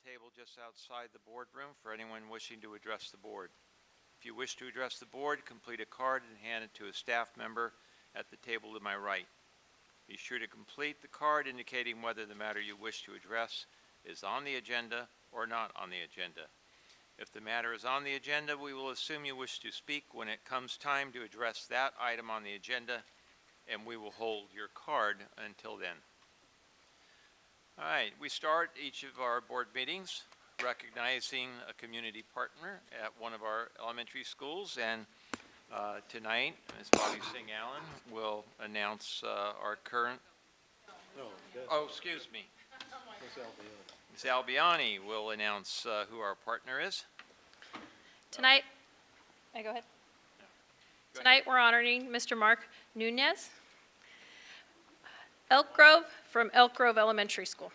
table just outside the boardroom for anyone wishing to address the board. If you wish to address the board, complete a card and hand it to a staff member at the table to my right. Be sure to complete the card indicating whether the matter you wish to address is on the agenda or not on the agenda. If the matter is on the agenda, we will assume you wish to speak when it comes time to address that item on the agenda, and we will hold your card until then. All right, we start each of our board meetings recognizing a community partner at one of our elementary schools, and tonight, Ms. Bobby Singh Allen will announce our current. Oh, excuse me. Ms. Albiani will announce who our partner is. Tonight, may I go ahead? Tonight, we're honoring Mr. Mark Nunez, Elk Grove, from Elk Grove Elementary School.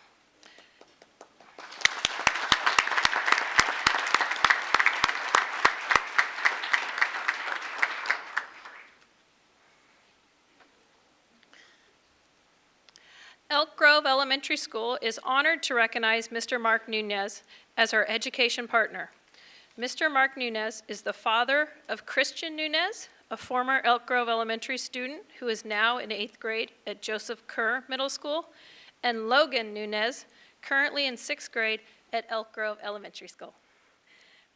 Elk Grove Elementary School is honored to recognize Mr. Mark Nunez as our education partner. Mr. Mark Nunez is the father of Christian Nunez, a former Elk Grove Elementary student who is now in 8th grade at Joseph Kerr Middle School, and Logan Nunez, currently in 6th grade at Elk Grove Elementary School.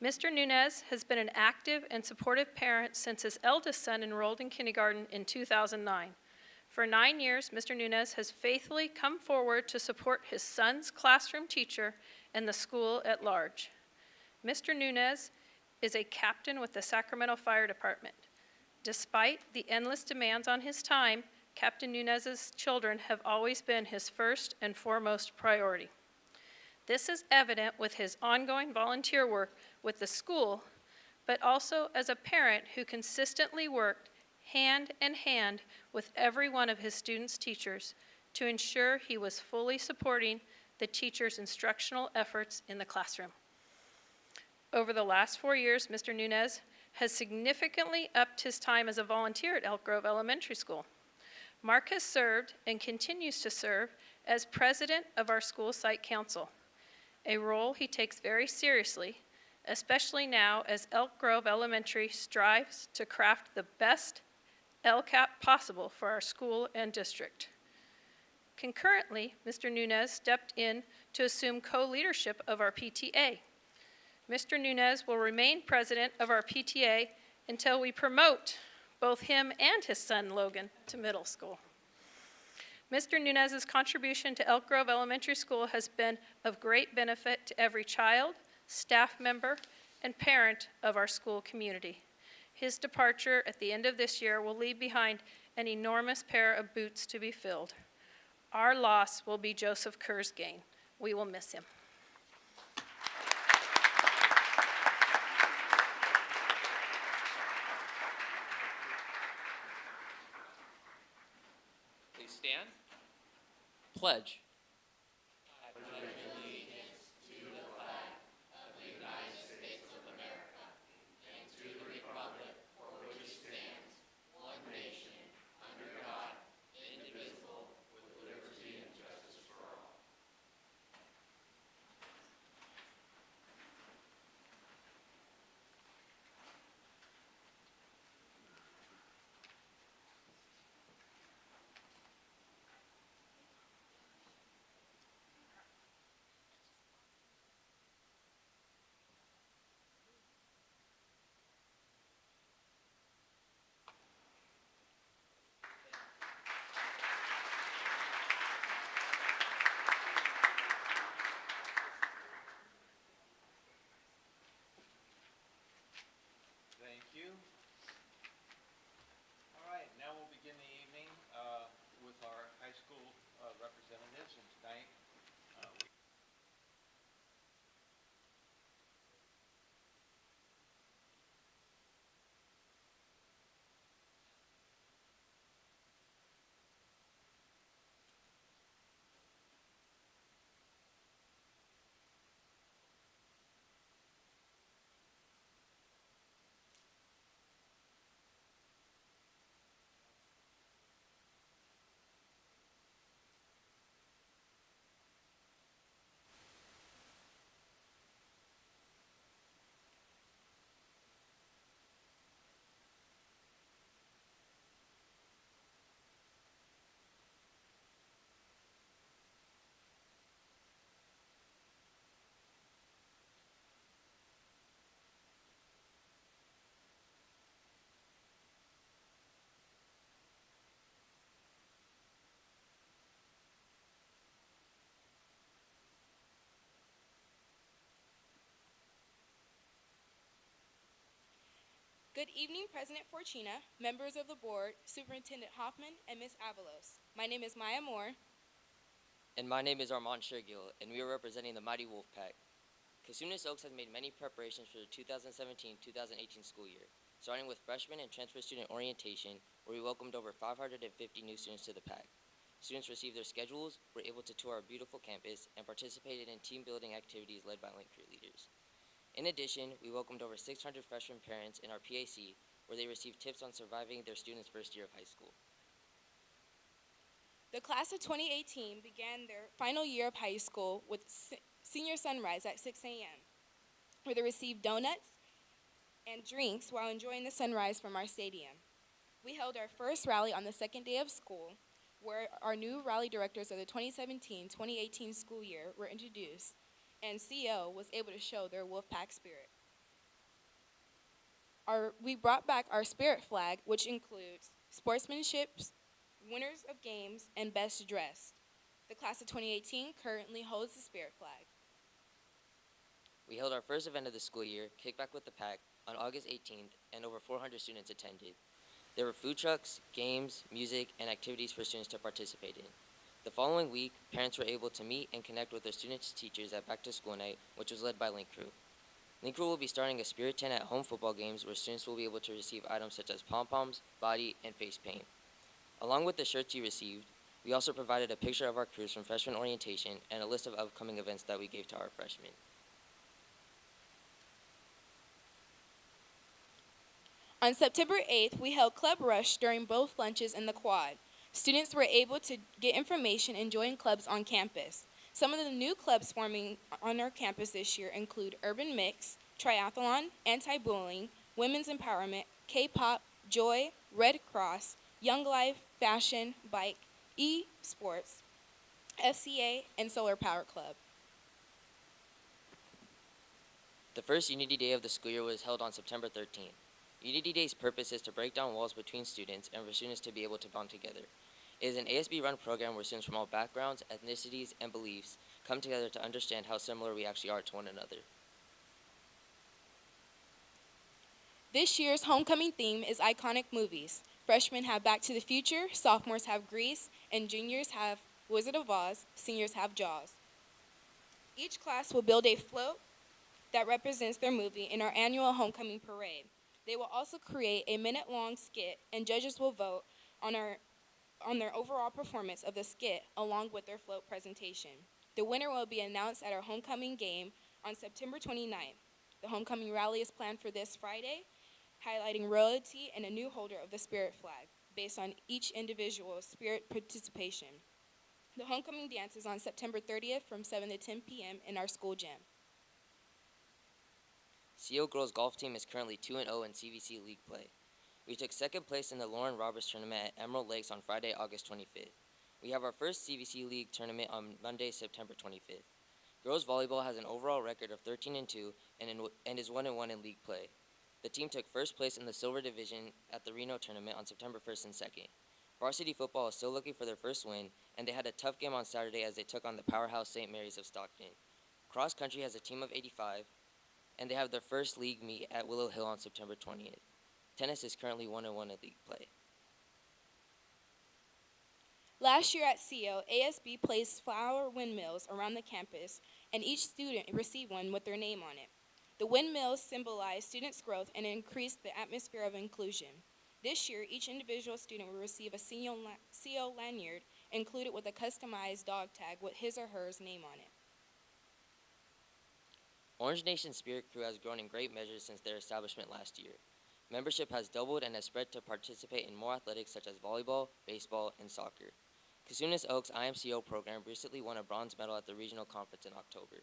Mr. Nunez has been an active and supportive parent since his eldest son enrolled in kindergarten in 2009. For 9 years, Mr. Nunez has faithfully come forward to support his son's classroom teacher and the school at large. Mr. Nunez is a captain with the Sacramento Fire Department. Despite the endless demands on his time, Captain Nunez's children have always been his first and foremost priority. This is evident with his ongoing volunteer work with the school, but also as a parent who consistently worked hand in hand with every one of his students' teachers to ensure he was fully supporting the teachers' instructional efforts in the classroom. Over the last 4 years, Mr. Nunez has significantly upped his time as a volunteer at Elk Grove Elementary School. Mark has served and continues to serve as president of our school site council, a role he takes very seriously, especially now as Elk Grove Elementary strives to craft the best LCAP possible for our school and district. Concurrently, Mr. Nunez stepped in to assume co-leadership of our PTA. Mr. Nunez will remain president of our PTA until we promote both him and his son, Logan, to middle school. Mr. Nunez's contribution to Elk Grove Elementary School has been of great benefit to every child, staff member, and parent of our school community. His departure at the end of this year will leave behind an enormous pair of boots to be filled. Our loss will be Joseph Kerr's gain. We will miss him. Please stand. Pledge. Thank you. All right, now we'll begin the evening with our high school representatives, and tonight we Good evening, President Fortuna, members of the board, Superintendent Hoffman, and Ms. Avalos. My name is Maya Moore. And my name is Armand Shergill, and we are representing the Mighty Wolfpack. Casunas Oaks has made many preparations for the 2017-2018 school year, starting with freshman and transfer student orientation, where we welcomed over 550 new students to the pack. Students received their schedules, were able to tour our beautiful campus, and participated in team-building activities led by Link Crew leaders. In addition, we welcomed over 600 freshman parents in our PAC, where they received tips on surviving their students' first year of high school. The class of 2018 began their final year of high school with senior sunrise at 6 a.m., where they received donuts and drinks while enjoying the sunrise from our stadium. We held our first rally on the second day of school, where our new rally directors of the 2017-2018 school year were introduced, and CO was able to show their Wolfpack spirit. We brought back our spirit flag, which includes sportsmanship, winners of games, and best dressed. The class of 2018 currently holds the spirit flag. We held our first event of the school year, Kickback with the Pack, on August 18th, and over 400 students attended. There were food trucks, games, music, and activities for students to participate in. The following week, parents were able to meet and connect with their students' teachers at Back to School Night, which was led by Link Crew. Link Crew will be starting a Spirit Tent at home football games where students will be able to receive items such as pom-poms, body, and face paint. Along with the shirts you received, we also provided a picture of our crews from freshman orientation and a list of upcoming events that we gave to our freshmen. On September 8th, we held Club Rush during both lunches in the quad. Students were able to get information and join clubs on campus. Some of the new clubs forming on our campus this year include Urban Mix, Triathlon, Anti-Bullying, Women's Empowerment, K-Pop, Joy, Red Cross, Young Life, Fashion, Bike, E-Sports, FCA, and Solar Power Club. The first Unity Day of the school year was held on September 13th. Unity Day's purpose is to break down walls between students and for students to be able to bond together. It is an ASB-run program where students from all backgrounds, ethnicities, and beliefs come together to understand how similar we actually are to one another. This year's homecoming theme is iconic movies. Freshmen have Back to the Future, sophomores have Grease, and juniors have Wizard of Oz, seniors have Jaws. Each class will build a float that represents their movie in our annual homecoming parade. They will also create a minute-long skit, and judges will vote on their overall performance of the skit along with their float presentation. The winner will be announced at our homecoming game on September 29th. The homecoming rally is planned for this Friday, highlighting royalty and a new holder of the spirit flag based on each individual's spirit participation. The homecoming dance is on September 30th from 7 to 10 p.m. in our school gym. CO Girls Golf Team is currently 2-0 in CVC League play. We took second place in the Lauren Roberts Tournament at Emerald Lakes on Friday, August 25th. We have our first CVC League tournament on Monday, September 25th. Girls Volleyball has an overall record of 13-2 and is 1-1 in league play. The team took first place in the Silver Division at the Reno Tournament on September 1st and 2nd. Varsity Football is still looking for their first win, and they had a tough game on Saturday as they took on the powerhouse St. Mary's of Stockton. Cross Country has a team of 85, and they have their first league meet at Willow Hill on September 20th. Tennis is currently 1-1 in league play. Last year at CO, ASB placed flower windmills around the campus, and each student received one with their name on it. The windmills symbolize students' growth and increase the atmosphere of inclusion. This year, each individual student will receive a CO lanyard included with a customized dog tag with his or her name on it. Orange Nation Spirit Crew has grown in great measures since their establishment last year. Membership has doubled and has spread to participate in more athletics such as volleyball, baseball, and soccer. Casunas Oaks IMCO program recently won a bronze medal at the regional conference in October.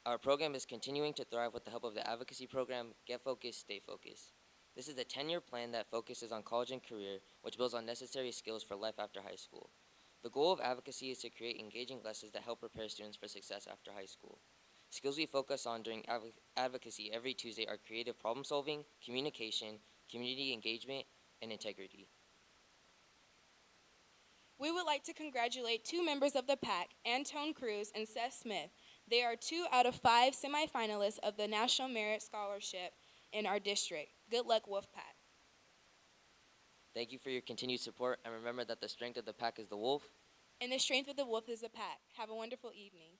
Our program is continuing to thrive with the help of the advocacy program, Get Focused, Stay Focused. This is a 10-year plan that focuses on college and career, which builds on necessary skills for life after high school. The goal of advocacy is to create engaging lessons that help prepare students for success after high school. Skills we focus on during advocacy every Tuesday are creative problem solving, communication, community engagement, and integrity. We would like to congratulate two members of the PAC, Antone Cruz and Seth Smith. They are 2 out of 5 semifinalists of the National Merit Scholarship in our district. Good luck, Wolfpack. Thank you for your continued support, and remember that the strength of the pack is the wolf. And the strength of the wolf is the pack. Have a wonderful evening.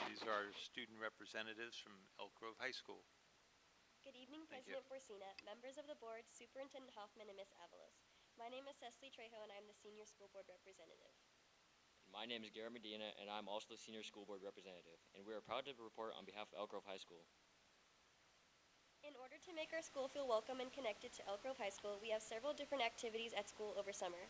These are student representatives from Elk Grove High School. Good evening, Thank you. President Forcina, members of the board, Superintendent Hoffman, and Miss Avalos. My name is Cecily Trejo, and I am the senior school board representative. My name is Garrett Medina, and I'm also the senior school board representative, and we are proud to report on behalf of Elk Grove High School. In order to make our school feel welcome and connected to Elk Grove High School, we have several different activities at school over summer.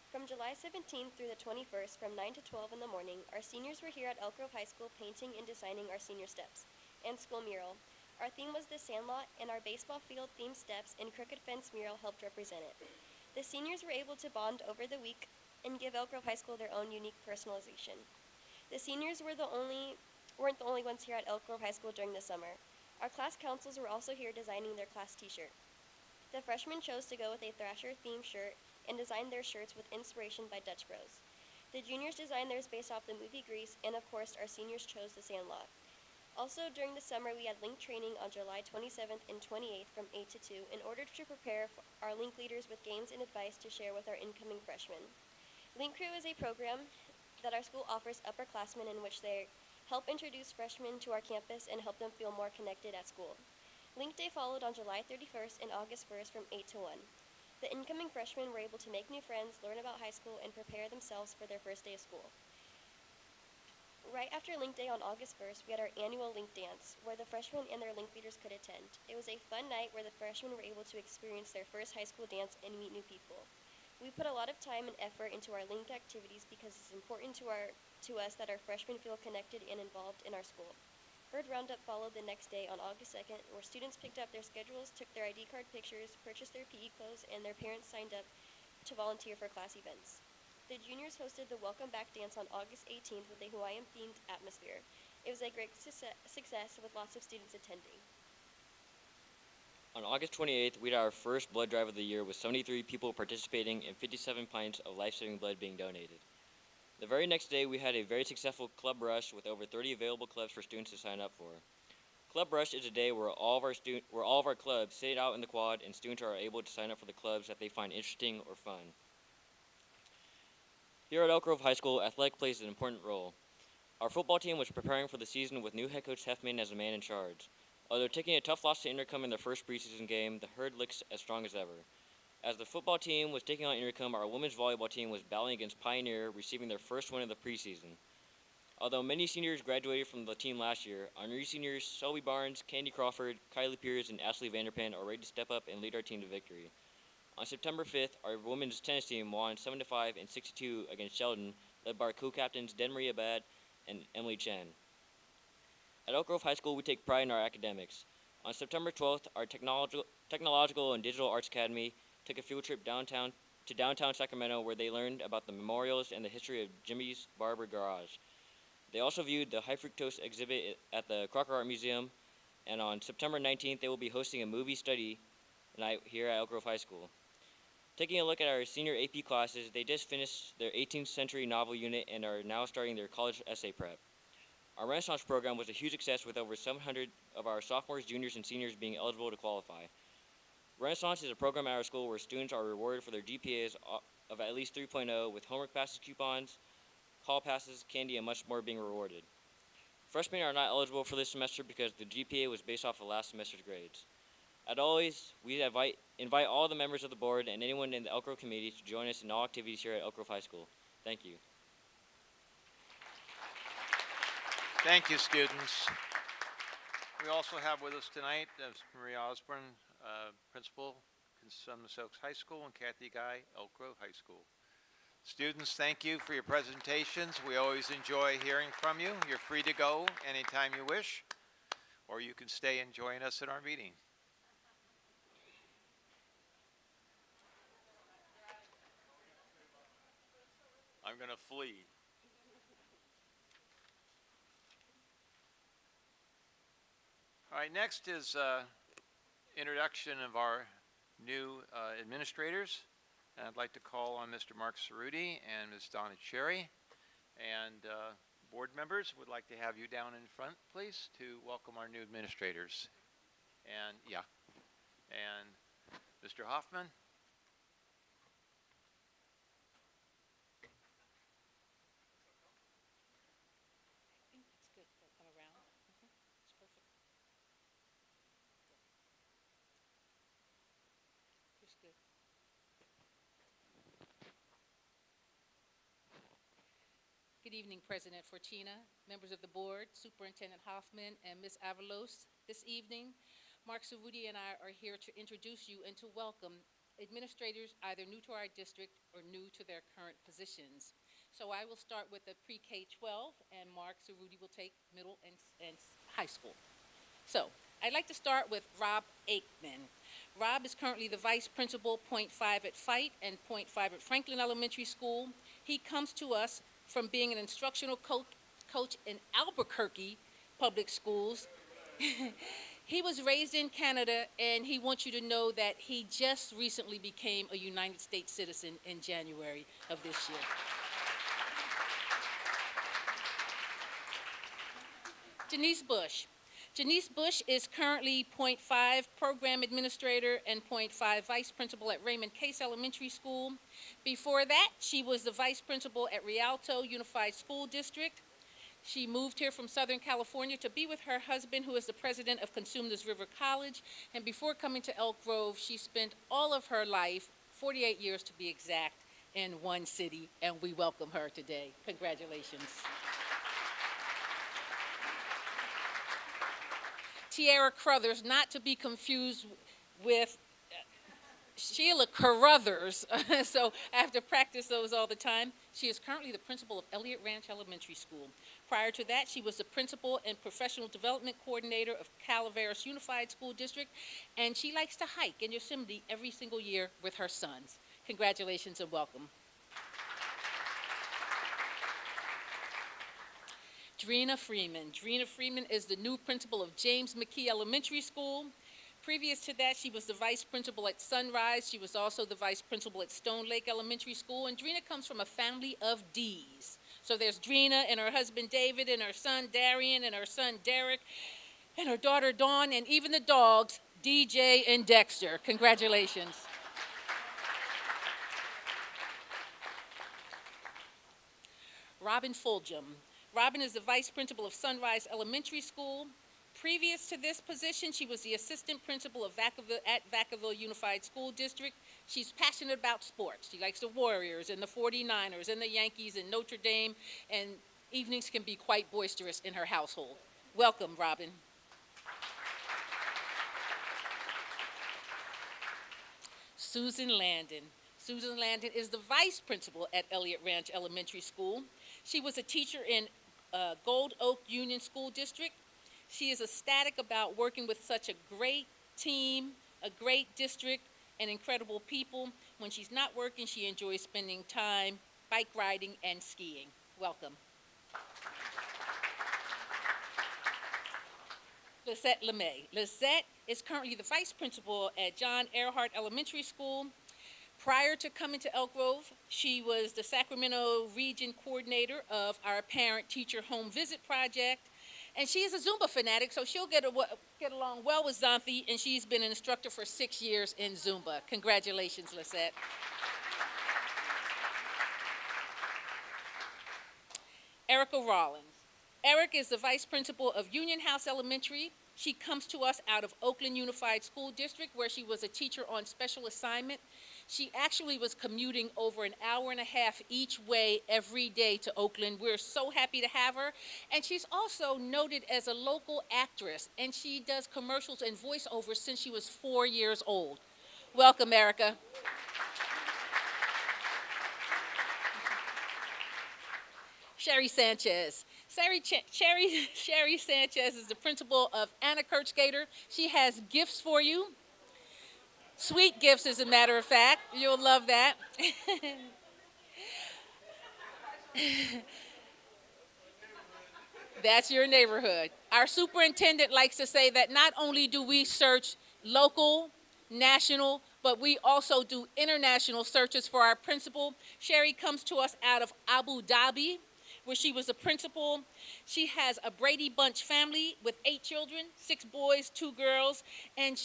From July 17th through the 21st, from 9 to 12 in the morning, our seniors were here at Elk Grove High School painting and designing our senior steps and school mural. Our theme was the Sandlot, and our baseball field themed steps and crooked fence mural helped represent it. The seniors were able to bond over the week and give Elk Grove High School their own unique personalization. The seniors weren't the only ones here at Elk Grove High School during the summer. Our class councils were also here designing their class t-shirt. The freshmen chose to go with a Thrasher-themed shirt and designed their shirts with inspiration by Dutch Bros. The juniors designed theirs based off the movie Grease, and of course, our seniors chose the Sandlot. Also, during the summer, we had link training on July 27th and 28th from 8 to 2 in order to prepare our link leaders with games and advice to share with our incoming freshmen. Link Crew is a program that our school offers upperclassmen in which they help introduce freshmen to our campus and help them feel more connected at school. Link Day followed on July 31st and August 1st from 8 to 1. The incoming freshmen were able to make new friends, learn about high school, and prepare themselves for their first day of school. Right after Link Day on August 1st, we had our annual Link Dance, where the freshmen and their Link leaders could attend. It was a fun night where the freshmen were able to experience their first high school dance and meet new people. We put a lot of time and effort into our Link activities because it's important to us that our freshmen feel connected and involved in our school. Bird Roundup followed the next day on August 2nd, where students picked up their schedules, took their ID card pictures, purchased their PE clothes, and their parents signed up to volunteer for class events. The juniors hosted the Welcome Back Dance on August 18th with a Hawaiian-themed atmosphere. It was a great success with lots of students attending. On August 28th, we had our first blood drive of the year with 73 people participating and 57 pints of life-saving blood being donated. The very next day, we had a very successful Club Rush with over 30 available clubs for students to sign up for. Club Rush is a day where all of our clubs sit out in the quad and students are able to sign up for the clubs that they find interesting or fun. Here at Elk Grove High School, athletic plays an important role. Our football team was preparing for the season with new head coach Hefman as the man in charge. Although taking a tough loss to Intercom in their first preseason game, the herd looks as strong as ever. As the football team was taking on Intercom, our women's volleyball team was battling against Pioneer, receiving their first win of the preseason. Although many seniors graduated from the team last year, our new seniors, Selby Barnes, Candy Crawford, Kylie Pierce, and Ashley Vanderpan are ready to step up and lead our team to victory. On September 5th, our women's tennis team won 7-5 and 6-2 against Sheldon, led by our co-captains Den-Marie Abad and Emily Chen. At Elk Grove High School, we take pride in our academics. On September 12th, our Technological and Digital Arts Academy took a field trip to downtown Sacramento, where they learned about the memorials and the history of Jimmy's Barber Garage. They also viewed the High Fructose exhibit at the Crocker Art Museum, and on September 19th, they will be hosting a movie study night here at Elk Grove High School. Taking a look at our senior AP classes, they just finished their 18th century novel unit and are now starting their college essay prep. Our Renaissance program was a huge success with over 700 of our sophomores, juniors, and seniors being eligible to qualify. Renaissance is a program at our school where students are rewarded for their GPAs of at least 3.0 with homework passes, coupons, hall passes, candy, and much more being rewarded. Freshmen are not eligible for this semester because the GPA was based off of last semester's grades. As always, we invite all the members of the board and anyone in the Elk Grove community to join us in all activities here at Elk Grove High School. Thank you. Thank you, students. We also have with us tonight Maria Osborne, Principal, Columbus Oaks High School, and Kathy Guy, Elk Grove High School. Students, thank you for your presentations. We always enjoy hearing from you. You're free to go anytime you wish, or you can stay and join us in our meeting. I'm going to flee. right, next is introduction of our new administrators. And I'd like to call on Mr. Mark Cerruti and Ms. Donna Cherry. And board members, would like to have you down in front, please, to welcome our new administrators. And, yeah. And Mr. Hoffman. That's good. They'll come around. It's perfect. Chris, good. Good evening, President Fortina, members of the board, Superintendent Hoffman, and Ms. Avalos. This evening, Mark Cerruti and I are here to introduce you and to welcome administrators either new to our district or new to their current positions. So I will start with the pre-K-12, and Mark Cerruti will take middle and high school. So I'd like to start with Rob Aikman. Rob is currently the vice principal, .5 at Fite and .5 at Franklin Elementary School. He comes to us from being an instructional coach in Albuquerque Public Schools. He was raised in Canada, and he wants you to know that he just recently became a United States citizen in January of this year. Janice Bush. Janice Bush is currently .5 program administrator and .5 vice principal at Raymond Case Elementary School. Before that, she was the vice principal at Rialto Unified School District. She moved here from Southern California to be with her husband, who is the president of Consumnes River College. And before coming to Elk Grove, she spent all of her life, 48 years to be exact, in one city, and we welcome her today. Congratulations. Tiara Crothers, not to be confused with Sheila Carruthers, so I have to practice those all the time. She is currently the principal of Elliott Ranch Elementary School. Prior to that, she was the principal and professional development coordinator of Calaveras Unified School District, and she likes to hike in Yosemite every single year with her sons. Congratulations and welcome. Drina Freeman. Drina Freeman is the new principal of James McKee Elementary School. Previous to that, she was the vice principal at Sunrise. She was also the vice principal at Stone Lake Elementary School. And Drina comes from a family of D's. So there's Drina and her husband David and her son Darian and her son Derek and her daughter Dawn and even the dogs, DJ and Dexter. Congratulations. Robin Fulgham. Robin is the vice principal of Sunrise Elementary School. Previous to this position, she was the assistant principal of Vacaville Unified School District. She's passionate about sports. She likes the Warriors and the 49ers and the Yankees and Notre Dame, and evenings can be quite boisterous in her household. Welcome, Robin. Susan Landon. Susan Landon is the vice principal at Elliott Ranch Elementary School. She was a teacher in Gold Oak Union School District. She is ecstatic about working with such a great team, a great district, and incredible people. When she's not working, she enjoys spending time bike riding and skiing. Welcome. Lisette LeMay. Lisette is currently the vice principal at John Earhart Elementary School. Prior to coming to Elk Grove, she was the Sacramento region coordinator of our parent-teacher home visit project. And she is a Zumba fanatic, so she'll get along well with Xanthi, and she's been an instructor for 6 years in Zumba. Congratulations, Lisette. Erica Rollins. Eric is the vice principal of Union House Elementary. She comes to us out of Oakland Unified School District, where she was a teacher on special assignment. She actually was commuting over an hour and a half each way every day to Oakland. We're so happy to have her. And she's also noted as a local actress, and she does commercials and voiceovers since she was 4 years old. Welcome, Erica. Sherry Sanchez. Sherry Sanchez is the principal of Anna Kirchgater. She has gifts for you. Sweet gifts, as a matter of fact. You'll love that. That's your neighborhood. Our superintendent likes to say that not only do we search local, national, but we also do international searches for our principal. Sherry comes to us out of Abu Dhabi, where she was a principal. She has a Brady Bunch family with 8 children, 6 boys, 2 girls, and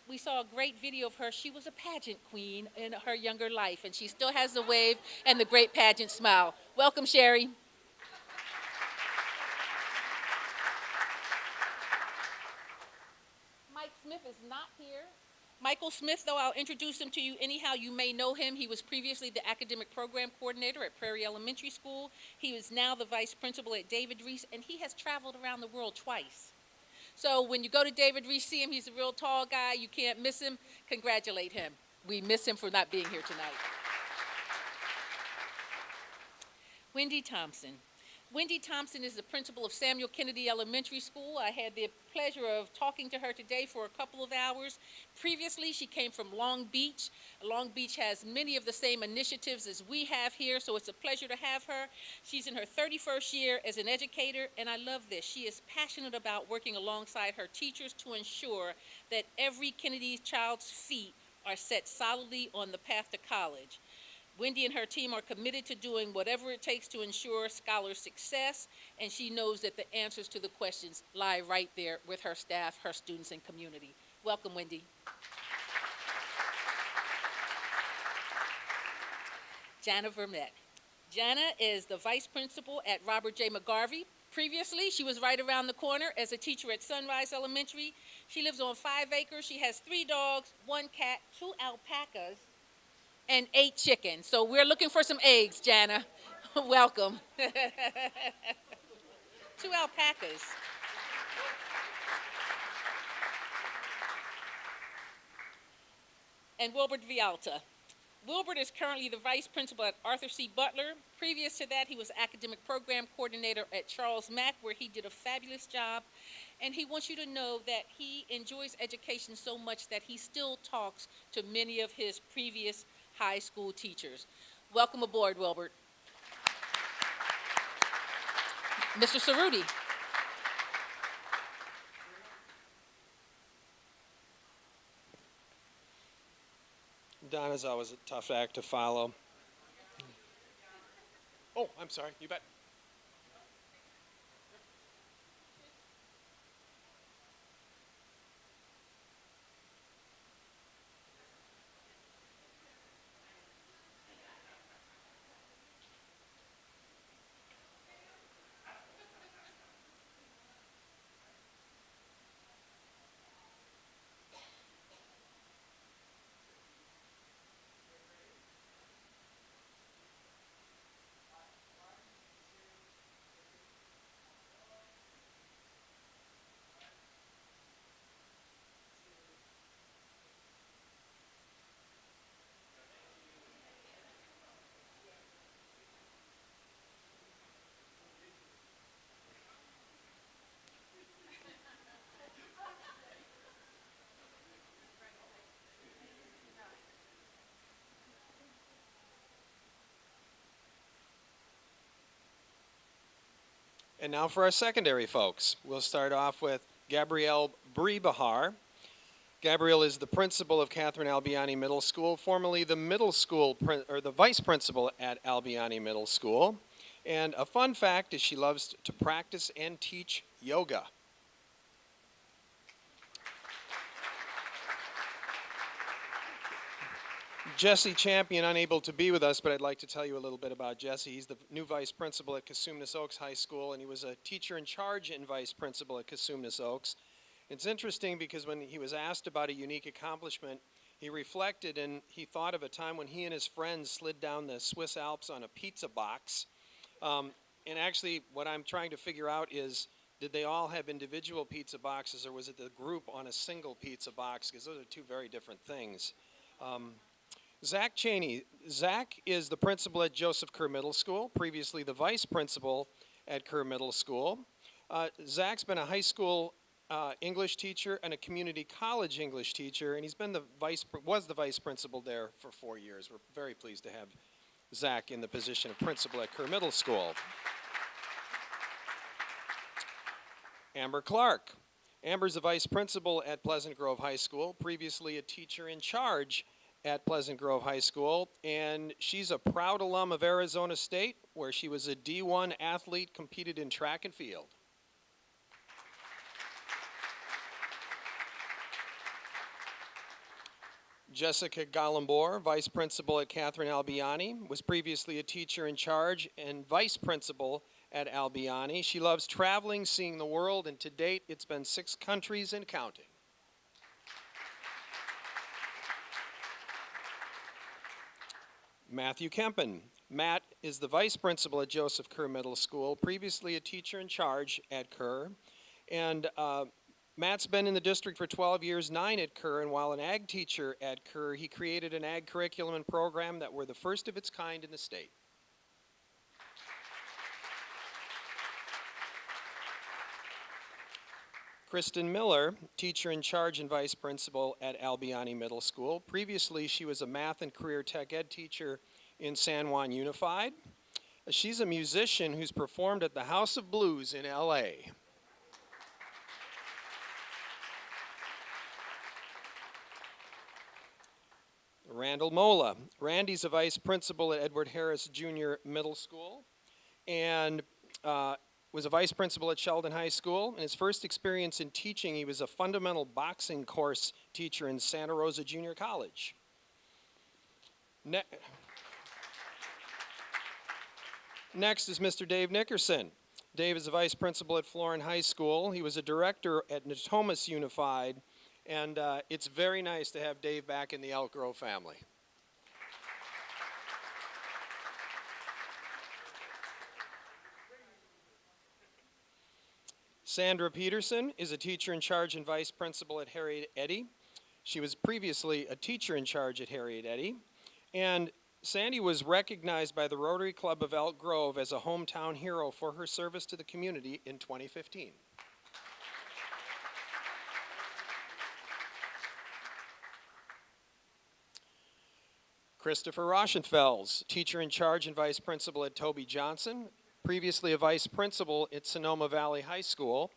we saw a great video of her. She was a pageant queen in her younger life, and she still has the wave and the great pageant smile. Welcome, Sherry. Mike Smith is not here. Michael Smith, though, I'll introduce him to you anyhow. You may know him. He was previously the academic program coordinator at Prairie Elementary School. He is now the vice principal at David Reese, and he has traveled around the world twice. So when you go to David Reese, see him, he's a real tall guy. You can't miss him. Congratulate him. We miss him for not being here tonight. Wendy Thompson. Wendy Thompson is the principal of Samuel Kennedy Elementary School. I had the pleasure of talking to her today for a couple of hours. Previously, she came from Long Beach. Long Beach has many of the same initiatives as we have here, so it's a pleasure to have her. She's in her 31st year as an educator, and I love this. She is passionate about working alongside her teachers to ensure that every Kennedy child's feet are set solidly on the path to college. Wendy and her team are committed to doing whatever it takes to ensure scholar success, and she knows that the answers to the questions lie right there with her staff, her students, and community. Welcome, Wendy. Jana Vermette. Jana is the vice principal at Robert J. McGarvey. Previously, she was right around the corner as a teacher at Sunrise Elementary. She lives on 5 acres. She has 3 dogs, 1 cat, 2 alpacas, and 8 chickens. So we're looking for some eggs, Jana. Welcome. 2 alpacas. And Wilbert Vialta. Wilbert is currently the vice principal at Arthur C. Butler. Previous to that, he was academic program coordinator at Charles Mack, where he did a fabulous job. And he wants you to know that he enjoys education so much that he still talks to many of his previous high school teachers. Welcome aboard, Wilbert. Mr. Cerruti. Donna's always a tough act to follow. Oh, I'm sorry, you bet. And now for our secondary folks. We'll start off with Gabrielle Bree-Bahar. Gabrielle is the principal of Catherine Albiani Middle School, formerly the the vice principal at Albiani Middle School. And a fun fact is she loves to practice and teach yoga. Jesse Champion, unable to be with us, but I'd like to tell you a little bit about Jesse. He's the new vice principal at Cosumnes Oaks High School, and he was a teacher in charge and vice principal at Cosumnes Oaks. It's interesting because when he was asked about a unique accomplishment, he reflected and he thought of a time when he and his friends slid down the Swiss Alps on a pizza box. And actually, what I'm trying to figure out is, did they all have individual pizza boxes, or was it the group on a single pizza box? Because those are 2 very different things. Zach Cheney. Zach is the principal at Joseph Kerr Middle School, previously the vice principal at Kerr Middle School. Zach's been a high school English teacher and a community college English teacher, and he's been was the vice principal there for 4 years. We're very pleased to have Zach in the position of principal at Kerr Middle School. Amber Clark. Amber's a vice principal at Pleasant Grove High School, previously a teacher in charge at Pleasant Grove High School, and she's a proud alum of Arizona State, where she was a D1 athlete, competed in track and field. Jessica Gallambor, vice principal at Catherine Albiani, was previously a teacher in charge and vice principal at Albiani. She loves traveling, seeing the world, and to date, it's been 6 countries and counting. Matthew Kempen. Matt is the vice principal at Joseph Kerr Middle School, previously a teacher in charge at Kerr. And Matt's been in the district for 12 years, 9 at Kerr, and while an ag teacher at Kerr, he created an ag curriculum and program that were the first of its kind in the state. Kristen Miller, teacher in charge and vice principal at Albiani Middle School. Previously, she was a math and career tech ed teacher in San Juan Unified. She's a musician who's performed at the House of Blues in LA. Randall Mola. Randy's a vice principal at Edward Harris Jr. Middle School and was a vice principal at Sheldon High School. In his first experience in teaching, he was a fundamental boxing course teacher in Santa Rosa Junior College. Next is Mr. Dave Nickerson. Dave is a vice principal at Florin High School. He was a director at Natomas Unified, and it's very nice to have Dave back in the Elk Grove family. Sandra Peterson is a teacher in charge and vice principal at Harriet Eddy. She was previously a teacher in charge at Harriet Eddy. And Sandy was recognized by the Rotary Club of Elk Grove as a hometown hero for her service to the community in 2015. Christopher Rauschenfels, teacher in charge and vice principal at Toby Johnson, previously a vice principal at Sonoma Valley High School.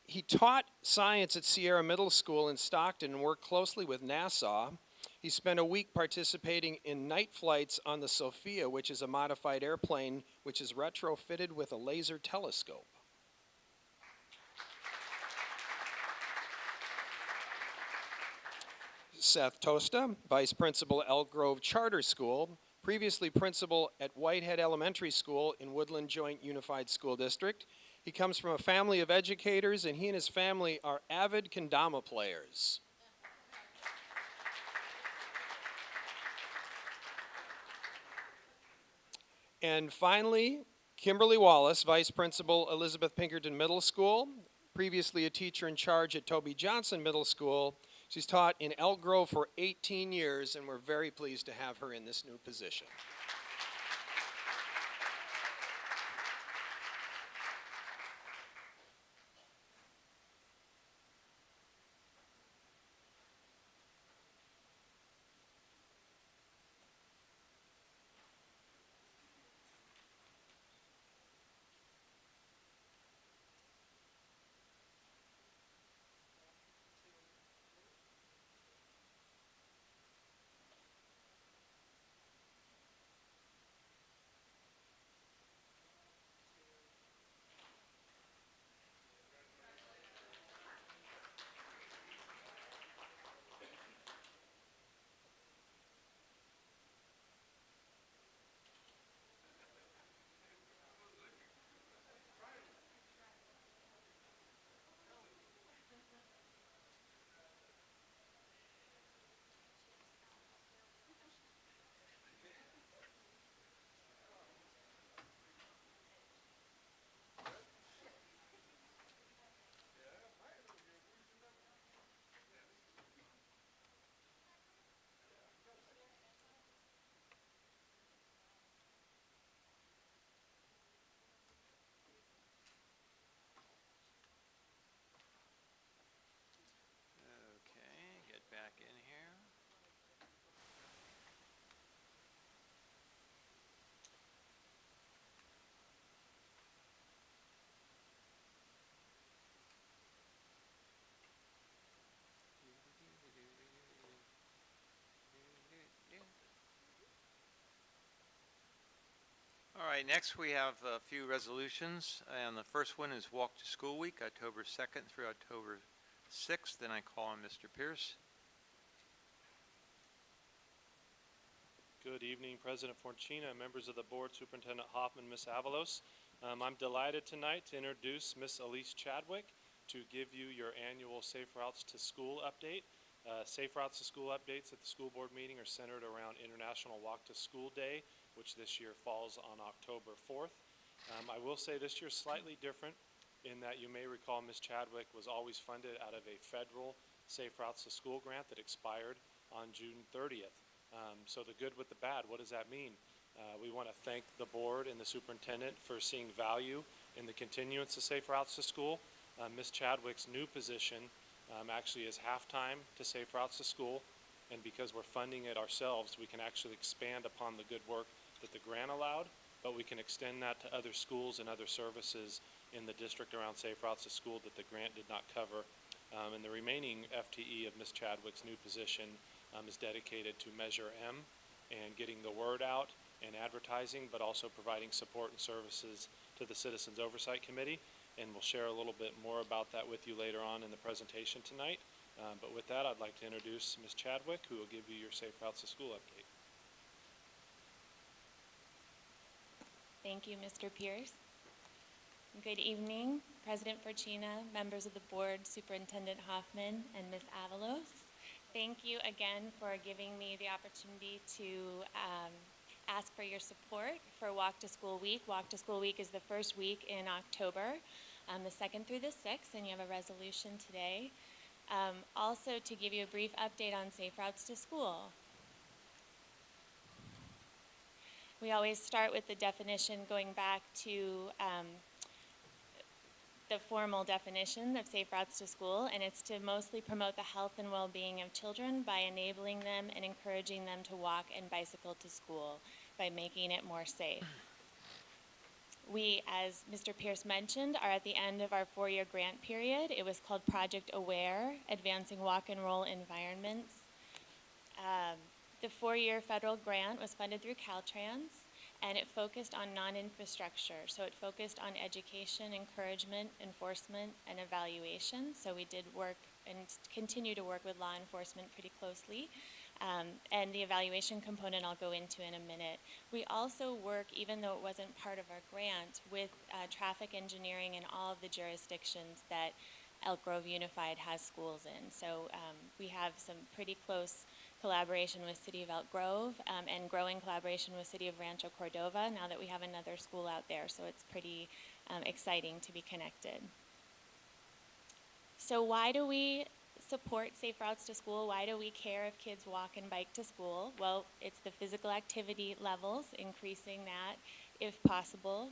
He taught science at Sierra Middle School in Stockton and worked closely with NASA. He spent a week participating in night flights on the Sophia, which is a modified airplane which is retrofitted with a laser telescope. Seth Tosta, vice principal at Elk Grove Charter School, previously principal at Whitehead Elementary School in Woodland Joint Unified School District. He comes from a family of educators, and he and his family are avid kendama players. And finally, Kimberly Wallace, vice principal, Elizabeth Pinkerton Middle School, previously a teacher in charge at Toby Johnson Middle School. She's taught in Elk Grove for 18 years, and we're very pleased to have her in this new position. right, next we have a few resolutions, and the first one is Walk to School Week, October 2nd through October 6th. Then I call on Mr. Pierce. Good evening, President Fortuna, members of the board, Superintendent Hoffman, Ms. Avalos. I'm delighted tonight to introduce Ms. Elise Chadwick to give you your annual Safe Routes to School update. Safe Routes to School updates at the school board meeting are centered around International Walk to School Day, which this year falls on October 4th. I will say this year is slightly different in that you may recall Ms. Chadwick was always funded out of a federal Safe Routes to School grant that expired on June 30th. So the good with the bad, what does that mean? We want to thank the board and the superintendent for seeing value in the continuance of Safe Routes to School. Ms. Chadwick's new position actually is half-time to Safe Routes to School, and because we're funding it ourselves, we can actually expand upon the good work that the grant allowed, but we can extend that to other schools and other services in the district around Safe Routes to School that the grant did not cover. And the remaining FTE of Ms. Chadwick's new position is dedicated to Measure M and getting the word out and advertising, but also providing support and services to the Citizens Oversight Committee. And we'll share a little bit more about that with you later on in the presentation tonight. But with that, I'd like to introduce Ms. Chadwick, who will give you your Safe Routes to School update. Thank you, Mr. Pierce. Good evening, President Fortuna, members of the board, Superintendent Hoffman, and Ms. Avalos. Thank you again for giving me the opportunity to ask for your support for Walk to School Week. Walk to School Week is the first week in October, the 2nd through the 6th, and you have a resolution today. Also, to give you a brief update on Safe Routes to School. We always start with the definition going back to the formal definition of Safe Routes to School, and it's to mostly promote the health and well-being of children by enabling them and encouraging them to walk and bicycle to school by making it more safe. We, as Mr. Pierce mentioned, are at the end of our 4-year grant period. It was called Project Aware, Advancing Walk and Roll Environments. The 4-year federal grant was funded through Caltrans, and it focused on non-infrastructure. So it focused on education, encouragement, enforcement, and evaluation. So we did work and continue to work with law enforcement pretty closely. And the evaluation component I'll go into in a minute. We also work, even though it wasn't part of our grant, with traffic engineering in all of the jurisdictions that Elk Grove Unified has schools in. So we have some pretty close collaboration with City of Elk Grove and growing collaboration with City of Rancho Cordova now that we have another school out there. So it's pretty exciting to be connected. So why do we support Safe Routes to School? Why do we care if kids walk and bike to school? Well, it's the physical activity levels, increasing that if possible,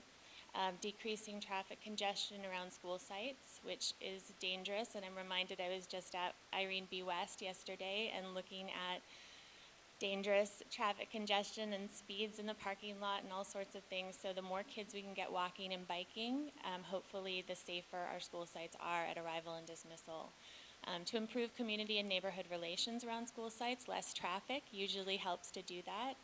decreasing traffic congestion around school sites, which is dangerous. And I'm reminded I was just at Irene B. West yesterday and looking at dangerous traffic congestion and speeds in the parking lot and all sorts of things. So the more kids we can get walking and biking, hopefully the safer our school sites are at arrival and dismissal. To improve community and neighborhood relations around school sites, less traffic usually helps to do that.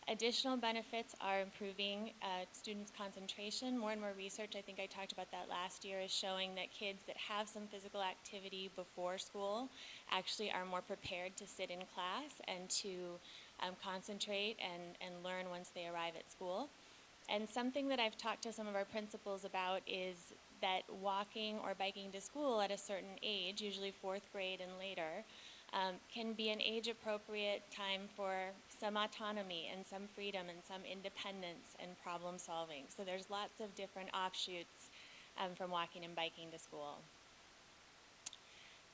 Additional benefits are improving students' concentration. More and more research, I think I talked about that last year, is showing that kids that have some physical activity before school actually are more prepared to sit in class and to concentrate and learn once they arrive at school. And something that I've talked to some of our principals about is that walking or biking to school at a certain age, usually 4th grade and later, can be an age-appropriate time for some autonomy and some freedom and some independence and problem solving. So there's lots of different offshoots from walking and biking to school.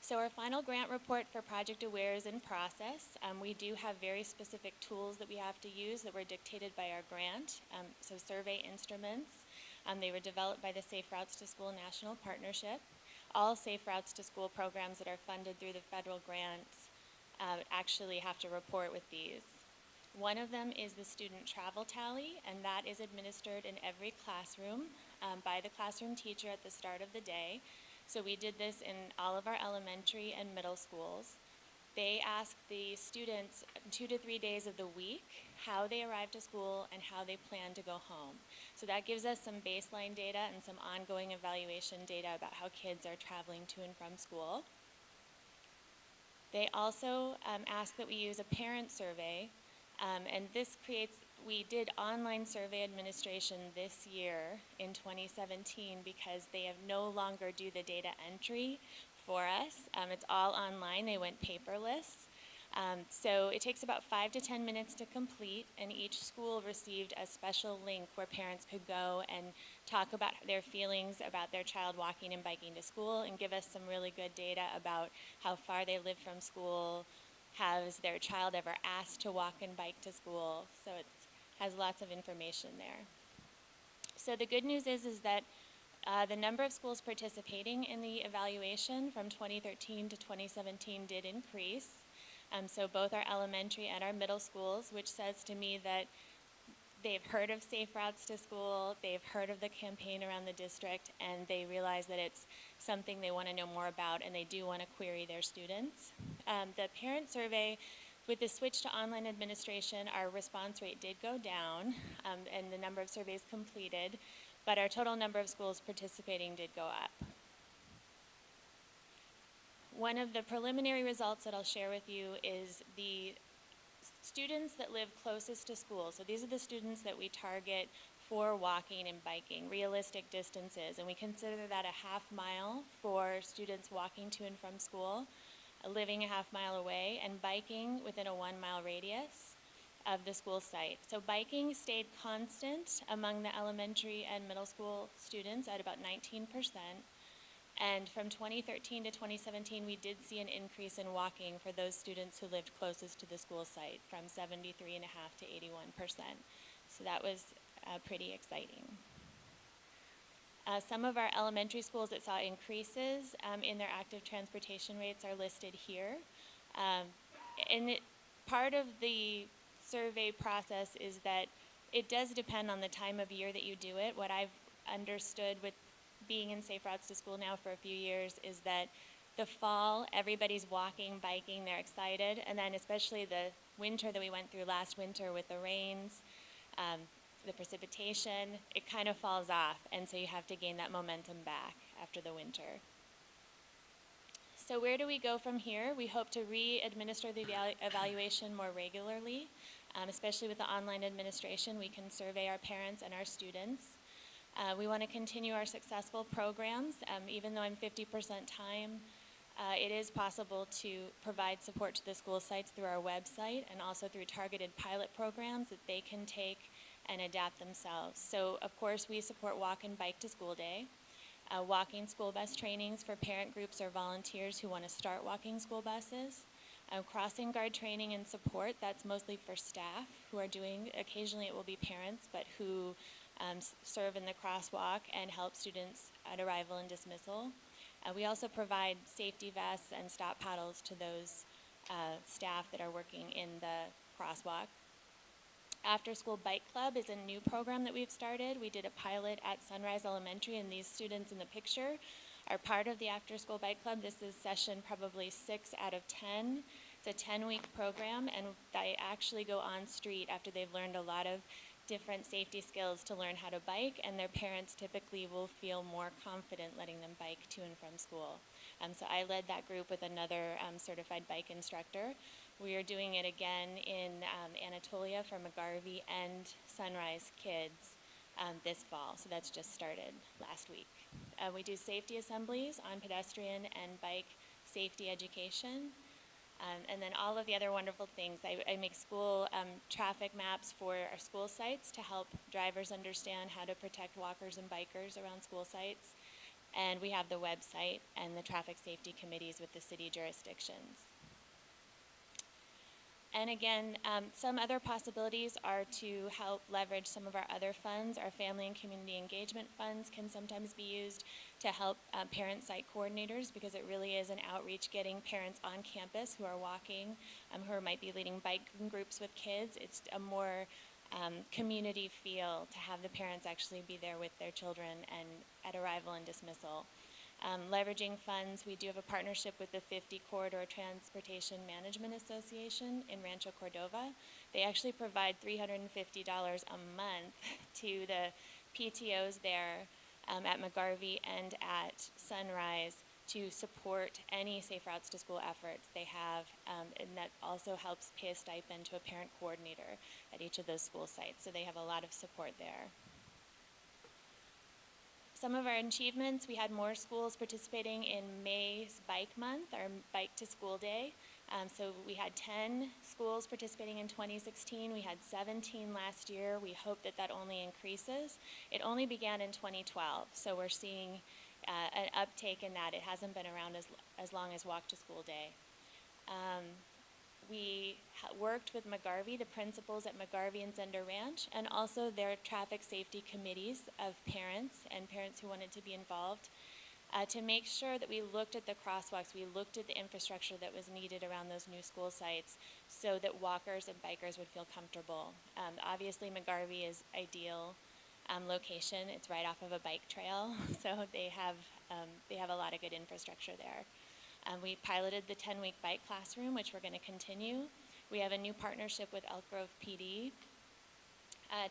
So our final grant report for Project Aware is in process. We do have very specific tools that we have to use that were dictated by our grant. So survey instruments. They were developed by the Safe Routes to School National Partnership. All Safe Routes to School programs that are funded through the federal grants actually have to report with these. One of them is the student travel tally, and that is administered in every classroom by the classroom teacher at the start of the day. So we did this in all of our elementary and middle schools. They ask the students 2 to 3 days of the week how they arrive to school and how they plan to go home. So that gives us some baseline data and some ongoing evaluation data about how kids are traveling to and from school. They also ask that we use a parent survey, and we did online survey administration this year in 2017 because they no longer do the data entry for us. It's all online. They went paperless. So it takes about 5 to 10 minutes to complete, and each school received a special link where parents could go and talk about their feelings about their child walking and biking to school and give us some really good data about how far they live from school. Has their child ever asked to walk and bike to school? So it has lots of information there. So the good news is that the number of schools participating in the evaluation from 2013 to 2017 did increase. So both our elementary and our middle schools, which says to me that they've heard of Safe Routes to School, they've heard of the campaign around the district, and they realize that it's something they want to know more about, and they do want to query their students. The parent survey, with the switch to online administration, our response rate did go down, and the number of surveys completed, but our total number of schools participating did go up. One of the preliminary results that I'll share with you is the students that live closest to school. So these are the students that we target for walking and biking, realistic distances, and we consider that a half mile for students walking to and from school, living a half mile away, and biking within a 1 mile radius of the school site. So biking stayed constant among the elementary and middle school students at about 19%. And from 2013 to 2017, we did see an increase in walking for those students who lived closest to the school site, from 73.5% to 81%. So that was pretty exciting. Some of our elementary schools that saw increases in their active transportation rates are listed here. Part of the survey process is that it does depend on the time of year that you do it. What I've understood with being in Safe Routes to School now for a few years is that the fall, everybody's walking, biking, they're excited, and then especially the winter that we went through last winter with the rains, the precipitation, it kind of falls off, and so you have to gain that momentum back after the winter. So where do we go from here? We hope to re-administer the evaluation more regularly, especially with the online administration. We can survey our parents and our students. We want to continue our successful programs. Even though I'm 50% time, it is possible to provide support to the school sites through our website and also through targeted pilot programs that they can take and adapt themselves. So, of course, we support Walk and Bike to School Day, walking school bus trainings for parent groups or volunteers who want to start walking school buses, crossing guard training and support. That's mostly for staff who are doing, occasionally it will be parents, but who serve in the crosswalk and help students at arrival and dismissal. We also provide safety vests and stop paddles to those staff that are working in the crosswalk. After School Bike Club is a new program that we've started. We did a pilot at Sunrise Elementary, and these students in the picture are part of the After School Bike Club. This is session probably 6 out of 10. It's a 10-week program, and they actually go on street after they've learned a lot of different safety skills to learn how to bike, and their parents typically will feel more confident letting them bike to and from school. So I led that group with another certified bike instructor. We are doing it again in Anatolia for McGarvey and Sunrise Kids this fall, so that's just started last week. We do safety assemblies on pedestrian and bike safety education. And then all of the other wonderful things. I make school traffic maps for our school sites to help drivers understand how to protect walkers and bikers around school sites. And we have the website and the traffic safety committees with the city jurisdictions. And again, some other possibilities are to help leverage some of our other funds. Our family and community engagement funds can sometimes be used to help parent site coordinators, because it really is an outreach getting parents on campus who are walking, who might be leading biking groups with kids. It's a more community feel to have the parents actually be there with their children and at arrival and dismissal. Leveraging funds, we do have a partnership with the 50 Corridor Transportation Management Association in Rancho Cordova. They actually provide $350 a month to the PTOs there at McGarvey and at Sunrise to support any Safe Routes to School efforts they have, and that also helps pay a stipend to a parent coordinator at each of those school sites. So they have a lot of support there. Some of our achievements, we had more schools participating in May's Bike Month, our Bike to School Day. So we had 10 schools participating in 2016. We had 17 last year. We hope that that only increases. It only began in 2012, so we're seeing an uptake in that. It hasn't been around as long as Walk to School Day. We worked with McGarvey, the principals at McGarvey and Zender Ranch, and also their traffic safety committees of parents and parents who wanted to be involved to make sure that we looked at the crosswalks, we looked at the infrastructure that was needed around those new school sites so that walkers and bikers would feel comfortable. Obviously, McGarvey is ideal location. It's right off of a bike trail, so they have a lot of good infrastructure there. We piloted the 10-week bike classroom, which we're going to continue. We have a new partnership with Elk Grove PD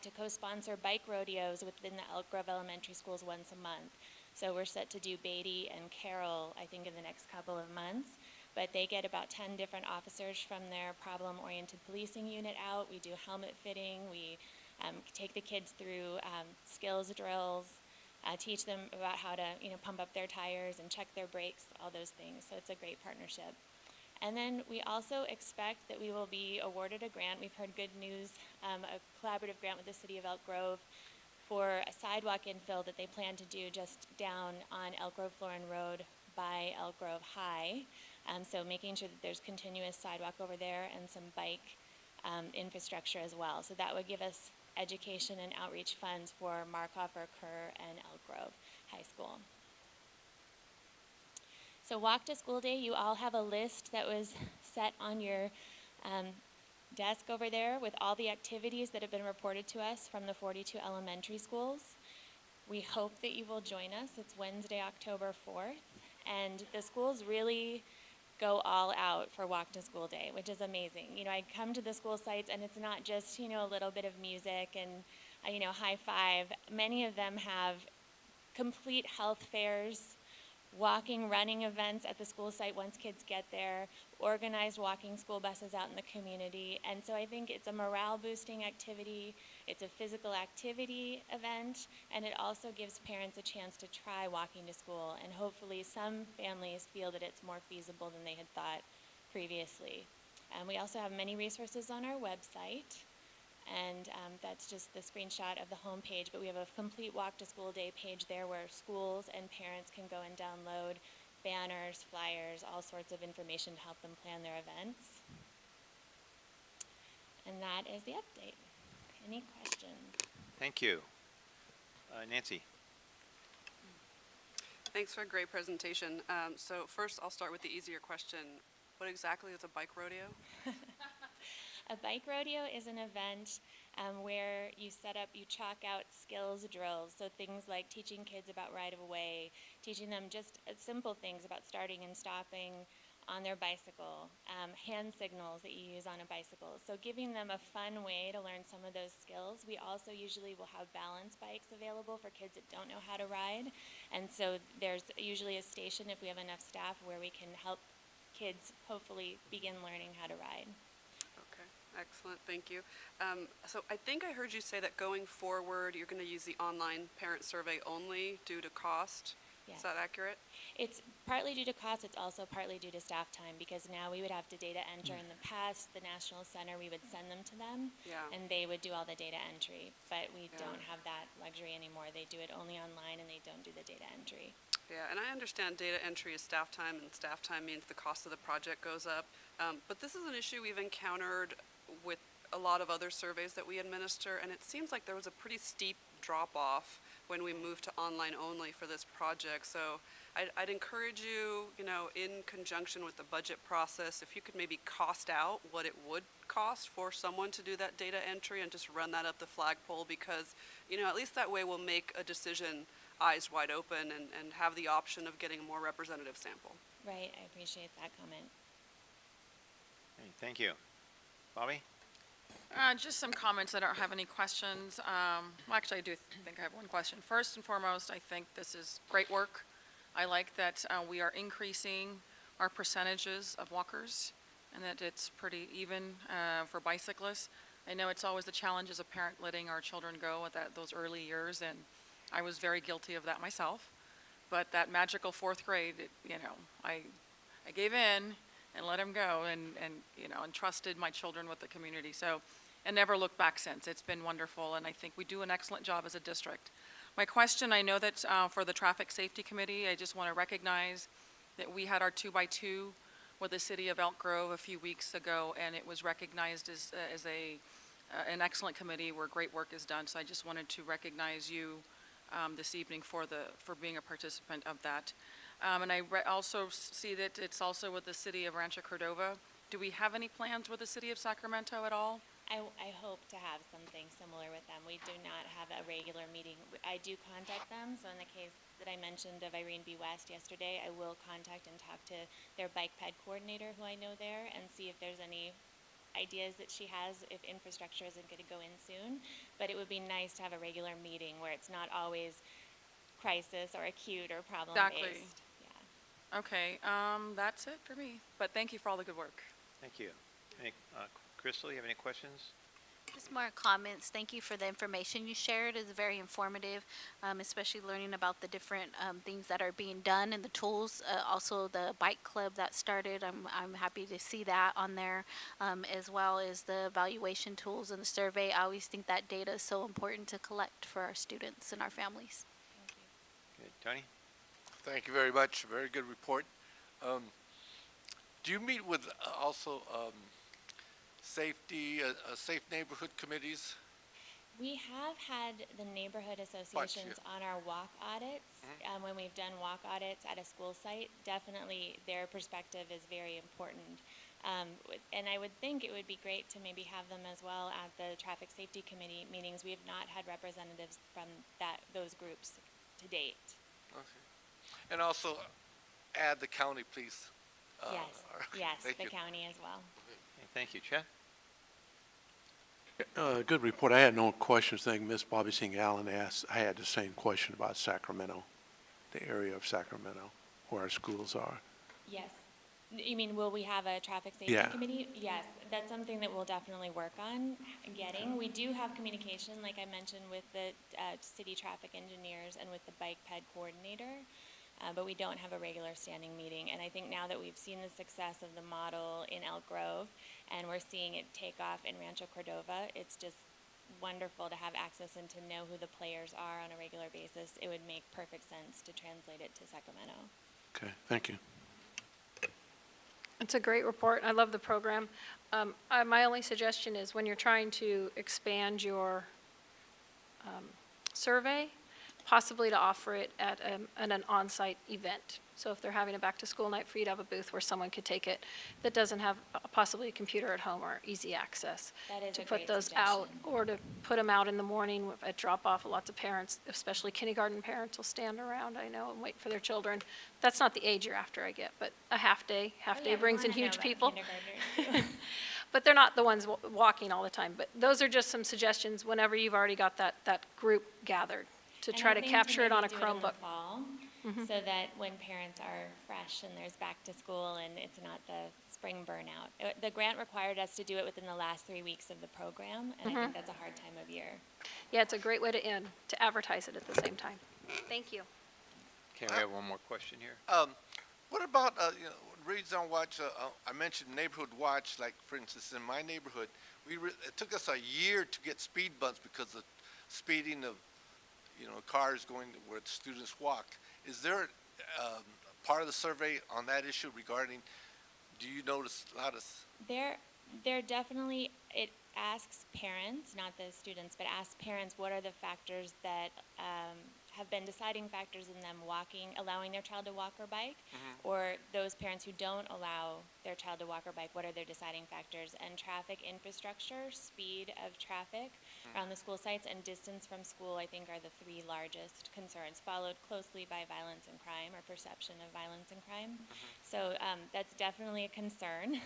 to co-sponsor bike rodeos within the Elk Grove Elementary Schools once a month. So we're set to do Beatty and Carroll, I think, in the next couple of months. But they get about 10 different officers from their problem-oriented policing unit out. We do helmet fitting. We take the kids through skills drills. Teach them about how to, pump up their tires and check their brakes, all those things. So it's a great partnership. And then we also expect that we will be awarded a grant. We've heard good news, a collaborative grant with the City of Elk Grove for a sidewalk infill that they plan to do just down on Elk Grove Florin Road by Elk Grove High. So making sure that there's continuous sidewalk over there and some bike infrastructure as well. So that would give us education and outreach funds for Markhofer, Kerr, and Elk Grove High School. So Walk to School Day, you all have a list that was set on your desk over there with all the activities that have been reported to us from the 42 elementary schools. We hope that you will join us. It's Wednesday, October 4th, and the schools really go all out for Walk to School Day, which is amazing. I come to the school sites and it's not just, a little bit of music and, high five. Many of them have complete health fairs, walking, running events at the school site once kids get there, organized walking school buses out in the community. And so I think it's a morale boosting activity, it's a physical activity event, and it also gives parents a chance to try walking to school. And hopefully some families feel that it's more feasible than they had thought previously. And we also have many resources on our website. And that's just the screenshot of the home page, but we have a complete Walk to School Day page there where schools and parents can go and download banners, flyers, all sorts of information to help them plan their events. And that is the update. Any questions? Thank you. Nancy. Thanks for a great presentation. So first, I'll start with the easier question. What exactly is a bike rodeo? A bike rodeo is an event where you chalk out skills drills, so things like teaching kids about right-of-way, teaching them just simple things about starting and stopping on their bicycle, hand signals that you use on a bicycle. So giving them a fun way to learn some of those skills. We also usually will have balance bikes available for kids that don't know how to ride, and so there's usually a station, if we have enough staff, where we can help kids hopefully begin learning how to ride. Excellent, thank you. So I think I heard you say that going forward, you're going to use the online parent survey only due to cost. Yes. Is that accurate? It's partly due to cost, it's also partly due to staff time, because now we would have to data enter. In the past, the National Center, we would send them to them, and they would do all the data entry, but we don't have that luxury anymore. They do it only online, and they don't do the data entry. Yeah, and I understand data entry is staff time, and staff time means the cost of the project goes up. But this is an issue we've encountered with a lot of other surveys that we administer, and it seems like there was a pretty steep drop-off when we moved to online only for this project. So I'd encourage you, in conjunction with the budget process, if you could maybe cost out what it would cost for someone to do that data entry and just run that up the flagpole, because, at least that way we'll make a decision eyes wide open and have the option of getting a more representative sample. Right, I appreciate that comment. Okay, thank you. Bobby? Just some comments. I don't have any questions. Well, actually, I do think I have one question. First and foremost, I think this is great work. I like that we are increasing our percentages of walkers and that it's pretty even for bicyclists. I know it's always the challenge as a parent letting our children go at those early years, and I was very guilty of that myself. But that magical fourth grade, I gave in and let them go and trusted my children with the community. So, and never looked back since. It's been wonderful, and I think we do an excellent job as a district. My question, I know that for the Traffic Safety Committee, I just want to recognize that we had our 2x2 with the city of Elk Grove a few weeks ago, and it was recognized as an excellent committee where great work is done. So I just wanted to recognize you this evening for being a participant of that. And I also see that it's also with the city of Rancho Cordova. Do we have any plans with the city of Sacramento at all? I hope to have something similar with them. We do not have a regular meeting. I do contact them, so in the case that I mentioned of Irene B. West yesterday, I will contact and talk to their bike ped coordinator who I know there and see if there's any ideas that she has if infrastructure isn't going to go in soon. But it would be nice to have a regular meeting where it's not always crisis or acute or problem-based. Exactly. Yeah. Okay, that's it for me. But thank you for all the good work. Thank you. Crystal, you have any questions? Just more comments. Thank you for the information you shared. It's very informative, especially learning about the different things that are being done and the tools. Also, the bike club that started. I'm happy to see that on there, as well as the evaluation tools and the survey. I always think that data is so important to collect for our students and our families. Thank you. Good. Tony? Thank you very much. Very good report. Do you meet with also safe neighborhood committees? We have had the neighborhood associations on our walk audits. When we've done walk audits at a school site, definitely their perspective is very important. And I would think it would be great to maybe have them as well at the Traffic Safety Committee meetings. We have not had representatives from those groups to date. Okay. And also add the county, please. Yes, Thank the you. county as well. Okay, thank you. Chet? Good report. I had no questions. I think Ms. Bobby Singh Allen asked, I had the same question about Sacramento, the area of Sacramento, where our schools are. Yes. You mean, will we have a traffic safety Yeah. committee? Yes, that's something that we'll definitely work on getting. We do have communication, like I mentioned, with the city traffic engineers and with the bike ped coordinator, but we don't have a regular standing meeting. And I think now that we've seen the success of the model in Elk Grove and we're seeing it take off in Rancho Cordova, it's just wonderful to have access and to know who the players are on a regular basis. It would make perfect sense to translate it to Sacramento. Okay, thank you. It's a great report. I love the program. My only suggestion is when you're trying to expand your survey, possibly to offer it at an on-site event. So if they're having a back-to-school night, for you to have a booth where someone could take it that doesn't have possibly a computer at home or easy access. That is to a put great those out, suggestion. or to put them out in the morning at drop-off. Lots of parents, especially kindergarten parents, will stand around, I know, and wait for their children. That's not the age you're after, I get, but a half day Oh, yeah, we brings in wanna know huge about people. kindergartners, too. But they're not the ones walking all the time. But those are just some suggestions whenever you've already got that group gathered, to And try I to think capture it on a maybe do it in the Chromebook. fall, so that when parents are fresh and there's back to school and it's not the spring burnout. The grant required us to do it within the last 3 weeks of the program, and I think that's a hard time of year. Yeah, it's a great way to advertise it at the same time. Thank you. Okay, we have one more question here. What about, Reads on Watch, I mentioned Neighborhood Watch, like for instance, in my neighborhood, it took us a year to get speed bumps because of speeding of, cars going where the students walk. Is there part of the survey on that issue regarding, do you notice a lot of? There definitely, it asks parents, not the students, but asks parents what are the factors that have been deciding factors in them allowing their child to walk or bike, or those parents who don't allow their child to walk or bike, what are their deciding factors? And traffic infrastructure, speed of traffic around the school sites, and distance from school, I think, are the three largest concerns, followed closely by violence and crime, or perception of violence and crime. So that's definitely a concern.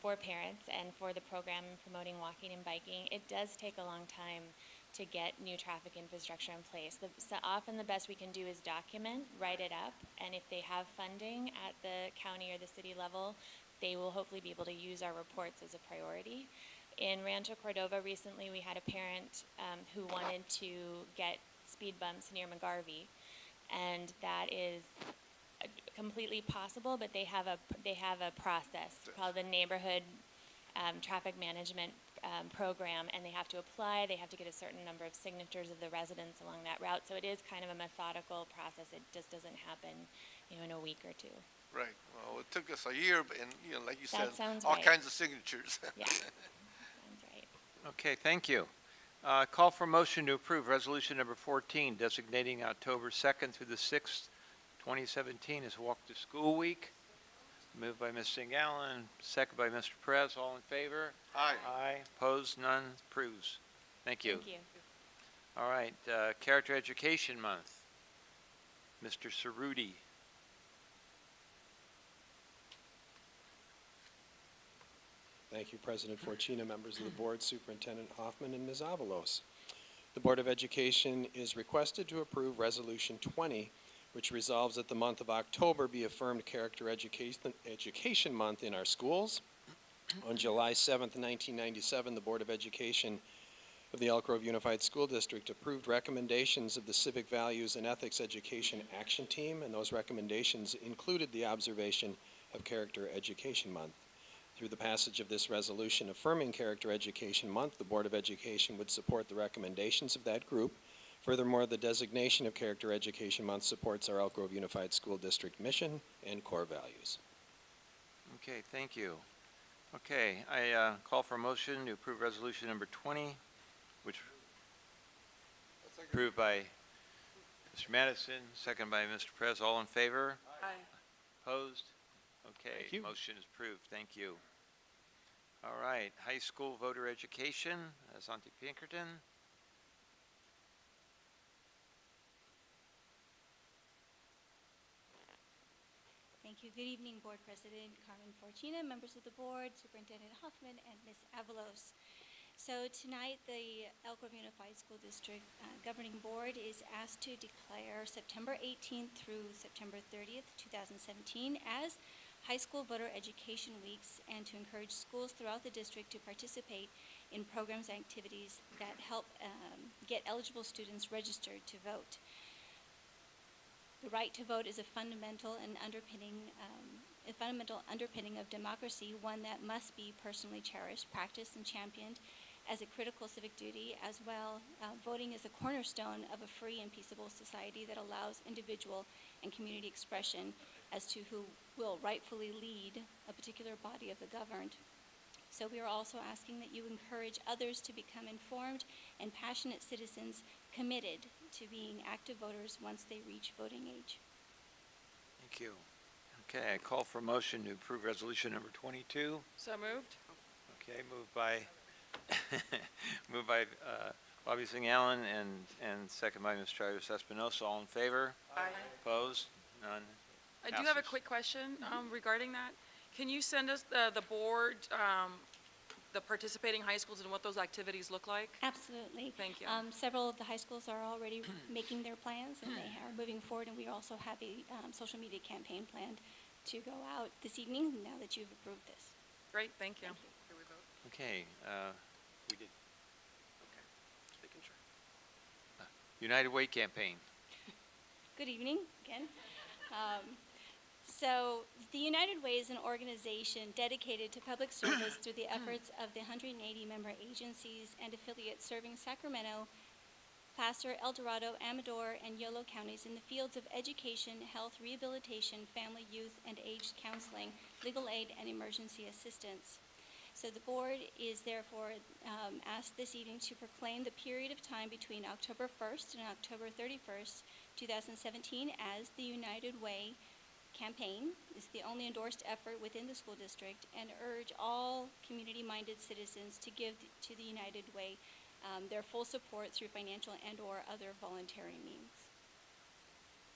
For parents and for the program promoting walking and biking. It does take a long time to get new traffic infrastructure in place. So often the best we can do is document, write it up, and if they have funding at the county or the city level, they will hopefully be able to use our reports as a priority. In Rancho Cordova recently, we had a parent who wanted to get speed bumps near McGarvey, and that is completely possible, but they have a process called the neighborhood traffic management program, and they have to apply. They have to get a certain number of signatures of the residents along that route. So it is kind of a methodical process. It just doesn't happen, in a week or two. Right. Well, it took us a year, and like you That said, sounds all right. kinds of signatures. Yeah, sounds right. Okay, thank you. Call for motion to approve Resolution Number 14, designating October 2nd through the 6th, 2017 as Walk to School Week. Moved by Ms. Singh-Allen, second by Mr. Perez. All in favor? Aye. Aye. Opposed? None? Approves. Thank you. Thank you. All right, Character Education Month. Mr. Cerruti. Thank you, President Fortuna, members of the board, Superintendent Hoffman, and Ms. Avalos. The Board of Education is requested to approve Resolution 20, which resolves that the month of October be affirmed Character Education Month in our schools. On July 7th, 1997, the Board of Education of the Elk Grove Unified School District approved recommendations of the Civic Values and Ethics Education Action Team, and those recommendations included the observation of Character Education Month. Through the passage of this resolution affirming Character Education Month, the Board of Education would support the recommendations of that group. Furthermore, the designation of Character Education Month supports our Elk Grove Unified School District mission and core values. Okay, thank you. Okay, I call for a motion to approve Resolution Number 20, which approved by Mr. Madison, second by Mr. Perez. All in favor? Aye. Opposed? Okay, Thank you. motion is approved. Thank you. All right, high school voter education, Asante Pinkerton. Thank you. Good evening, Board President Carmen Fortuna, members of the board, Superintendent Hoffman, and Ms. Avalos. So tonight, the Elk Grove Unified School District Governing Board is asked to declare September 18th through September 30th, 2017 as High School Voter Education Weeks, and to encourage schools throughout the district to participate in programs and activities that help get eligible students registered to vote. The right to vote is a fundamental underpinning of democracy, one that must be personally cherished, practiced, and championed as a critical civic duty. As well, voting is a cornerstone of a free and peaceable society that allows individual and community expression as to who will rightfully lead a particular body of the governed. So we are also asking that you encourage others to become informed and passionate citizens committed to being active voters once they reach voting age. Thank you. Okay, I call for a motion to approve Resolution Number 22. So moved. Okay, moved by Bobby Singh-Allen and second by Ms. Chavez Espinosa. All in favor? Aye. Opposed? None? I do have a Passes. quick question regarding that. Can you send us, the board, the participating high schools and what those activities look like? Absolutely. Thank you. Several of the high schools are already making their plans, and they are moving forward, and we also have a social media campaign planned to go out this evening now that you've approved this. Great, thank you. Here we vote. Okay, we did. Okay. Just making sure. United Way campaign. Good evening again. So the United Way is an organization dedicated to public service through the efforts of the 180 member agencies and affiliates serving Sacramento, Placer, El Dorado, Amador, and Yolo counties in the fields of education, health, rehabilitation, family, youth, and aged counseling, legal aid, and emergency assistance. So the board is therefore asked this evening to proclaim the period of time between October 1st and October 31st, 2017 as the United Way campaign. It's the only endorsed effort within the school district, and urge all community-minded citizens to give to the United Way their full support through financial and/or other voluntary means.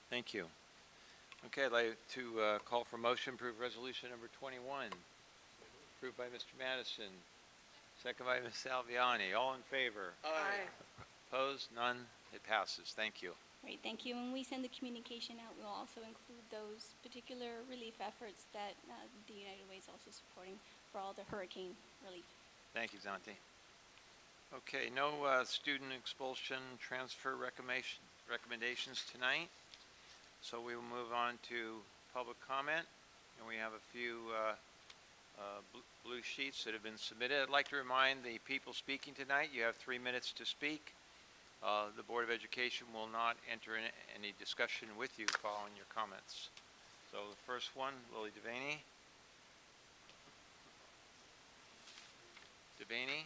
Thank you. Okay, I'd like to call for motion, approve resolution number 21. Approved by Mr. Madison, second by Ms. Salviani. All in favor? Aye. Opposed? None? It passes. Thank you. Great, thank you. When we send the communication out, we'll also include those particular relief efforts that the United Way is also supporting for all the hurricane relief. Thank you, Dante. Okay, no student expulsion transfer recommendations tonight. So we will move on to public comment, and we have a few blue sheets that have been submitted. I'd like to remind the people speaking tonight, you have 3 minutes to speak. The Board of Education will not enter in any discussion with you following your comments. So the first one, Lily Devaney. Devaney?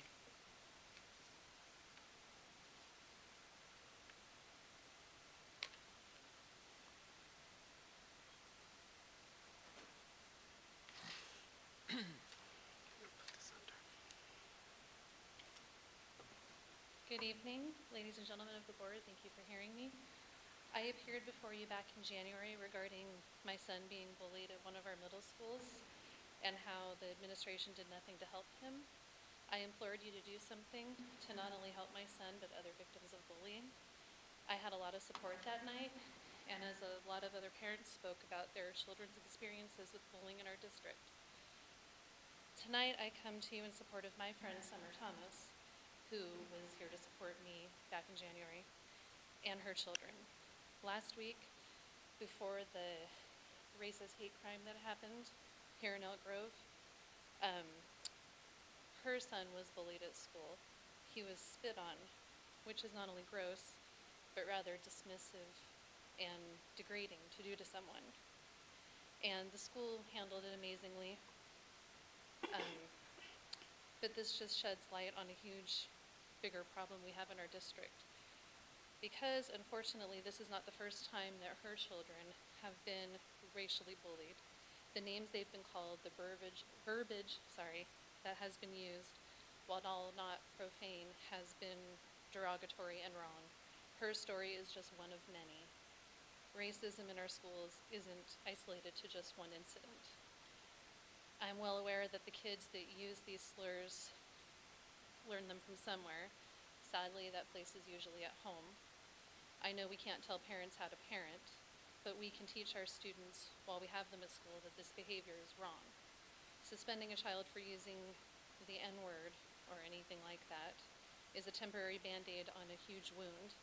Good evening, ladies and gentlemen of the board. Thank you for hearing me. I appeared before you back in January regarding my son being bullied at one of our middle schools and how the administration did nothing to help him. I implored you to do something to not only help my son, but other victims of bullying. I had a lot of support that night, and as a lot of other parents spoke about their children's experiences with bullying in our district. Tonight, I come to you in support of my friend, Summer Thomas, who was here to support me back in January, and her children. Last week, before the racist hate crime that happened here in Elk Grove, her son was bullied at school. He was spit on, which is not only gross, but rather dismissive and degrading to do to someone. And the school handled it amazingly. But this just sheds light on a huge, bigger problem we have in our district. Because, unfortunately, this is not the first time that her children have been racially bullied. The names they've been called, the verbiage that has been used, while not profane, has been derogatory and wrong. Her story is just one of many. Racism in our schools isn't isolated to just one incident. I'm well aware that the kids that use these slurs learn them from somewhere. Sadly, that place is usually at home. I know we can't tell parents how to parent, but we can teach our students while we have them at school that this behavior is wrong. Suspending a child for using the N-word or anything like that is a temporary Band-Aid on a huge wound.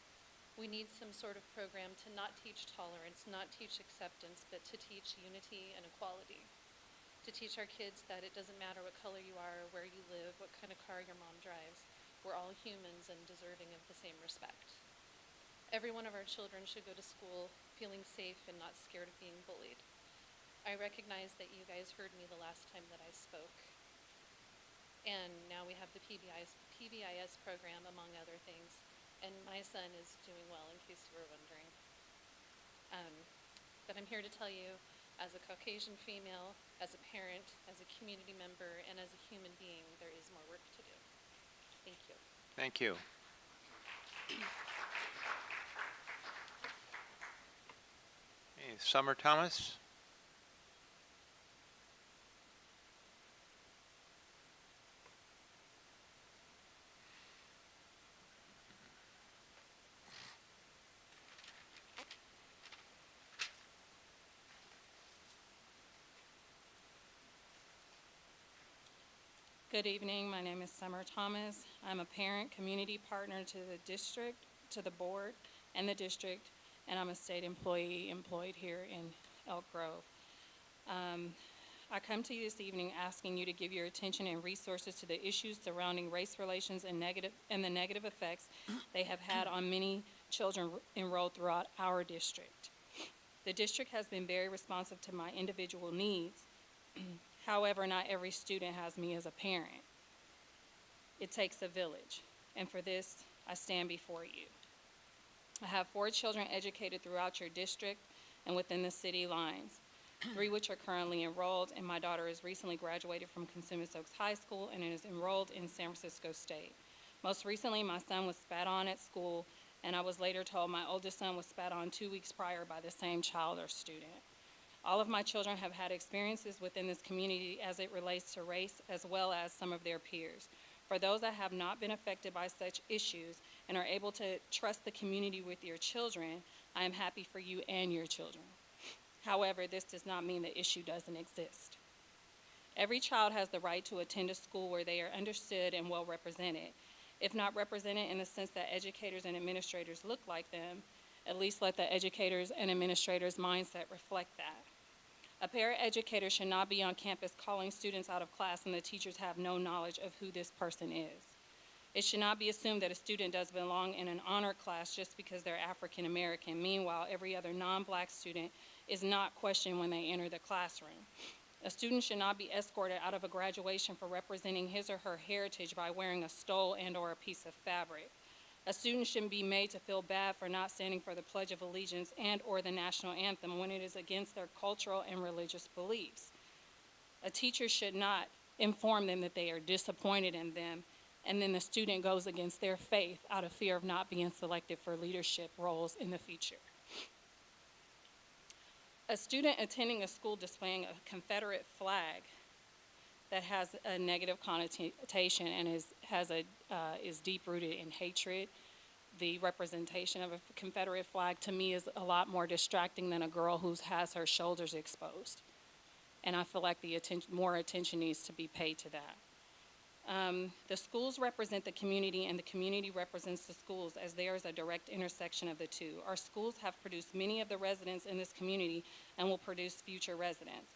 We need some sort of program to not teach tolerance, not teach acceptance, but to teach unity and equality. To teach our kids that it doesn't matter what color you are, or where you live, what kind of car your mom drives. We're all humans and deserving of the same respect. Every one of our children should go to school feeling safe and not scared of being bullied. I recognize that you guys heard me the last time that I spoke. And now we have the PBIS program, among other things. And my son is doing well, in case you were wondering. But I'm here to tell you, as a Caucasian female, as a parent, as a community member, and as a human being, there is more work to do. Thank you. Thank you. Hey, Summer Thomas? Good evening. My name is Summer Thomas. I'm a parent, community partner to the district, to the board and the district, and I'm a state employee employed here in Elk Grove. I come to you this evening asking you to give your attention and resources to the issues surrounding race relations and the negative effects they have had on many children enrolled throughout our district. The district has been very responsive to my individual needs. However, not every student has me as a parent. It takes a village, and for this, I stand before you. I have 4 children educated throughout your district and within the city lines, 3 which are currently enrolled, and my daughter has recently graduated from Cosumnes Oaks High School and is enrolled in San Francisco State. Most recently, my son was spat on at school, and I was later told my oldest son was spat on 2 weeks prior by the same child or student. All of my children have had experiences within this community as it relates to race, as well as some of their peers. For those that have not been affected by such issues and are able to trust the community with your children, I am happy for you and your children. However, this does not mean the issue doesn't exist. Every child has the right to attend a school where they are understood and well represented. If not represented in the sense that educators and administrators look like them, at least let the educators and administrators' mindset reflect that. A paraeducator should not be on campus calling students out of class and the teachers have no knowledge of who this person is. It should not be assumed that a student does belong in an honor class just because they're African American. Meanwhile, every other non-black student is not questioned when they enter the classroom. A student should not be escorted out of a graduation for representing his or her heritage by wearing a stole and/or a piece of fabric. A student shouldn't be made to feel bad for not standing for the Pledge of Allegiance and/or the national anthem when it is against their cultural and religious beliefs. A teacher should not inform them that they are disappointed in them, and then the student goes against their faith out of fear of not being selected for leadership roles in the future. A student attending a school displaying a Confederate flag that has a negative connotation and is deep-rooted in hatred. The representation of a Confederate flag to me is a lot more distracting than a girl who has her shoulders exposed. And I feel like more attention needs to be paid to that. The schools represent the community and the community represents the schools as there is a direct intersection of the two. Our schools have produced many of the residents in this community and will produce future residents.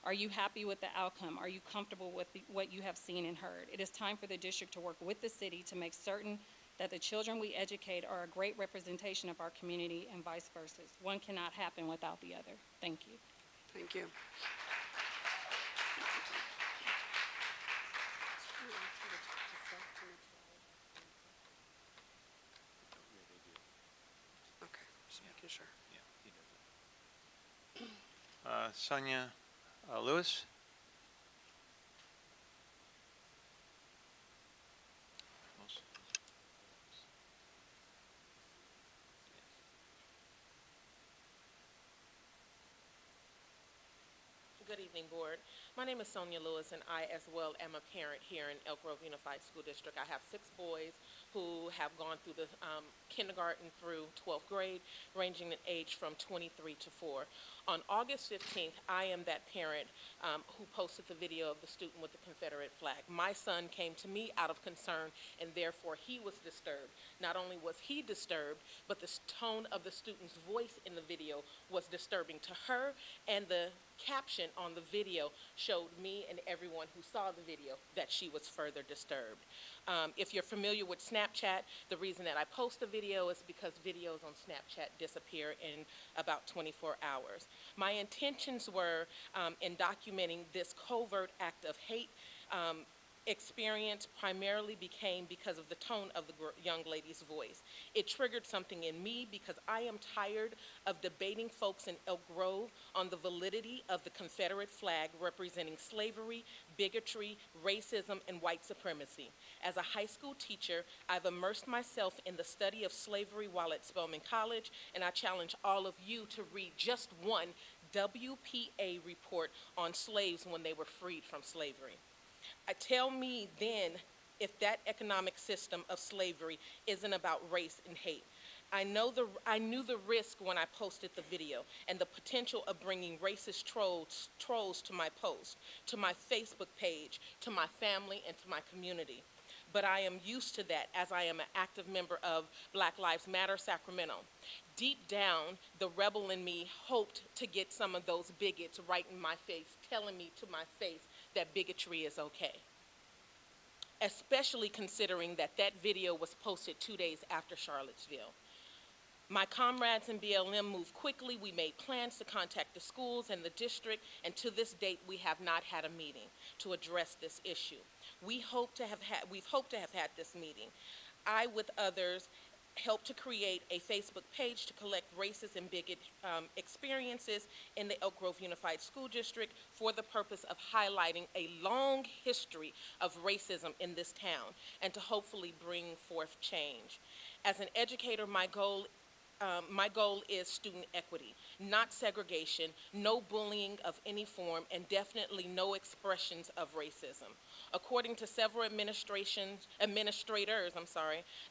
Are you happy with the outcome? Are you comfortable with what you have seen and heard? It is time for the district to work with the city to make certain that the children we educate are a great representation of our community and vice versa. One cannot happen without the other. Thank you. Thank you. Okay, just making sure. Sonia Lewis? Good evening, Board. My name is Sonia Lewis, and I as well am a parent here in Elk Grove Unified School District. I have 6 boys who have gone through the kindergarten through 12th grade, ranging in age from 23 to 4. On August 15th, I am that parent who posted the video of the student with the Confederate flag. My son came to me out of concern, and therefore he was disturbed. Not only was he disturbed, but the tone of the student's voice in the video was disturbing to her, and the caption on the video showed me and everyone who saw the video that she was further disturbed. If you're familiar with Snapchat, the reason that I post the video is because videos on Snapchat disappear in about 24 hours. My intentions were in documenting this covert act of hate experience primarily became because of the tone of the young lady's voice. It triggered something in me because I am tired of debating folks in Elk Grove on the validity of the Confederate flag representing slavery, bigotry, racism, and white supremacy. As a high school teacher, I've immersed myself in the study of slavery while at Spelman College, and I challenge all of you to read just one WPA report on slaves when they were freed from slavery. Tell me then if that economic system of slavery isn't about race and hate. I knew the risk when I posted the video and the potential of bringing racist trolls to my post, to my Facebook page, to my family, and to my community. But I am used to that as I am an active member of Black Lives Matter Sacramento. Deep down, the rebel in me hoped to get some of those bigots right in my face, telling me to my face that bigotry is okay. Especially considering that that video was posted 2 days after Charlottesville. My comrades in BLM moved quickly. We made plans to contact the schools and the district, and to this date, we have not had a meeting to address this issue. We've hoped to have had this meeting. I, with others, helped to create a Facebook page to collect racist and bigot experiences in the Elk Grove Unified School District for the purpose of highlighting a long history of racism in this town and to hopefully bring forth change. As an educator, my goal is student equity, not segregation, no bullying of any form, and definitely no expressions of racism. According to several administrators,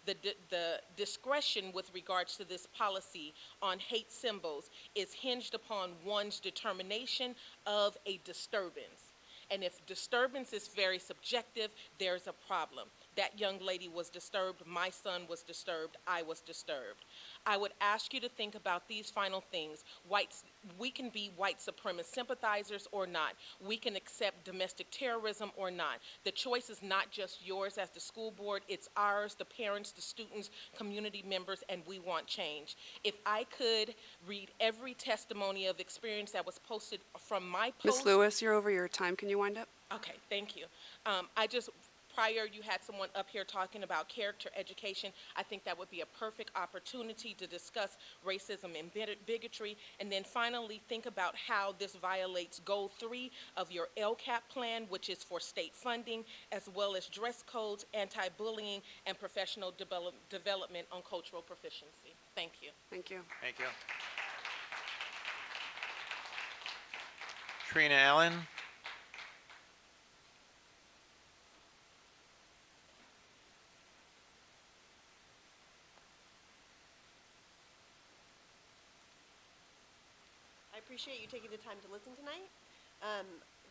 the discretion with regards to this policy on hate symbols is hinged upon one's determination of a disturbance. And if disturbance is very subjective, there's a problem. That young lady was disturbed, my son was disturbed, I was disturbed. I would ask you to think about these final things. We can be white supremacist sympathizers or not. We can accept domestic terrorism or not. The choice is not just yours as the school board, it's ours, the parents, the students, community members, and we want change. If I could read every testimony of experience that was posted from my post. Ms. Lewis, you're over your time. Can you wind up? Okay, thank you. Prior, you had someone up here talking about character education. I think that would be a perfect opportunity to discuss racism and bigotry. And then finally, think about how this violates Goal 3 of your LCAP plan, which is for state funding, as well as dress codes, anti-bullying, and professional development on cultural proficiency. Thank you. Thank you. Thank you. Trina Allen. I appreciate you taking the time to listen tonight.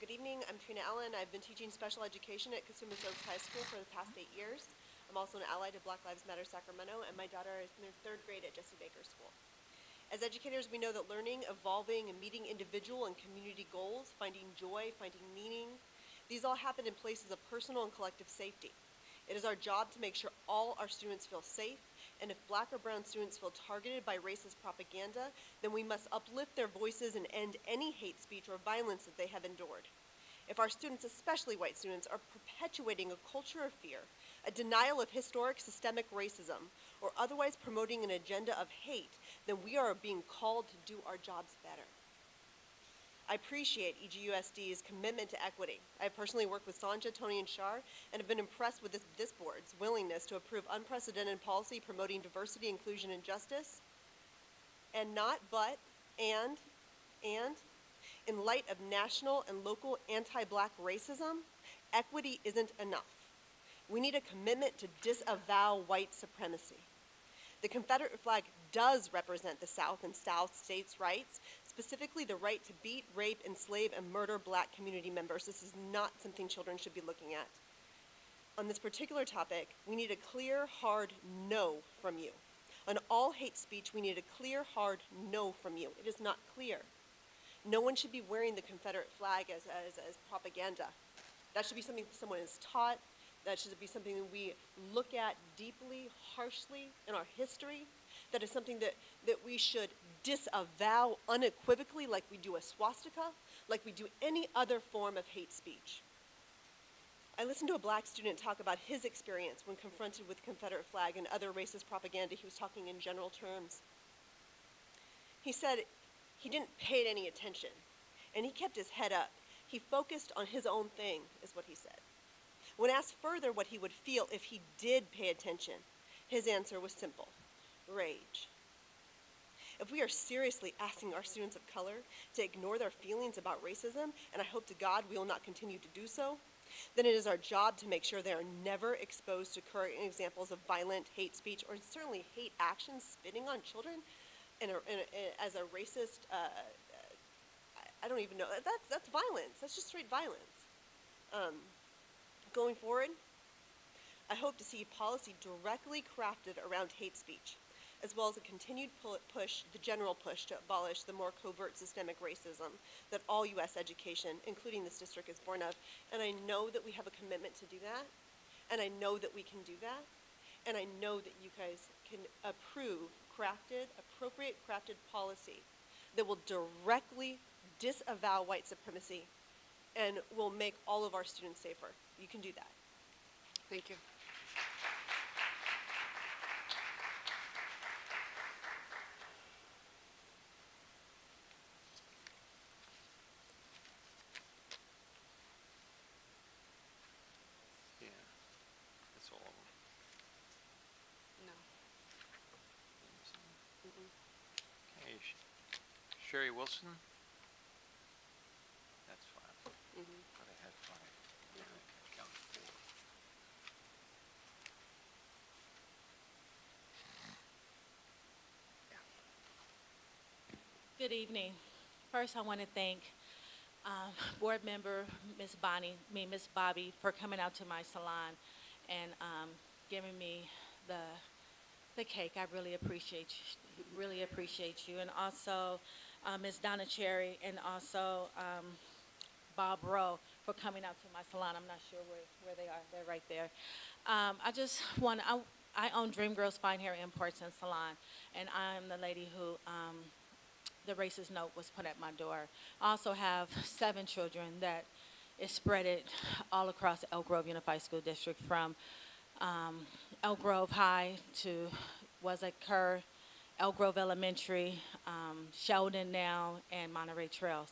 Good evening, I'm Trina Allen. I've been teaching special education at Cosumnes Oaks High School for the past 8 years. I'm also an ally to Black Lives Matter Sacramento, and my daughter is in her 3rd grade at Jesse Baker School. As educators, we know that learning, evolving, and meeting individual and community goals, finding joy, finding meaning, these all happen in places of personal and collective safety. It is our job to make sure all our students feel safe, and if Black or brown students feel targeted by racist propaganda, then we must uplift their voices and end any hate speech or violence that they have endured. If our students, especially white students, are perpetuating a culture of fear, a denial of historic systemic racism, or otherwise promoting an agenda of hate, then we are being called to do our jobs better. I appreciate EGUSD's commitment to equity. I have personally worked with Sanja, Tony, and Shar, and have been impressed with this board's willingness to approve unprecedented policy promoting diversity, inclusion, and justice. And not but, and, in light of national and local anti-Black racism, equity isn't enough. We need a commitment to disavow white supremacy. The Confederate flag does represent the South and South states' rights, specifically the right to beat, rape, enslave, and murder Black community members. This is not something children should be looking at. On this particular topic, we need a clear, hard no from you. On all hate speech, we need a clear, hard no from you. It is not clear. No one should be wearing the Confederate flag as propaganda. That should be something someone is taught. That should be something that we look at deeply, harshly in our history. That is something that we should disavow unequivocally, like we do a swastika, like we do any other form of hate speech. I listened to a Black student talk about his experience when confronted with Confederate flag and other racist propaganda. He was talking in general terms. He said he didn't pay any attention, and he kept his head up. He focused on his own thing, is what he said. When asked further what he would feel if he did pay attention, his answer was simple: rage. If we are seriously asking our students of color to ignore their feelings about racism, and I hope to God we will not continue to do so, then it is our job to make sure they are never exposed to current examples of violent hate speech or certainly hate actions, spitting on children as a racist, I don't even know, that's violence, that's just straight violence. Going forward, I hope to see policy directly crafted around hate speech, as well as a continued push, the general push to abolish the more covert systemic racism that all U.S. education, including this district, is born of. And I know that we have a commitment to do that, and I know that we can do that, and I know that you guys can approve appropriate crafted policy that will directly disavow white supremacy and will make all of our students safer. You can do that. Thank you. Yeah, that's all of them. No. Okay, Sherry Wilson? That's five. But I had five. Yeah, I counted four. Good evening. First, I want to thank board member Miss Bobby, for coming out to my salon and giving me the cake. I really appreciate you, and also Miss Donna Cherry, and also Bob Rowe for coming out to my salon. I'm not sure where they are. They're right there. I own Dream Girls Fine Hair Imports and Salon, and I'm the lady who the racist note was put at my door. I also have 7 children that is spreaded all across Elk Grove Unified School District, from Elk Grove High to Wasatch Kerr, Elk Grove Elementary, Sheldon now, and Monterey Trails.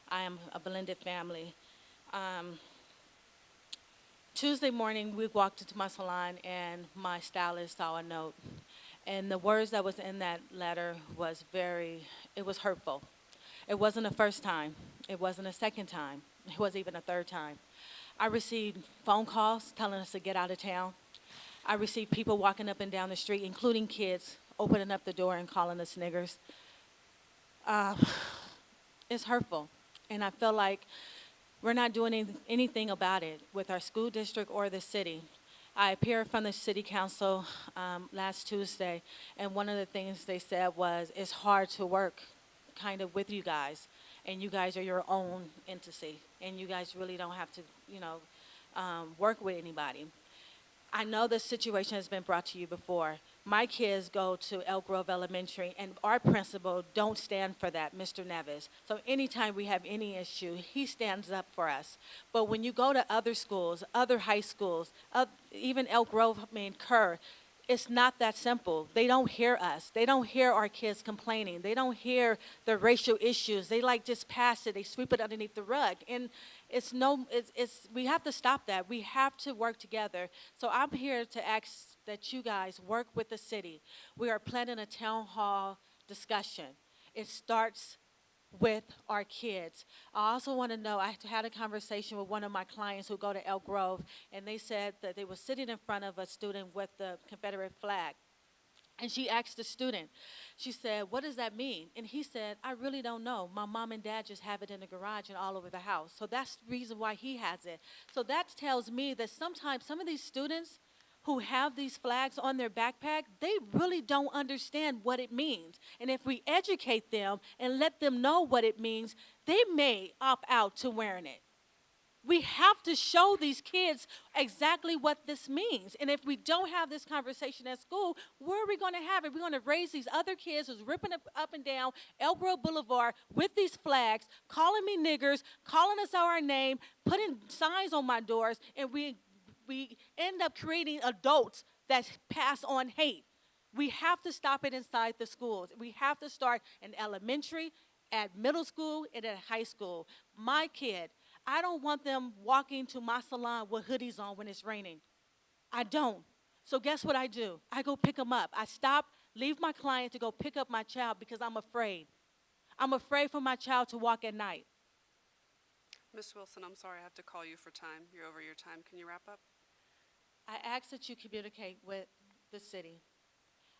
I am a blended family. Tuesday morning, we walked into my salon, and my stylist saw a note. And the words that was in that letter was it was hurtful. It wasn't the first time. It wasn't a second time. It wasn't even a third time. I received phone calls telling us to get out of town. I received people walking up and down the street, including kids, opening up the door and calling us niggers. It's hurtful. And I feel like we're not doing anything about it with our school district or the city. I appeared from the city council last Tuesday, and one of the things they said was, it's hard to work kind of with you guys, and you guys are your own entity, and you guys really don't have to, work with anybody. I know this situation has been brought to you before. My kids go to Elk Grove Elementary, and our principal don't stand for that, Mr. Nevis. So anytime we have any issue, he stands up for us. But when you go to other schools, other high schools, even Elk Grove, Kerr, it's not that simple. They don't hear us. They don't hear our kids complaining. They don't hear the racial issues. They just pass it. They sweep it underneath the rug. And we have to stop that. We have to work together. So I'm here to ask that you guys work with the city. We are planning a town hall discussion. It starts with our kids. I also want to know, I had a conversation with one of my clients who go to Elk Grove, and they said that they were sitting in front of a student with the Confederate flag. And she asked the student, she said, what does that mean? And he said, I really don't know. My mom and dad just have it in the garage and all over the house. So that's the reason why he has it. So that tells me that sometimes some of these students who have these flags on their backpack, they really don't understand what it means. And if we educate them and let them know what it means, they may opt out to wearing it. We have to show these kids exactly what this means. And if we don't have this conversation at school, where are we going to have it? We're going to raise these other kids who's ripping up and down Elk Grove Boulevard with these flags, calling me niggers, calling us out our name, putting signs on my doors, and we end up creating adults that pass on hate. We have to stop it inside the schools. We have to start in elementary, at middle school, and at high school. My kid, I don't want them walking to my salon with hoodies on when it's raining. I don't. So guess what I do? I go pick them up. I stop, leave my client to go pick up my child because I'm afraid. I'm afraid for my child to walk at night. Ms. Wilson, I'm sorry, I have to call you for time. You're over your time. Can you wrap up? I ask that you communicate with the city.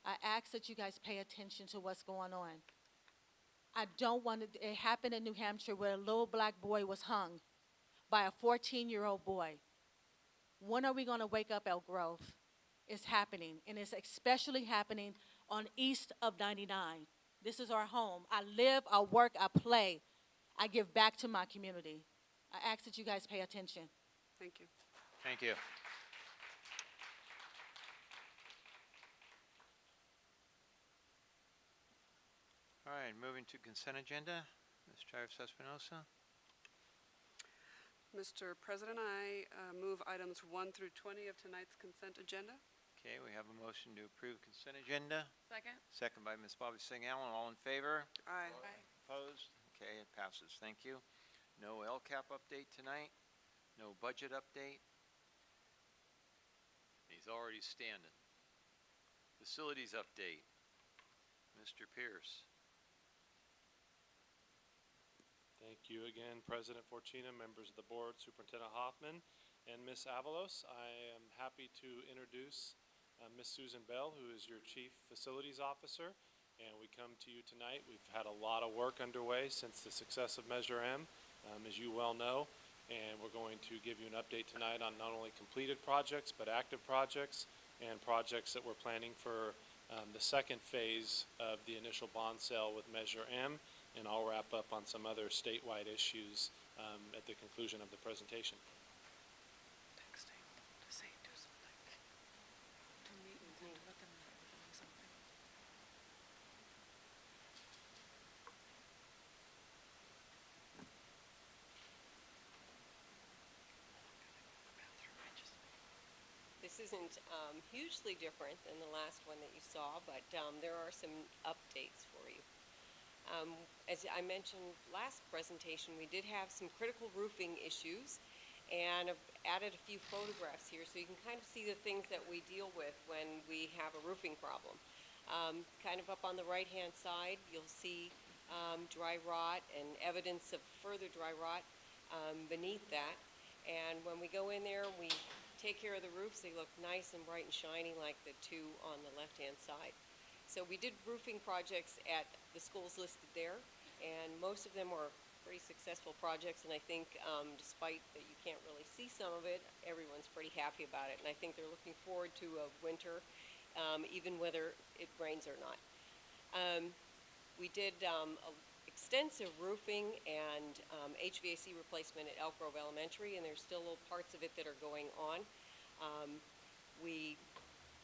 I ask that you guys pay attention to what's going on. I don't want it happened in New Hampshire where a little black boy was hung by a 14-year-old boy. When are we going to wake up, Elk Grove? It's happening, and it's especially happening on east of 99. This is our home. I live, I work, I play. I give back to my community. I ask that you guys pay attention. Thank you. Thank you. All right, moving to consent agenda. Ms. Travis Espinosa. Mr. President, I move items 1 through 20 of tonight's consent agenda. Okay, we have a motion to approve consent agenda. Second? Second by Ms. Bobby Singh Allen. All in favor? Aye. Opposed? Okay, it passes. Thank you. No LCAP update tonight. No budget update. He's already standing. Facilities update. Mr. Pierce. Thank you again, President Fortuna, members of the board, Superintendent Hoffman, and Ms. Avalos. I am happy to introduce Ms. Susan Bell, who is your Chief Facilities Officer, and we come to you tonight. We've had a lot of work underway since the success of Measure M, as you well know, and we're going to give you an update tonight on not only completed projects, but active projects and projects that we're planning for the second phase of the initial bond sale with Measure M, and I'll wrap up on some other statewide issues at the conclusion of the presentation. Texting to say do something. To meet with them, to let them know we're doing something. This isn't hugely different than the last one that you saw, but there are some updates for you. As I mentioned last presentation, we did have some critical roofing issues, and I've added a few photographs here so you can kind of see the things that we deal with when we have a roofing problem. Kind of up on the right-hand side, you'll see dry rot and evidence of further dry rot beneath that. And when we go in there, we take care of the roofs. They look nice and bright and shiny like the two on the left-hand side. So we did roofing projects at the schools listed there, and most of them were pretty successful projects, and I think despite that you can't really see some of it, everyone's pretty happy about it, and I think they're looking forward to a winter, even whether it rains or not. We did extensive roofing and HVAC replacement at Elk Grove Elementary, and there's still little parts of it that are going on. We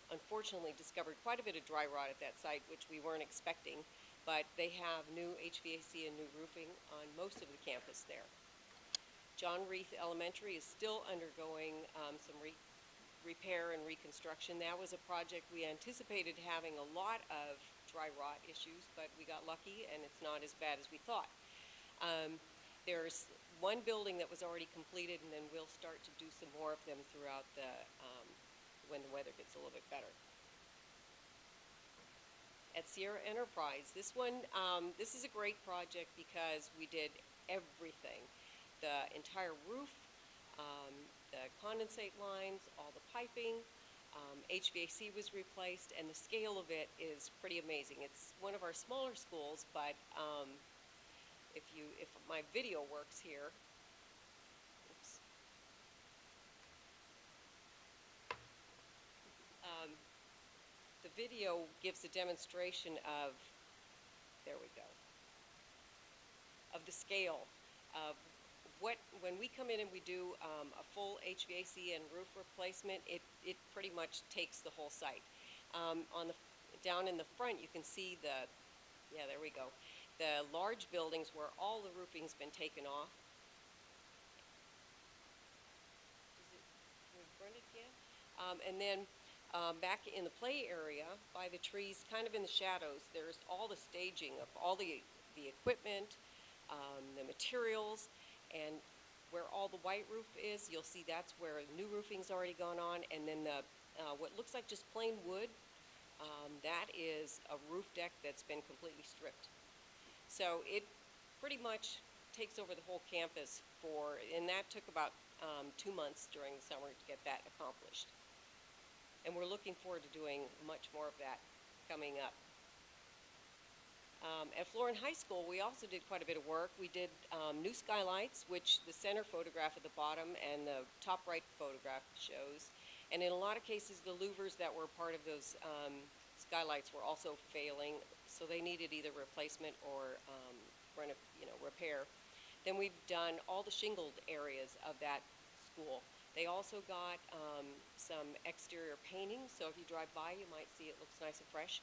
unfortunately discovered quite a bit of dry rot at that site, which we weren't expecting, but they have new HVAC and new roofing on most of the campus there. John Reith Elementary is still undergoing some repair and reconstruction. That was a project we anticipated having a lot of dry rot issues, but we got lucky and it's not as bad as we thought. There's one building that was already completed, and then we'll start to do some more of them throughout the when the weather gets a little bit better. At Sierra Enterprise, this is a great project because we did everything. The entire roof, the condensate lines, all the piping, HVAC was replaced, and the scale of it is pretty amazing. It's one of our smaller schools, but if my video works here, oops. The video gives a demonstration of, there we go, of the scale of when we come in and we do a full HVAC and roof replacement, it pretty much takes the whole site. Down in the front, you can see there we go, the large buildings where all the roofing's been taken off. Can we run it again? And then back in the play area, by the trees, kind of in the shadows, there's all the staging of all the equipment, the materials, and where all the white roof is, you'll see that's where new roofing's already gone on, and then what looks like just plain wood, that is a roof deck that's been completely stripped. So it pretty much takes over the whole campus and that took about 2 months during the summer to get that accomplished. And we're looking forward to doing much more of that coming up. At Florin High School, we also did quite a bit of work. We did new skylights, which the center photograph at the bottom and the top right photograph shows. And in a lot of cases, the louvers that were part of those skylights were also failing, so they needed either replacement or repair. Then we've done all the shingled areas of that school. They also got some exterior painting, so if you drive by, you might see it looks nice and fresh.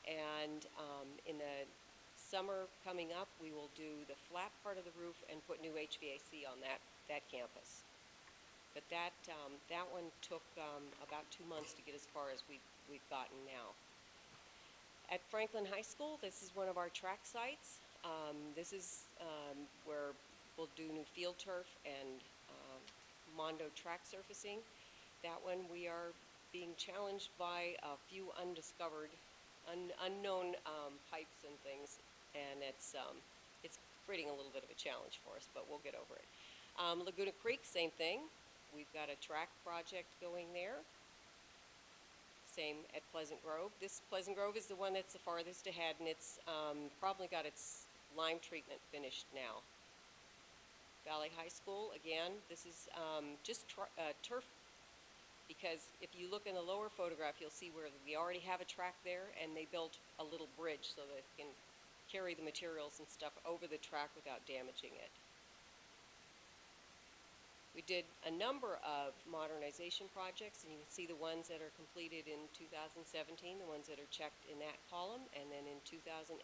And in the summer coming up, we will do the flat part of the roof and put new HVAC on that campus. But that one took about 2 months to get as far as we've gotten now. At Franklin High School, this is one of our track sites. This is where we'll do new field turf and Mondo track surfacing. That one we are being challenged by a few undiscovered, unknown pipes and things, and it's creating a little bit of a challenge for us, but we'll get over it. Laguna Creek, same thing. We've got a track project going there. Same at Pleasant Grove. This Pleasant Grove is the one that's the farthest ahead, and it's probably got its lime treatment finished now. Valley High School, again, this is just turf, because if you look in the lower photograph, you'll see where we already have a track there, and they built a little bridge so that it can carry the materials and stuff over the track without damaging it. We did a number of modernization projects, and you can see the ones that are completed in 2017, the ones that are checked in that column, and then in 2018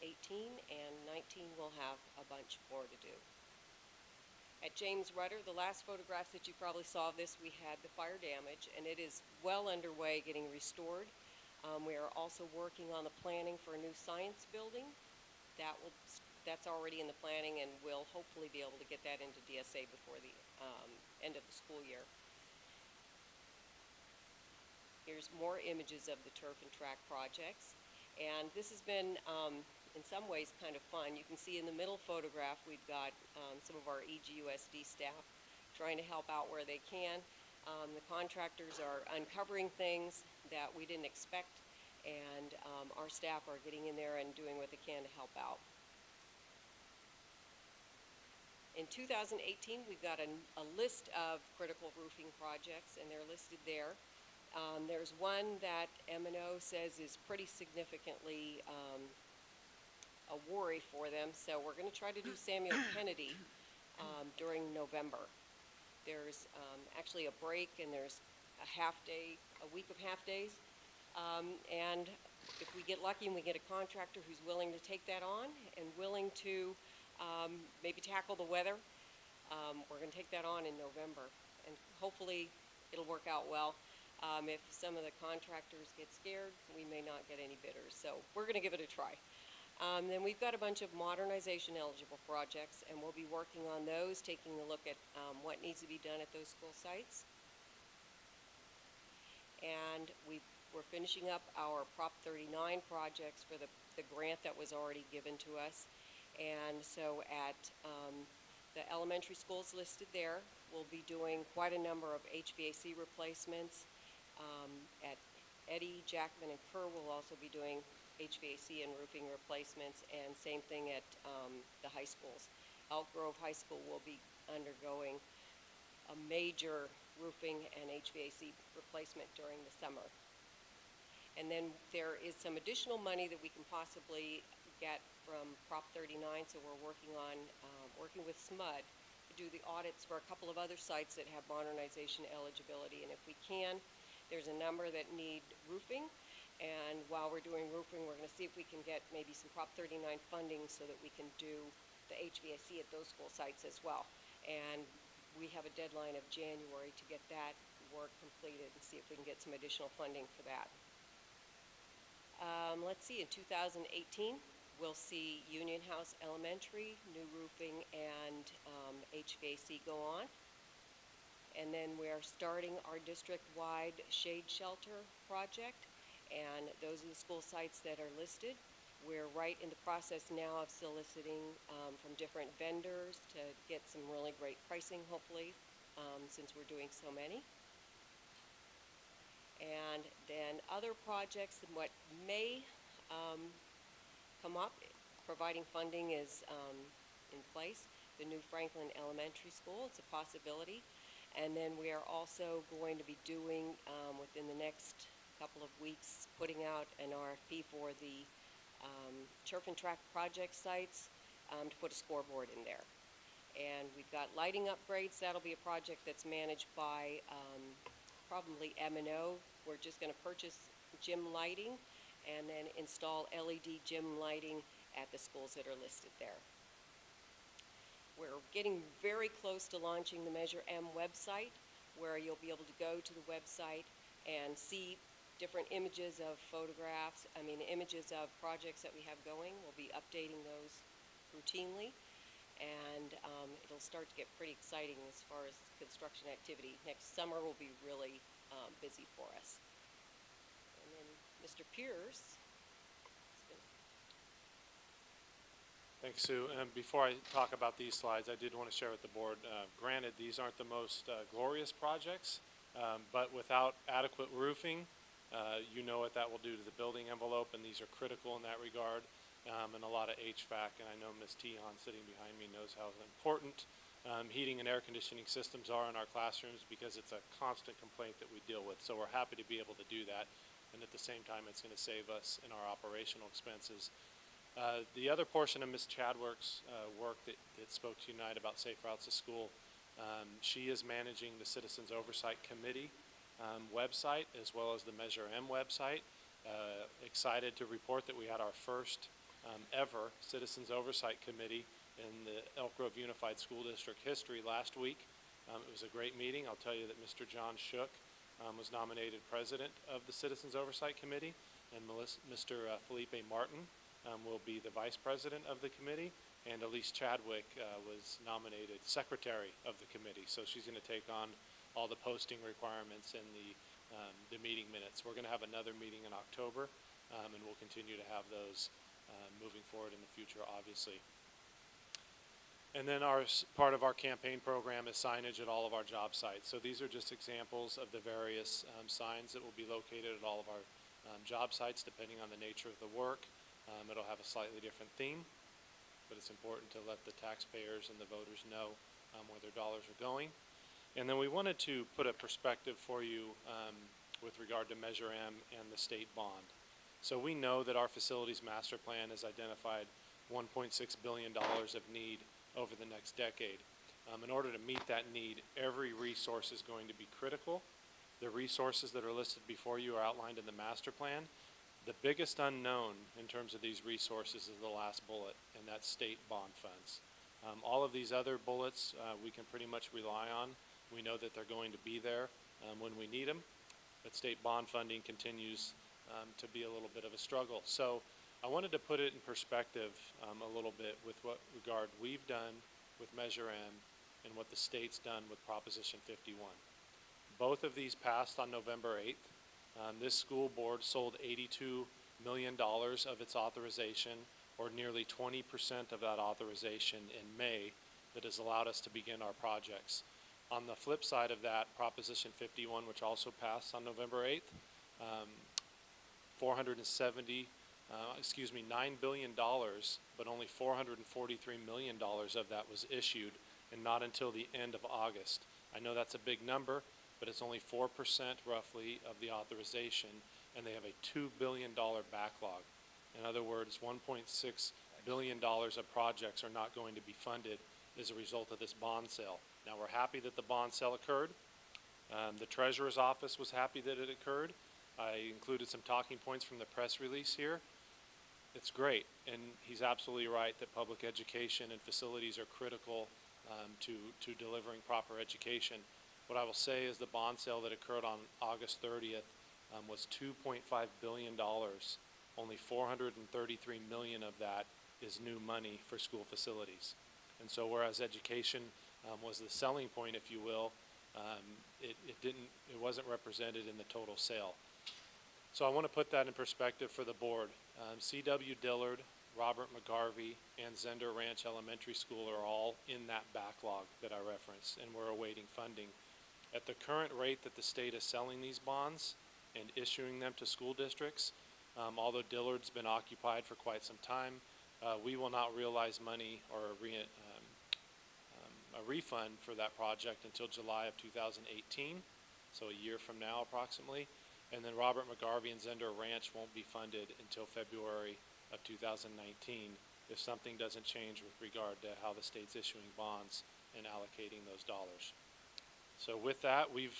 and 19 we'll have a bunch more to do. At James Rudder, the last photographs that you probably saw of this, we had the fire damage, and it is well underway getting restored. We are also working on the planning for a new science building. That's already in the planning, and we'll hopefully be able to get that into DSA before the end of the school year. Here's more images of the turf and track projects, and this has been in some ways kind of fun. You can see in the middle photograph we've got some of our EGUSD staff trying to help out where they can. The contractors are uncovering things that we didn't expect, and our staff are getting in there and doing what they can to help out. In 2018, we've got a list of critical roofing projects, and they're listed there. There's one that M&O says is pretty significantly a worry for them, so we're going to try to do Samuel Kennedy during November. There's actually a break, and there's a week of half days, and if we get lucky and we get a contractor who's willing to take that on and willing to maybe tackle the weather, we're going to take that on in November, and hopefully it'll work out well. If some of the contractors get scared, we may not get any bidders, so we're going to give it a try. Then we've got a bunch of modernization eligible projects, and we'll be working on those, taking a look at what needs to be done at those school sites. And we're finishing up our Prop 39 projects for the grant that was already given to us. And so at the elementary schools listed there, we'll be doing quite a number of HVAC replacements. At Eddy, Jackman, and Kerr, we'll also be doing HVAC and roofing replacements, and same thing at the high schools. Elk Grove High School will be undergoing a major roofing and HVAC replacement during the summer. And then there is some additional money that we can possibly get from Prop 39, so we're working with SMUD to do the audits for a couple of other sites that have modernization eligibility, and if we can, there's a number that need roofing, and while we're doing roofing, we're going to see if we can get maybe some Prop 39 funding so that we can do the HVAC at those school sites as well. And we have a deadline of January to get that work completed and see if we can get some additional funding for that. Let's see, in 2018, we'll see Union House Elementary, new roofing, and HVAC go on. And then we are starting our district-wide shade shelter project, and those are the school sites that are listed. We're right in the process now of soliciting from different vendors to get some really great pricing, hopefully, since we're doing so many. And then other projects and what may come up, providing funding is in place. The new Franklin Elementary School, it's a possibility. And then we are also going to be doing, within the next couple of weeks, putting out an RFP for the turf and track project sites to put a scoreboard in there. And we've got lighting upgrades. That'll be a project that's managed by probably M&O. We're just going to purchase gym lighting and then install LED gym lighting at the schools that are listed there. We're getting very close to launching the Measure M website, where you'll be able to go to the website and see different images of images of projects that we have going. We'll be updating those routinely, and it'll start to get pretty exciting as far as construction activity. Next summer will be really busy for us. And then Mr. Pierce. Thanks, Sue. And before I talk about these slides, I did want to share with the board, granted, these aren't the most glorious projects, but without adequate roofing, you know what that will do to the building envelope, and these are critical in that regard, and a lot of HVAC, and I know Ms. Teon sitting behind me knows how important heating and air conditioning systems are in our classrooms, because it's a constant complaint that we deal with. So we're happy to be able to do that, and at the same time, it's going to save us in our operational expenses. The other portion of Ms. Chadwick's work that spoke to you tonight about Safe Routes to School, she is managing the Citizens Oversight Committee website, as well as the Measure M website. Excited to report that we had our first ever Citizens Oversight Committee in the Elk Grove Unified School District history last week. It was a great meeting. I'll tell you that Mr. John Shook was nominated president of the Citizens Oversight Committee, and Mr. Felipe Martin will be the vice president of the committee, and Elise Chadwick was nominated secretary of the committee. So she's going to take on all the posting requirements and the meeting minutes. We're going to have another meeting in October, and we'll continue to have those moving forward in the future, obviously. And then part of our campaign program is signage at all of our job sites. So these are just examples of the various signs that will be located at all of our job sites, depending on the nature of the work. It'll have a slightly different theme, but it's important to let the taxpayers and the voters know where their dollars are going. And then we wanted to put a perspective for you with regard to Measure M and the state bond. So we know that our facilities master plan has identified $1.6 billion of need over the next decade. In order to meet that need, every resource is going to be critical. The resources that are listed before you are outlined in the master plan. The biggest unknown in terms of these resources is the last bullet, and that's state bond funds. All of these other bullets we can pretty much rely on. We know that they're going to be there when we need them, but state bond funding continues to be a little bit of a struggle. So I wanted to put it in perspective a little bit with what regard we've done with Measure M and what the state's done with Proposition 51. Both of these passed on November 8th. This school board sold $82 million of its authorization, or nearly 20% of that authorization in May, that has allowed us to begin our projects. On the flip side of that, Proposition 51, which also passed on November 8th, $9 billion, but only $443 million of that was issued, and not until the end of August. I know that's a big number, but it's only 4% roughly of the authorization, and they have a $2 billion backlog. In other words, $1.6 billion of projects are not going to be funded as a result of this bond sale. Now, we're happy that the bond sale occurred. The Treasurer's Office was happy that it occurred. I included some talking points from the press release here. It's great, and he's absolutely right that public education and facilities are critical to delivering proper education. What I will say is the bond sale that occurred on August 30th was $2.5 billion. Only $433 million of that is new money for school facilities. And so whereas education was the selling point, if you will, it wasn't represented in the total sale. So I want to put that in perspective for the board. C.W. Dillard, Robert McGarvey, and Zender Ranch Elementary School are all in that backlog that I referenced, and we're awaiting funding. At the current rate that the state is selling these bonds and issuing them to school districts, although Dillard's been occupied for quite some time, we will not realize money or a refund for that project until July of 2018, so a year from now approximately. And then Robert McGarvey and Zender Ranch won't be funded until February of 2019 if something doesn't change with regard to how the state's issuing bonds and allocating those dollars. So with that, we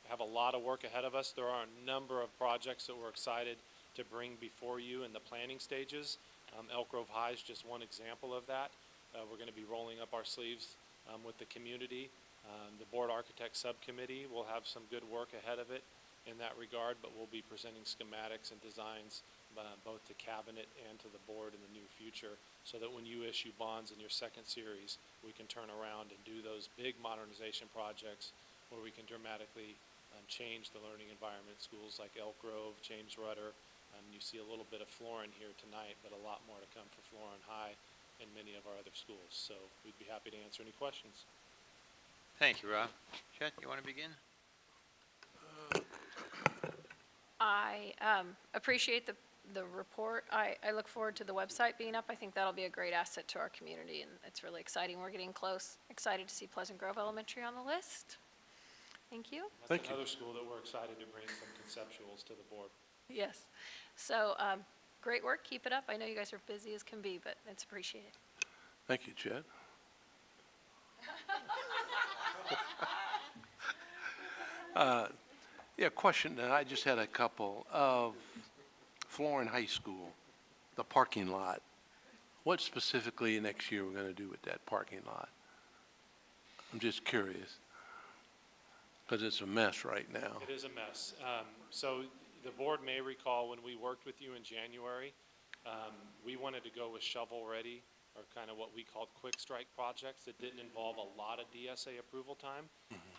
have a lot of work ahead of us. There are a number of projects that we're excited to bring before you in the planning stages, Elk Grove High is just one example of that. We're going to be rolling up our sleeves with the community. The Board Architect Subcommittee will have some good work ahead of it in that regard, but we'll be presenting schematics and designs both to Cabinet and to the Board in the near future, so that when you issue bonds in your second series, we can turn around and do those big modernization projects where we can dramatically change the learning environment at schools like Elk Grove, James Rudder. You see a little bit of Florin here tonight, but a lot more to come for Florin High and many of our other schools. So we'd be happy to answer any questions. Thank you, Rob. Chet, you want to begin? I appreciate the report. I look forward to the website being up. I think that'll be a great asset to our community, and it's really exciting. We're getting close. Excited to see Pleasant Grove Elementary on the list. Thank you. That's another school that we're excited to bring some conceptuals to the board. Yes. So great work. Keep it up. I know you guys are busy as can be, but it's appreciated. Thank you, Chet. Yeah, question. I just had a couple of Florin High School, the parking lot. What specifically next year we're going to do with that parking lot? I'm just curious, because it's a mess right now. It is a mess. So the board may recall when we worked with you in January, we wanted to go with shovel-ready, or kind of what we called quick strike projects that didn't involve a lot of DSA approval time.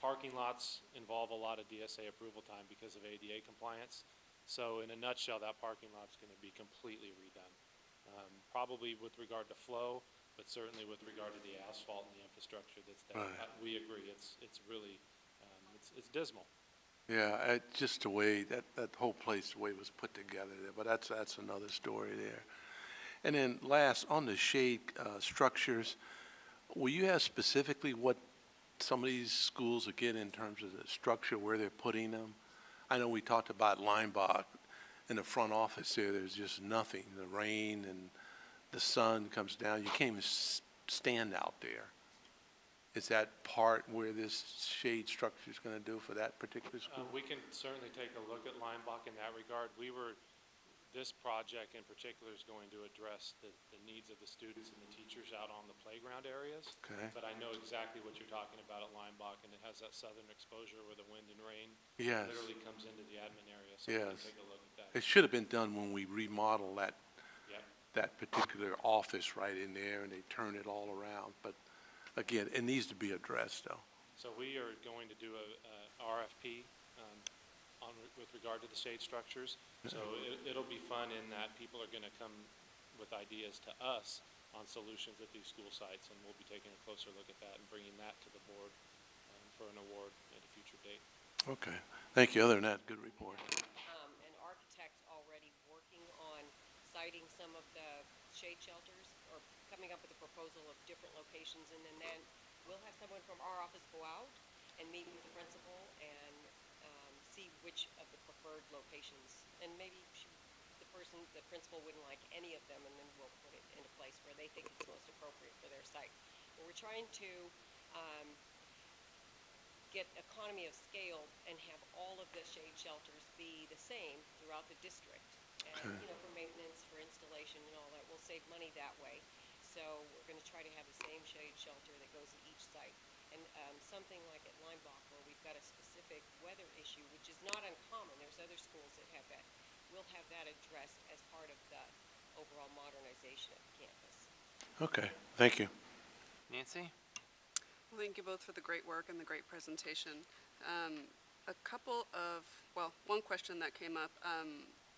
Parking lots involve a lot of DSA approval time because of ADA compliance. So in a nutshell, that parking lot's going to be completely redone. Probably with regard to flow, but certainly with regard to the asphalt and the infrastructure that's there. Right. We agree, it's really, it's dismal. Yeah, just the way that whole place, the way it was put together there, but that's another story there. And then last, on the shade structures, will you have specifically what some of these schools are getting in terms of the structure, where they're putting them? I know we talked about Limbach in the front office there. There's just nothing. The rain and the sun comes down. You can't even stand out there. Is that part where this shade structure is going to do for that particular school? We can certainly take a look at Limbach in that regard. This project in particular is going to address the needs of the students and the teachers out on the playground areas. Okay. But I know exactly what you're talking about at Limbach, and it has that southern exposure where the wind and rain Yes. literally comes into the admin area. So we Yes. can take a look at that. It should have been done when we remodeled Yep. that particular office right in there, and they turned it all around. But again, it needs to be addressed, though. So we are going to do a RFP with regard to the shade structures. So it'll be fun in that people are going to come with ideas to us on solutions at these school sites, and we'll be taking a closer look at that and bringing that to the board for an award at a future date. Okay. Thank you. Other than that, good report. An architect already working on citing some of the shade shelters, or coming up with a proposal of different locations, and then we'll have someone from our office go out and meet with the principal and see which of the preferred locations, and maybe the principal wouldn't like any of them, and then we'll put it in a place where they think it's most appropriate for their site. But we're trying to get economy of scale and have all of the shade shelters be the same throughout the district. And, for maintenance, for installation and all that, we'll save money that way. So we're going to try to have the same shade shelter that goes at each site. And something like at Limbach, where we've got a specific weather issue, which is not uncommon, there's other schools that have that, we'll have that addressed as part of the overall modernization of the campus. Okay. Thank you. Nancy? Well, thank you both for the great work and the great presentation. One question that came up.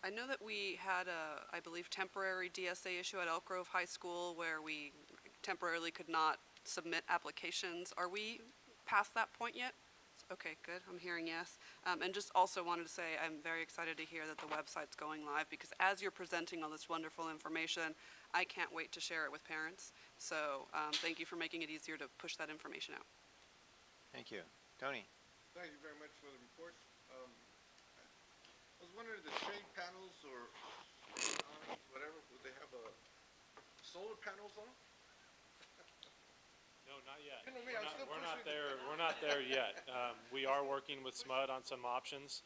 I know that we had I believe, temporary DSA issue at Elk Grove High School where we temporarily could not submit applications. Are we past that point yet? Okay, good. I'm hearing yes. And just also wanted to say I'm very excited to hear that the website's going live, because as you're presenting all this wonderful information, I can't wait to share it with parents. So thank you for making it easier to push that information out. Thank you. Tony? Thank you very much for the report. I was wondering, the shade panels or whatever, would they have solar panels on them? No, not yet. You know me, I'm still We're not pushing there. We're not there yet. We are working with SMUD on some options.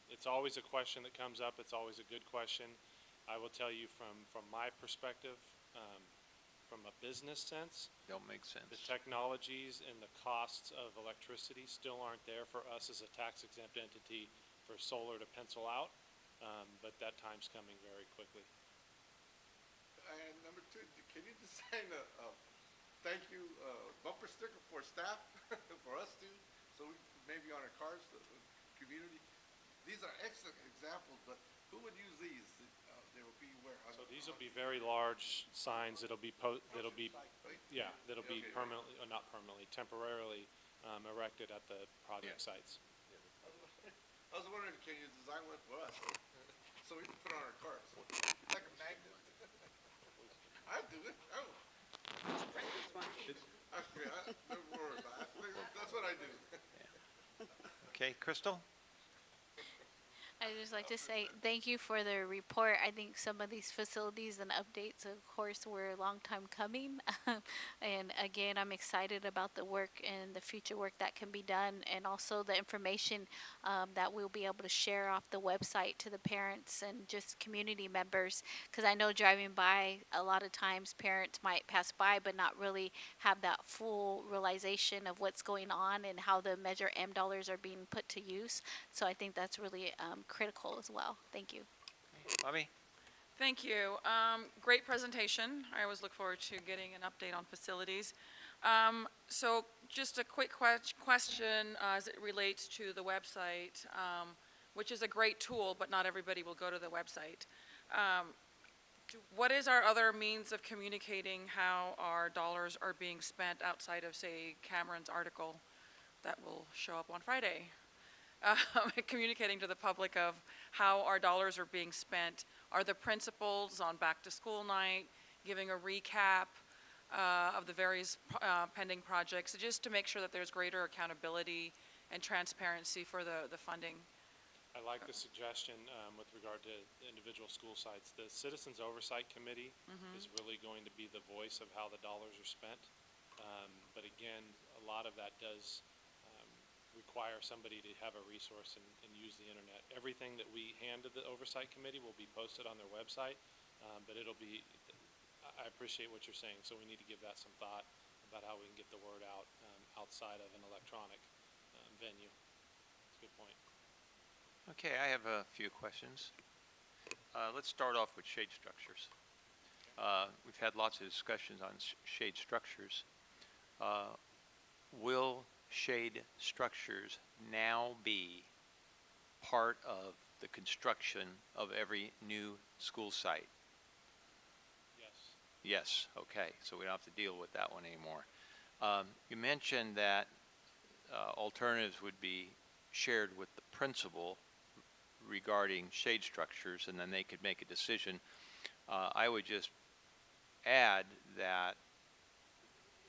It's always a question that comes up. It's always a good question. I will tell you from my perspective, from a business sense, Don't make sense. the technologies and the costs of electricity still aren't there for us as a tax exempt entity for solar to pencil out, but that time's coming very quickly. And number two, can you design a thank you bumper sticker for staff, for us too, so we maybe on our cars, the community? These are excellent examples, but who would use these? They will be where? So these will be very large signs that'll be that'll be, yeah, that'll be Okay. permanently, or not permanently, temporarily erected at the project sites. I was wondering, can you design one for us? So we can put on our cars, like a magnet? I do it, oh. Actually, don't worry about it, that's what I do. Okay, Crystal? I'd just like to say thank you for the report. I think some of these facilities and updates, of course, were a long time coming. And again, I'm excited about the work and the future work that can be done, and also the information that we'll be able to share off the website to the parents and just community members. Because I know driving by, a lot of times parents might pass by but not really have that full realization of what's going on and how the Measure M dollars are being put to use. So I think that's really critical as well. Thank you. Bobby? Thank you. Great presentation. I always look forward to getting an update on facilities. So just a quick question as it relates to the website, which is a great tool, but not everybody will go to the website. What is our other means of communicating how our dollars are being spent outside of, say, Cameron's article that will show up on Friday? Communicating to the public of how our dollars are being spent. Are the principals on back to school night giving a recap of the various pending projects, just to make sure that there's greater accountability and transparency for the funding? I like the suggestion with regard to individual school sites. The Citizens Oversight Committee is really going to be the voice of how the dollars are spent. But again, a lot of that does require somebody to have a resource and use the internet. Everything that we hand to the Oversight Committee will be posted on their website, but it'll be, I appreciate what you're saying, so we need to give that some thought about how we can get the word out outside of an electronic venue. That's a good point. Okay, I have a few questions. Let's start off with shade structures. We've had lots of discussions on shade structures. Will shade structures now be part of the construction of every new school site? Yes. Yes, okay, so we don't have to deal with that one anymore. You mentioned that alternatives would be shared with the principal regarding shade structures, and then they could make a decision. I would just add that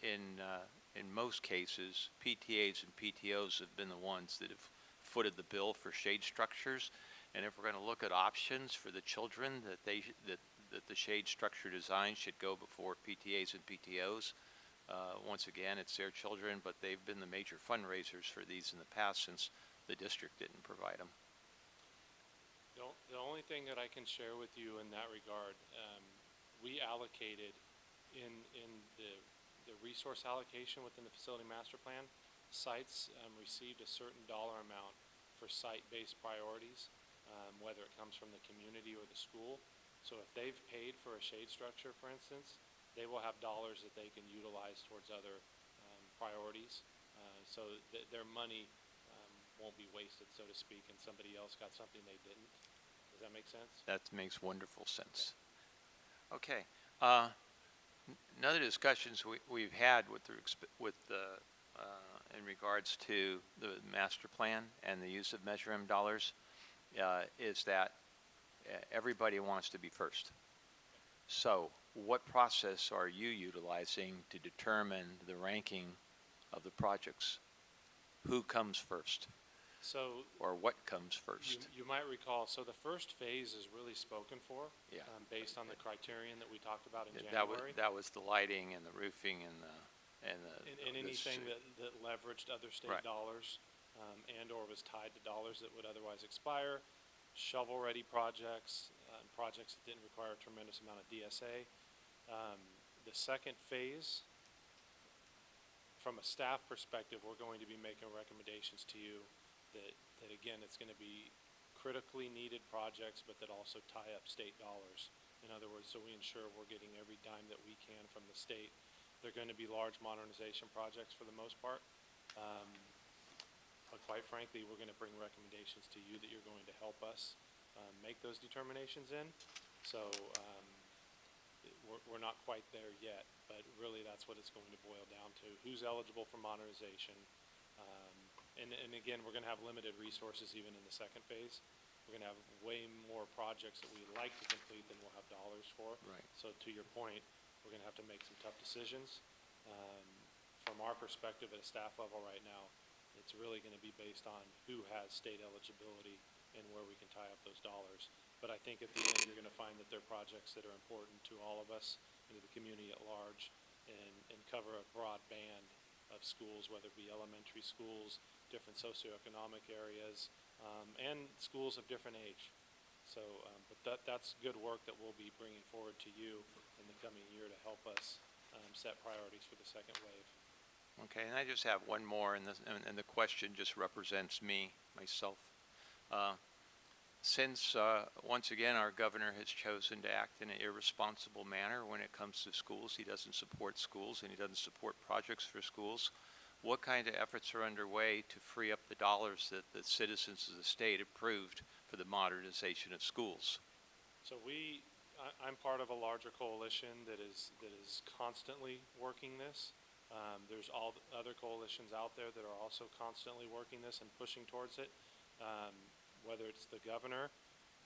in most cases, PTAs and PTOs have been the ones that have footed the bill for shade structures. And if we're going to look at options for the children, that the shade structure design should go before PTAs and PTOs. Once again, it's their children, but they've been the major fundraisers for these in the past since the district didn't provide them. The only thing that I can share with you in that regard, we allocated in the resource allocation within the facility master plan, sites received a certain dollar amount for site-based priorities, whether it comes from the community or the school. So if they've paid for a shade structure, for instance, they will have dollars that they can utilize towards other priorities. So their money won't be wasted, so to speak, and somebody else got something they didn't. Does that make sense? That makes wonderful sense. Okay. Another discussions we've had in regards to the master plan and the use of Measure M dollars is that everybody wants to be first. So what process are you utilizing to determine the ranking of the projects? Who comes first? So, or what comes first? You might recall, so the first phase is really spoken for, Yeah. Based on the criterion that we talked about in January. That was the lighting and the roofing and anything that leveraged other state Right. dollars and or was tied to dollars that would otherwise expire, shovel-ready projects, and projects that didn't require a tremendous amount of DSA. The second phase, from a staff perspective, we're going to be making recommendations to you that again, it's going to be critically needed projects, but that also tie up state dollars. In other words, so we ensure we're getting every dime that we can from the state. They're going to be large modernization projects for the most part. But quite frankly, we're going to bring recommendations to you that you're going to help us make those determinations in. So we're not quite there yet, but really that's what it's going to boil down to. Who's eligible for modernization? And again, we're going to have limited resources even in the second phase. We're going to have way more projects that we'd like to complete than we'll have dollars for. Right. So to your point, we're going to have to make some tough decisions. From our perspective at a staff level right now, it's really going to be based on who has state eligibility and where we can tie up those dollars. But I think at the end, you're going to find that they're projects that are important to all of us and to the community at large and cover a broad band of schools, whether it be elementary schools, different socioeconomic areas, and schools of different age. So, but that's good work that we'll be bringing forward to you in the coming year to help us set priorities for the second wave. Okay, and I just have one more, and the question just represents myself. Since, once again, our governor has chosen to act in an irresponsible manner when it comes to schools, he doesn't support schools and he doesn't support projects for schools, what kind of efforts are underway to free up the dollars that the citizens of the state approved for the modernization of schools? So I'm part of a larger coalition that is constantly working this. There's all other coalitions out there that are also constantly working this and pushing towards it. Whether it's the governor,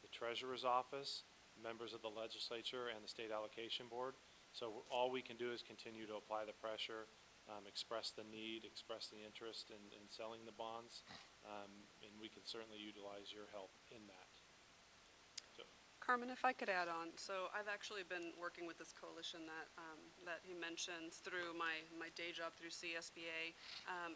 the treasurer's office, members of the legislature, and the state allocation board. So all we can do is continue to apply the pressure, express the need, express the interest in selling the bonds, and we can certainly utilize your help in that. So. Carmen, if I could add on, so I've actually been working with this coalition that he mentions through my day job through CSBA,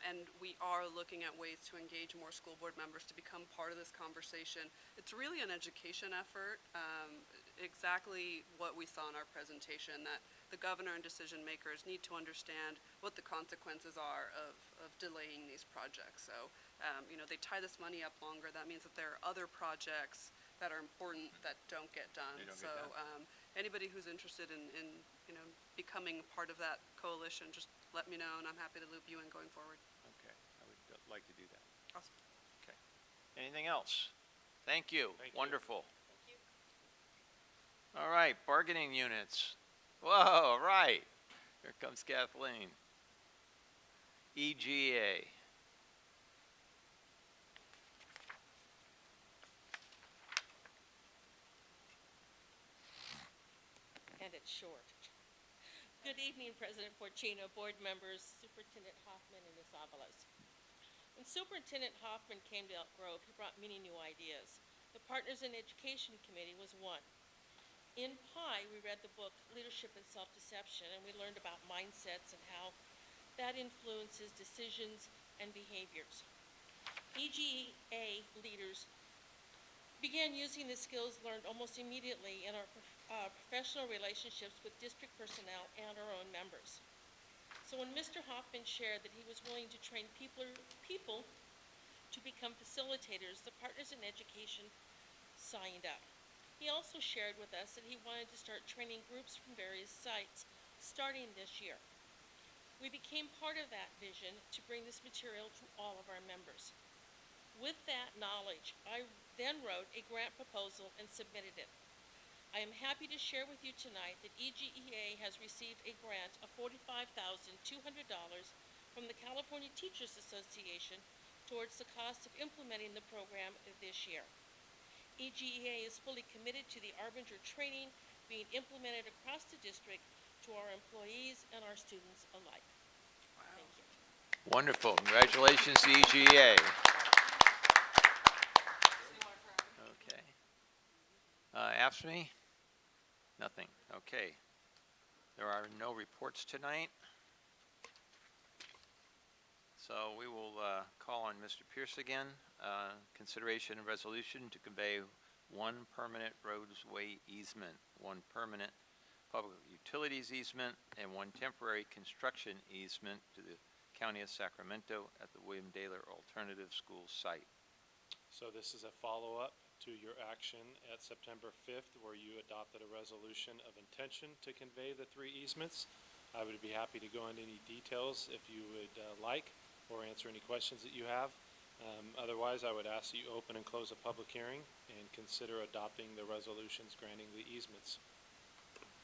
and we are looking at ways to engage more school board members to become part of this conversation. It's really an education effort, exactly what we saw in our presentation, that the governor and decision makers need to understand what the consequences are of delaying these projects. So, they tie this money up longer. That means that there are other projects that are important that don't get done. Anybody who's interested in becoming part of that coalition, just let me know, and I'm happy to loop you in going forward. Okay, I would like to do that. Awesome. Okay. Anything else? Thank you. Wonderful. Thank you. All right, bargaining units. Whoa, right. Here comes Kathleen. EGA. And it's short. Good evening, President Fortino, board members, Superintendent Hoffman, and Ms. Avalos. When Superintendent Hoffman came to Elk Grove, he brought many new ideas. The Partners in Education Committee was one. In PI, we read the book Leadership and Self-Deception, and we learned about mindsets and how that influences decisions and behaviors. EGA leaders began using the skills learned almost immediately in our professional relationships with district personnel and our own members. So when Mr. Hoffman shared that he was willing to train people to become facilitators, the Partners in Education signed up. He also shared with us that he wanted to start training groups from various sites starting this year. We became part of that vision to bring this material to all of our members. With that knowledge, I then wrote a grant proposal and submitted it. I am happy to share with you tonight that EGEA has received a grant of $45,200 from the California Teachers Association towards the cost of implementing the program this year. EGEA is fully committed to the Arbinger training being implemented across the district to our employees and our students alike. Wow. Thank you. Wonderful. Congratulations to EGA. Okay. AFSCME? Nothing. Okay. There are no reports tonight. So we will call on Mr. Pierce again. Consideration and resolution to convey one permanent roadway easement, one permanent public utilities easement, and one temporary construction easement to the County of Sacramento at the William Daler Alternative School site. So this is a follow-up to your action at September 5th, where you adopted a resolution of intention to convey the 3 easements. I would be happy to go into any details if you would like, or answer any questions that you have. Otherwise, I would ask that you open and close a public hearing and consider adopting the resolutions granting the easements.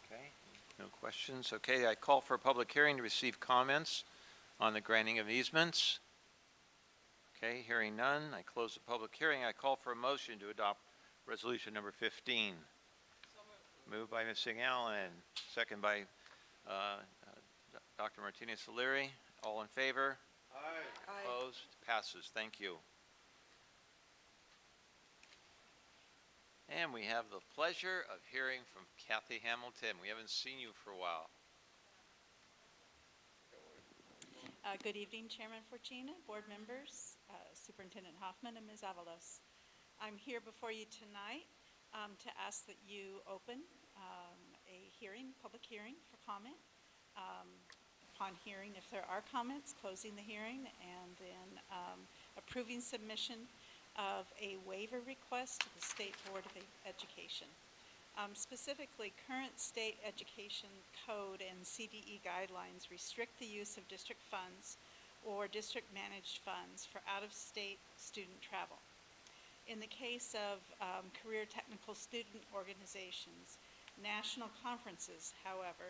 Okay, no questions. Okay, I call for a public hearing to receive comments on the granting of easements. Okay, hearing none, I close the public hearing. I call for a motion to adopt resolution number 15. Moved by Ms. Singh-Allen, second by Dr. Martinez-O'Leary. All in favor? Aye. Opposed? Passes. Thank you. And we have the pleasure of hearing from Kathy Hamilton. We haven't seen you for a while. Good evening, Chairman Fortuna, board members, Superintendent Hoffman, and Ms. Avalos. I'm here before you tonight to ask that you open a hearing, public hearing for comment. Upon hearing, if there are comments, closing the hearing, and then approving submission of a waiver request to the State Board of Education. Specifically, current state education code and CDE guidelines restrict the use of district funds or district-managed funds for out-of-state student travel. In the case of career technical student organizations, national conferences, however,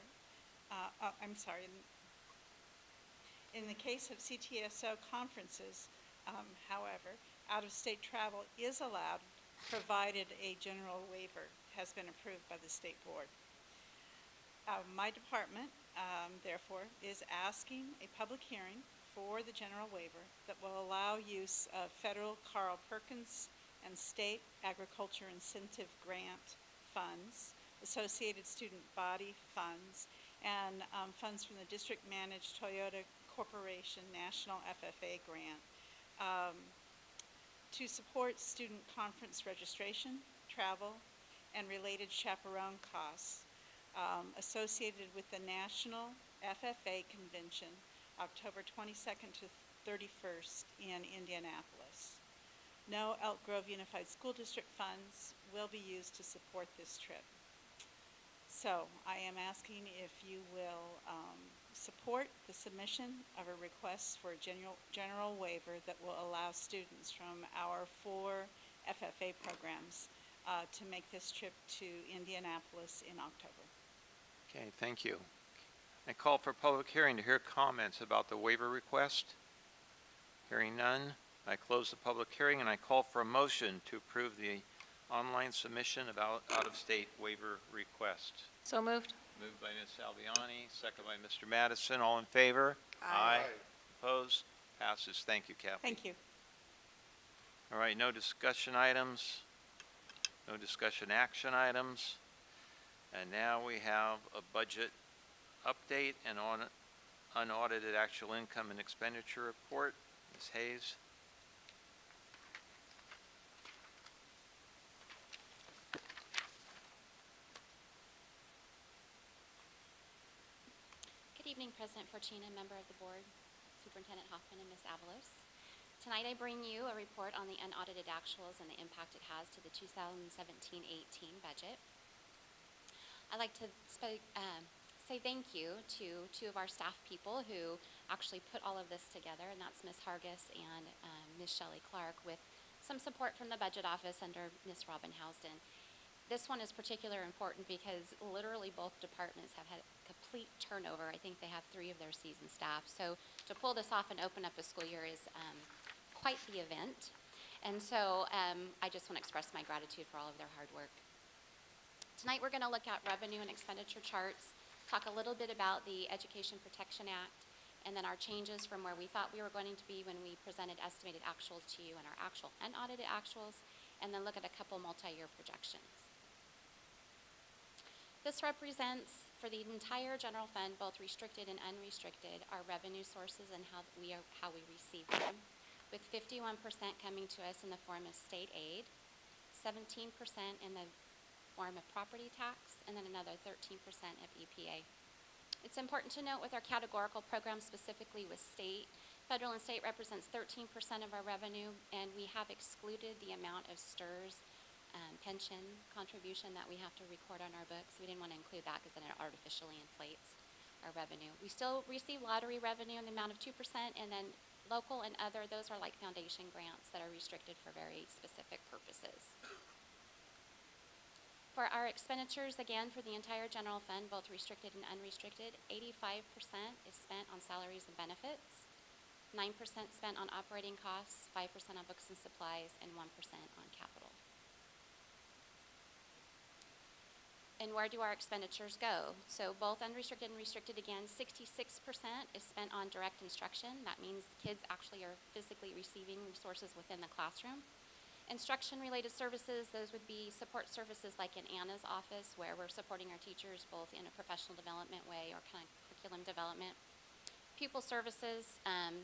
in the case of CTSO conferences, however, out-of-state travel is allowed provided a general waiver has been approved by the State Board. My department, therefore, is asking a public hearing for the general waiver that will allow use of federal Carl Perkins and state agriculture incentive grant funds, associated student body funds, and funds from the district-managed Toyota Corporation National FFA grant to support student conference registration, travel, and related chaperone costs associated with the National FFA Convention, October 22nd to 31st in Indianapolis. No Elk Grove Unified School District funds will be used to support this trip. So I am asking if you will support the submission of a request for a general waiver that will allow students from our 4 FFA programs to make this trip to Indianapolis in October. Okay, thank you. I call for public hearing to hear comments about the waiver request. Hearing none, I close the public hearing and I call for a motion to approve the online submission of out-of-state waiver request. So moved. Moved by Ms. Salviani, second by Mr. Madison. All in favor? Aye. Opposed? Passes. Thank you, Kathy. Thank you. All right, no discussion items, no discussion action items. And now we have a budget update and unaudited actual income and expenditure report. Ms. Hayes. Good evening, President Fortuna, member of the board, Superintendent Hoffman, and Ms. Avalos. Tonight I bring you a report on the unaudited actuals and the impact it has to the 2017-18 budget. I'd like to say thank you to 2 of our staff people who actually put all of this together, and that's Ms. Hargis and Ms. Shelley Clark, with some support from the budget office under Ms. Robin Housden. This one is particularly important because literally both departments have had complete turnover. I think they have 3 of their seasoned staff. So to pull this off and open up a school year is quite the event. And so I just want to express my gratitude for all of their hard work. Tonight we're going to look at revenue and expenditure charts, talk a little bit about the Education Protection Act, and then our changes from where we thought we were going to be when we presented estimated actuals to you and our actual unaudited actuals, and then look at a couple multi-year projections. This represents, for the entire general fund, both restricted and unrestricted, our revenue sources and how we receive them, with 51% coming to us in the form of state aid, 17% in the form of property tax, and then another 13% of EPA. It's important to note with our categorical program, specifically with state, federal and state represents 13% of our revenue, and we have excluded the amount of STRS pension contribution that we have to record on our books. We didn't want to include that because then it artificially inflates our revenue. We still receive lottery revenue in the amount of 2%, and then local and other, those are like foundation grants that are restricted for very specific purposes. For our expenditures, again, for the entire general fund, both restricted and unrestricted, 85% is spent on salaries and benefits, 9% spent on operating costs, 5% on books and supplies, and 1% on capital. And where do our expenditures go? So both unrestricted and restricted, again, 66% is spent on direct instruction. That means the kids actually are physically receiving resources within the classroom. Instruction-related services, those would be support services like in Anna's office, where we're supporting our teachers both in a professional development way or kind of curriculum development. Pupil services,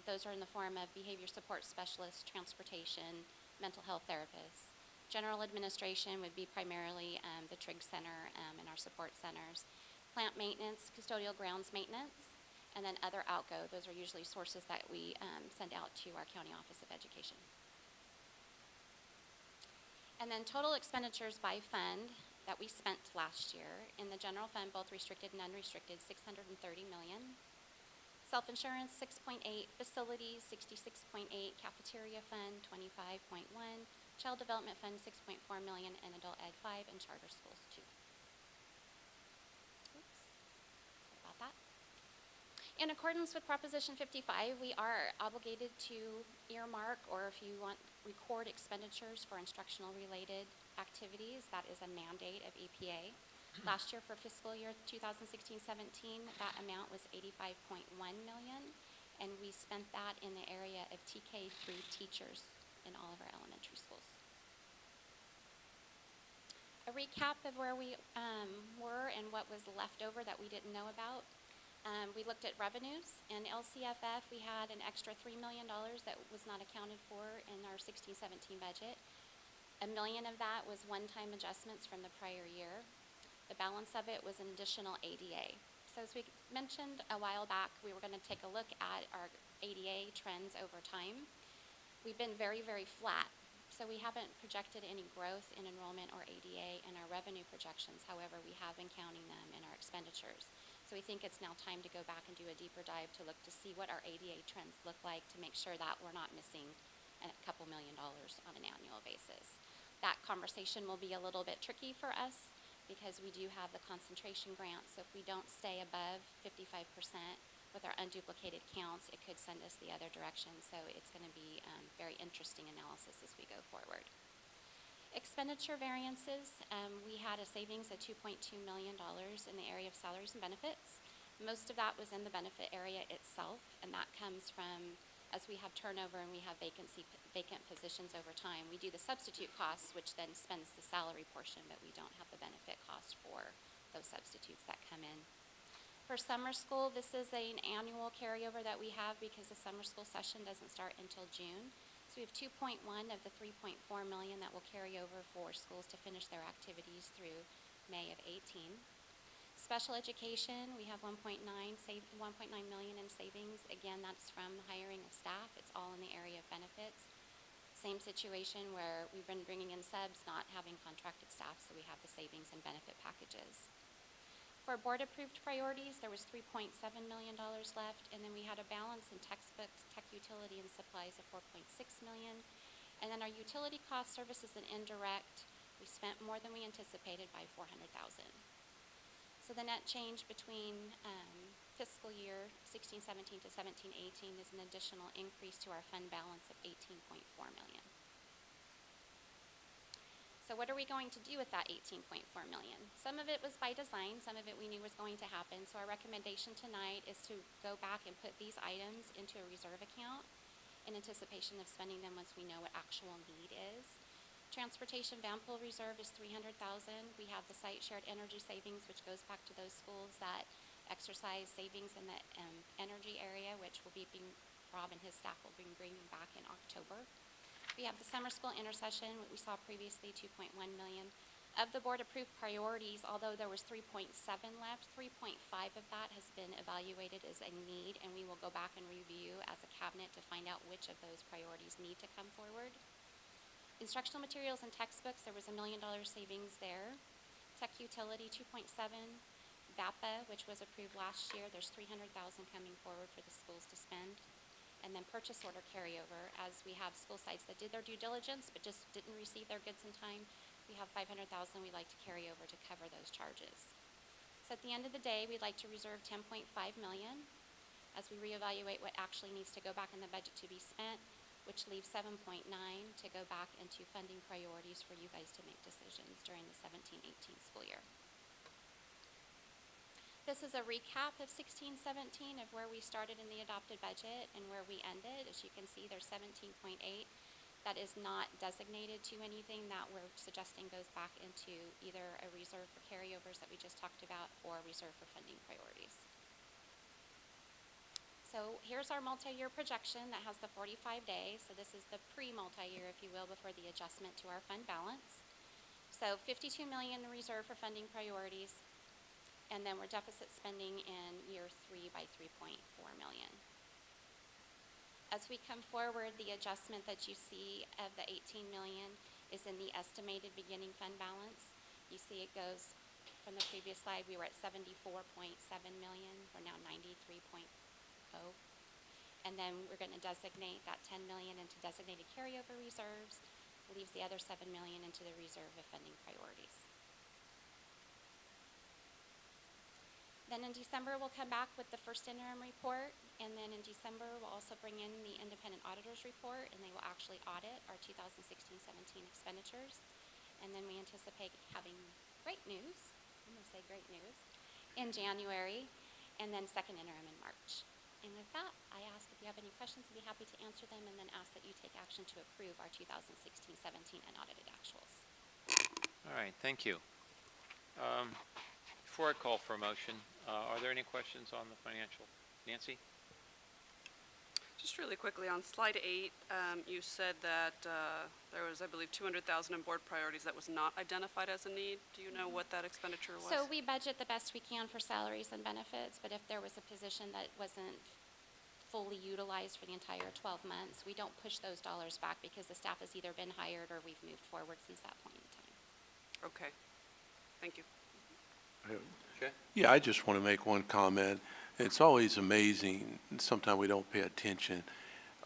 those are in the form of behavior support specialists, transportation, mental health therapists. General administration would be primarily the Trigg Center and our support centers. Plant maintenance, custodial grounds maintenance, and then other outgo. Those are usually sources that we send out to our County Office of Education. And then total expenditures by fund that we spent last year in the general fund, both restricted and unrestricted, $630 million. Self-insurance, 6.8, facilities, 66.8, cafeteria fund, 25.1, child development fund, 6.4 million, and adult ed 5, and charter schools 2. Oops, sorry about that. In accordance with Proposition 55, we are obligated to earmark, or if you want, record expenditures for instructional related activities. That is a mandate of EPA. Last year for fiscal year 2016-17, that amount was $85.1 million, and we spent that in the area of TK through teachers in all of our elementary schools. A recap of where we were and what was left over that we didn't know about. We looked at revenues. In LCFF, we had an extra $3 million that was not accounted for in our 16-17 budget. $1 million of that was one-time adjustments from the prior year. The balance of it was an additional ADA. So as we mentioned a while back, we were going to take a look at our ADA trends over time. We've been very, very flat. So we haven't projected any growth in enrollment or ADA in our revenue projections. However, we have been counting them in our expenditures. So we think it's now time to go back and do a deeper dive to look to see what our ADA trends look like to make sure that we're not missing a couple $1 million on an annual basis. That conversation will be a little bit tricky for us because we do have the concentration grant. So if we don't stay above 55% with our unduplicated counts, it could send us the other direction. So it's going to be very interesting analysis as we go forward. Expenditure variances, we had a savings of $2.2 million in the area of salaries and benefits. Most of that was in the benefit area itself, and that comes from as we have turnover and we have vacant positions over time. We do the substitute costs, which then spends the salary portion, but we don't have the benefit cost for those substitutes that come in. For summer school, this is an annual carryover that we have because the summer school session doesn't start until June. So we have 2.1 of the 3.4 million that will carry over for schools to finish their activities through May of 18. Special education, we have 1.9 million in savings. Again, that's from hiring of staff. It's all in the area of benefits. Same situation where we've been bringing in subs, not having contracted staff, so we have the savings and benefit packages. For board-approved priorities, there was $3.7 million left, and then we had a balance in textbooks, tech utility, and supplies of $4.6 million. And then our utility cost, services, and indirect, we spent more than we anticipated by $400,000. So the net change between fiscal year 16-17 to 17-18 is an additional increase to our fund balance of $18.4 million. So what are we going to do with that $18.4 million? Some of it was by design, some of it we knew was going to happen. So our recommendation tonight is to go back and put these items into a reserve account in anticipation of spending them once we know what actual need is. Transportation van pool reserve is $300,000. We have the site shared energy savings, which goes back to those schools that exercise savings in the energy area, which will be Rob and his staff will be bringing back in October. We have the summer school intercession, what we saw previously, 2.1 million. Of the board-approved priorities, although there was 3.7 left, 3.5 of that has been evaluated as a need, and we will go back and review as a cabinet to find out which of those priorities need to come forward. Instructional materials and textbooks, there was $1 million savings there. Tech utility, 2.7. VAPA, which was approved last year, there's 300,000 coming forward for the schools to spend. And then purchase order carryover, as we have school sites that did their due diligence but just didn't receive their goods in time. We have 500,000 we'd like to carry over to cover those charges. So at the end of the day, we'd like to reserve 10.5 million as we reevaluate what actually needs to go back in the budget to be spent, which leaves 7.9 to go back into funding priorities for you guys to make decisions during the 17-18 school year. This is a recap of 16-17 of where we started in the adopted budget and where we ended. As you can see, there's 17.8. That is not designated to anything that we're suggesting goes back into either a reserve for carryovers that we just talked about or a reserve for funding priorities. So here's our multi-year projection that has the 45 days. So this is the pre-multi-year, if you will, before the adjustment to our fund balance. So 52 million in reserve for funding priorities. And then we're deficit spending in year 3 by 3.4 million. As we come forward, the adjustment that you see of the 18 million is in the estimated beginning fund balance. You see it goes from the previous slide, we were at 74.7 million, we're now 93.0. And then we're going to designate that 10 million into designated carryover reserves, leaves the other 7 million into the reserve of funding priorities. Then in December, we'll come back with the first interim report, and then in December, we'll also bring in the independent auditor's report, and they will actually audit our 2016-17 expenditures. And then we anticipate having great news, I'm going to say great news, in January, and then second interim in March. And with that, I ask if you have any questions, I'd be happy to answer them, and then ask that you take action to approve our 2016-17 unaudited actuals. All right, thank you. Before I call for a motion, are there any questions on the financial? Nancy? Just really quickly, on slide 8, you said that there was, I believe, 200,000 in board priorities that was not identified as a need. Do you know what that expenditure was? So we budget the best we can for salaries and benefits, but if there was a position that wasn't fully utilized for the entire 12 months, we don't push those dollars back because the staff has either been hired or we've moved forward since that point in time. Okay. Thank you. Okay. Yeah, I just want to make one comment. It's always amazing, and sometimes we don't pay attention,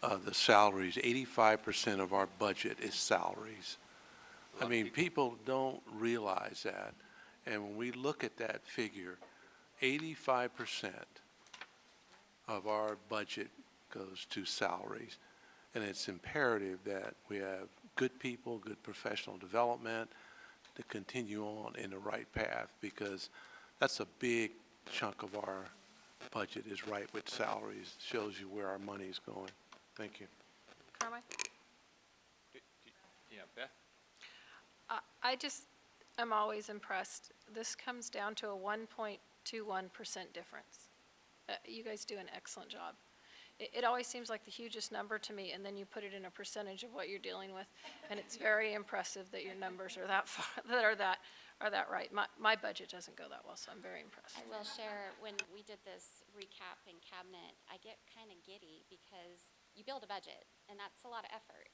the salaries. 85% of our budget is salaries. I mean, people don't realize that. And when we look at that figure, 85% of our budget goes to salaries. And it's imperative that we have good people, good professional development to continue on in the right path, because that's a big chunk of our budget is right with salaries. Shows you where our money is going. Thank you. Carmi? Yeah, Beth? I just am always impressed. This comes down to a 1.21% difference. You guys do an excellent job. It always seems like the hugest number to me, and then you put it in a percentage of what you're dealing with, and it's very impressive that your numbers are that far, that right. My budget doesn't go that well, so I'm very impressed. I will share, when we did this recap in cabinet, I get kind of giddy because you build a budget, and that's a lot of effort,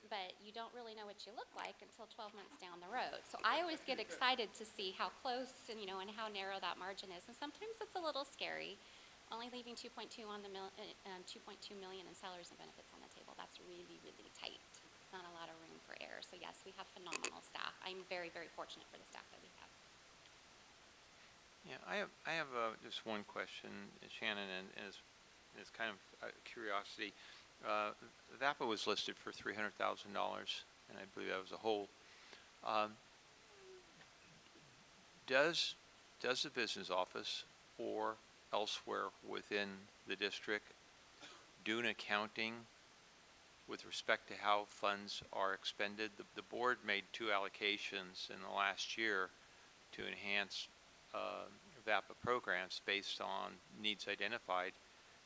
but you don't really know what you look like until 12 months down the road. So I always get excited to see how close and, and how narrow that margin is, and sometimes it's a little scary. Only leaving 2.2 million in salaries and benefits on the table. That's really, really tight. Not a lot of room for error. So yes, we have phenomenal staff. I'm very, very fortunate for the staff that we have. Yeah, I have just one question, Shannon, and it's kind of curiosity. VAPA was listed for $300,000, and I believe that was a whole. Does the business office or elsewhere within the district do an accounting with respect to how funds are expended? The board made 2 allocations in the last year to enhance VAPA programs based on needs identified.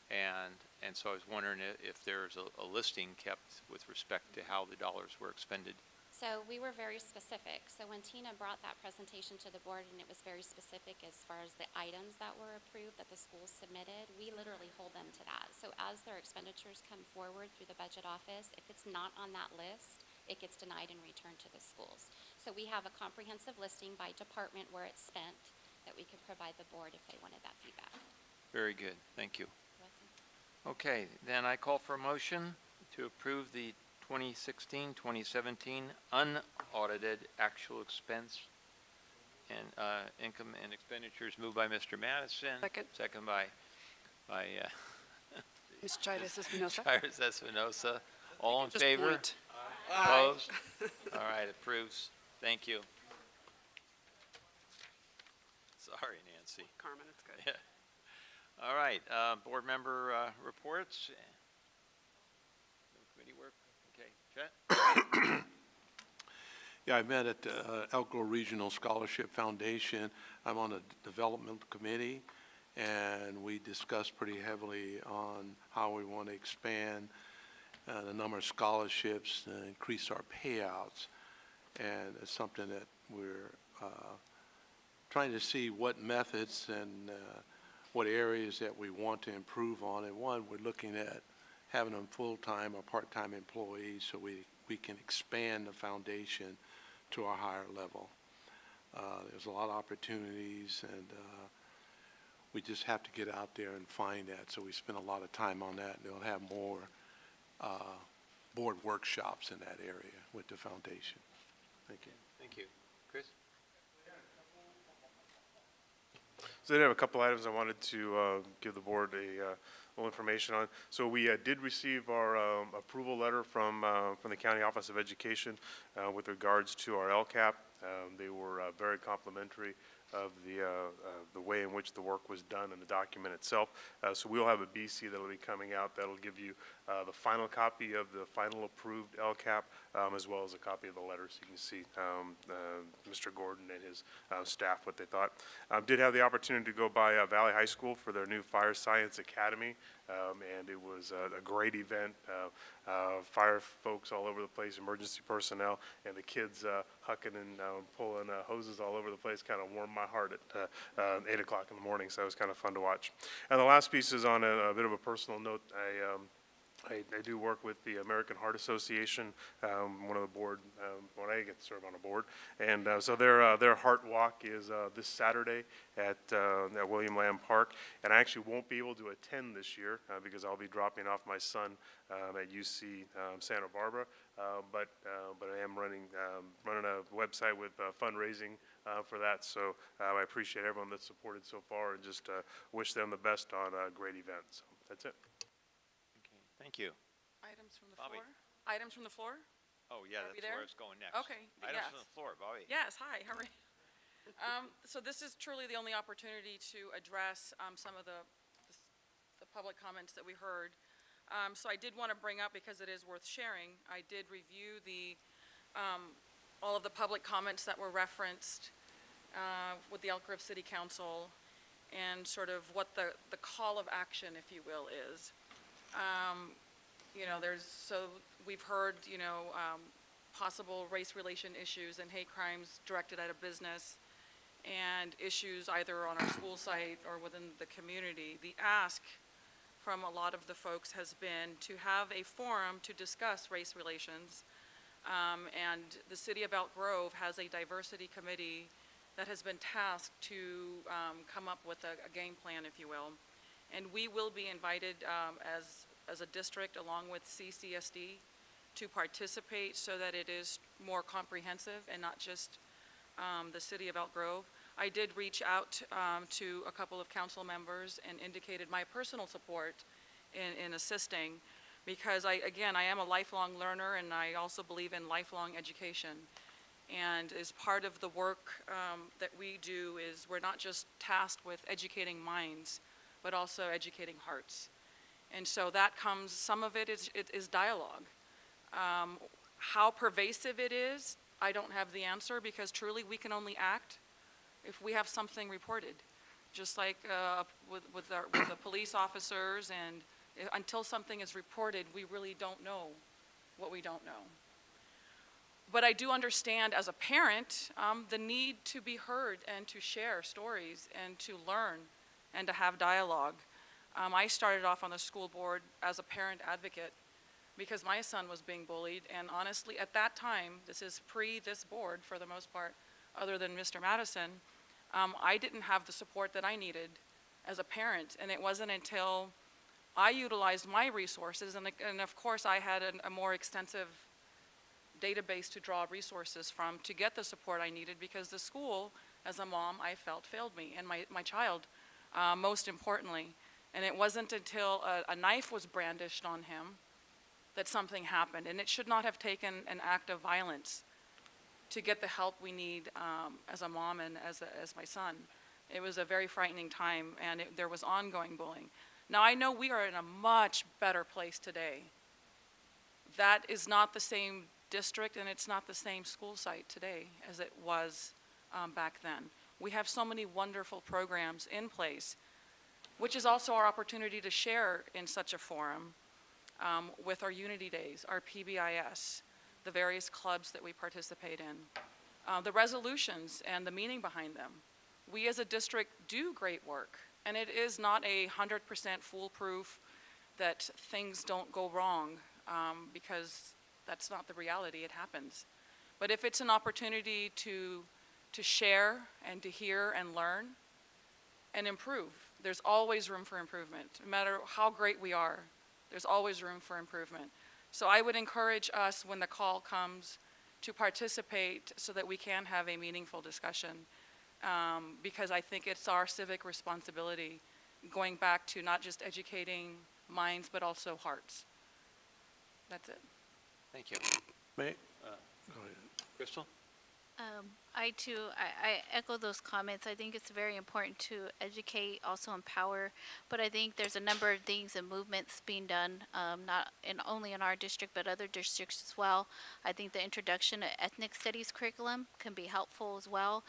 And so I was wondering if there's a listing kept with respect to how the dollars were expended. So we were very specific. So when Tina brought that presentation to the board and it was very specific as far as the items that were approved that the schools submitted, we literally hold them to that. So as their expenditures come forward through the budget office, if it's not on that list, it gets denied and returned to the schools. So we have a comprehensive listing by department where it's spent that we could provide the board if they wanted that feedback. Very good, thank you. You're welcome. Okay, then I call for a motion to approve the 2016-2017 unaudited actual expense and income and expenditures moved by Mr. Madison. Second. Second by Ms. Chaitis Espinosa. Cyrus Espinosa. All in Just favor? point. Opposed? All right, approves. Thank you. Sorry, Nancy. Carmen, it's good. Yeah. All right, board member reports. No committee work? Okay, Chet? Yeah, I met at Elk Grove Regional Scholarship Foundation. I'm on a development committee, and we discussed pretty heavily on how we want to expand the number of scholarships and increase our payouts. And it's something that we're trying to see what methods and what areas that we want to improve on. And one, we're looking at having them full-time or part-time employees so we can expand the foundation to a higher level. There's a lot of opportunities, and we just have to get out there and find that. So we spend a lot of time on that, and they'll have more board workshops in that area with the foundation. Thank you. Thank you. Chris? So I did have a couple items I wanted to give the board a little information on. So we did receive our approval letter from the County Office of Education with regards to our LCAP. They were very complimentary of the way in which the work was done in the document itself. So we'll have a BC that will be coming out that'll give you the final copy of the final approved LCAP, as well as a copy of the letter, so you can see Mr. Gordon and his staff what they thought. Did have the opportunity to go by Valley High School for their new Fire Science Academy, and it was a great event. Fire folks all over the place, emergency personnel, and the kids hucking and pulling hoses all over the place kind of warmed my heart at 8 o'clock in the morning, so it was kind of fun to watch. And the last piece is on a bit of a personal note. I do work with the American Heart Association, one of the board, when I get to serve on a board. And so their Heart Walk is this Saturday at William Lamb Park. And I actually won't be able to attend this year because I'll be dropping off my son at UC Santa Barbara. But I am running a website with fundraising for that. So I appreciate everyone that's supported so far, and just wish them the best on a great event. So that's it. Thank you. Items from the Bobby. floor? Items from the floor? Oh, yeah, Are we that's there? where I was going next. Okay, Items yes. from the floor, Bobby. Yes, hi, how are you? So this is truly the only opportunity to address some of the public comments that we heard. So I did want to bring up, because it is worth sharing, I did review all of the public comments that were referenced with the Elk Grove City Council, and sort of what the call of action, if you will, is. We've heard, possible race relation issues and hate crimes directed at a business, and issues either on our school site or within the community. The ask from a lot of the folks has been to have a forum to discuss race relations, and the city of Elk Grove has a diversity committee that has been tasked to come up with a game plan, if you will. And we will be invited as a district, along with CCSD, to participate so that it is more comprehensive and not just the city of Elk Grove. I did reach out to a couple of council members and indicated my personal support in assisting, because I am a lifelong learner, and I also believe in lifelong education. And as part of the work that we do is we're not just tasked with educating minds, but also educating hearts. And so that comes, some of it is dialogue. How pervasive it is, I don't have the answer, because truly we can only act if we have something reported. just like with the police officers, and until something is reported, we really don't know what we don't know. But I do understand as a parent the need to be heard and to share stories and to learn and to have dialogue. I started off on the school board as a parent advocate because my son was being bullied, and honestly at that time, this is pre this board for the most part, other than Mr. Madison, I didn't have the support that I needed as a parent, and it wasn't until I utilized my resources, and of course I had a more extensive database to draw resources from to get the support I needed, because the school, as a mom, I felt failed me and my child, most importantly. And it wasn't until a knife was brandished on him that something happened, and it should not have taken an act of violence to get the help we need as a mom and as my son. It was a very frightening time, and there was ongoing bullying. Now I know we are in a much better place today. That is not the same district, and it's not the same school site today as it was back then. We have so many wonderful programs in place, which is also our opportunity to share in such a forum with our Unity Days, our PBIS, the various clubs that we participate in, the resolutions and the meaning behind them. We as a district do great work, and it is not 100% foolproof that things don't go wrong, because that's not the reality. It happens. But if it's an opportunity to share and to hear and learn and improve, there's always room for improvement. No matter how great we are, there's always room for improvement. So I would encourage us, when the call comes, to participate so that we can have a meaningful discussion, because I think it's our civic responsibility, going back to not just educating minds but also hearts. That's it. Thank you. May, Go ahead. Crystal? I too, I echo those comments. I think it's very important to educate, also empower, but I think there's a number of things and movements being done, not only in our district, but other districts as well. I think the introduction of ethnic studies curriculum can be helpful as well,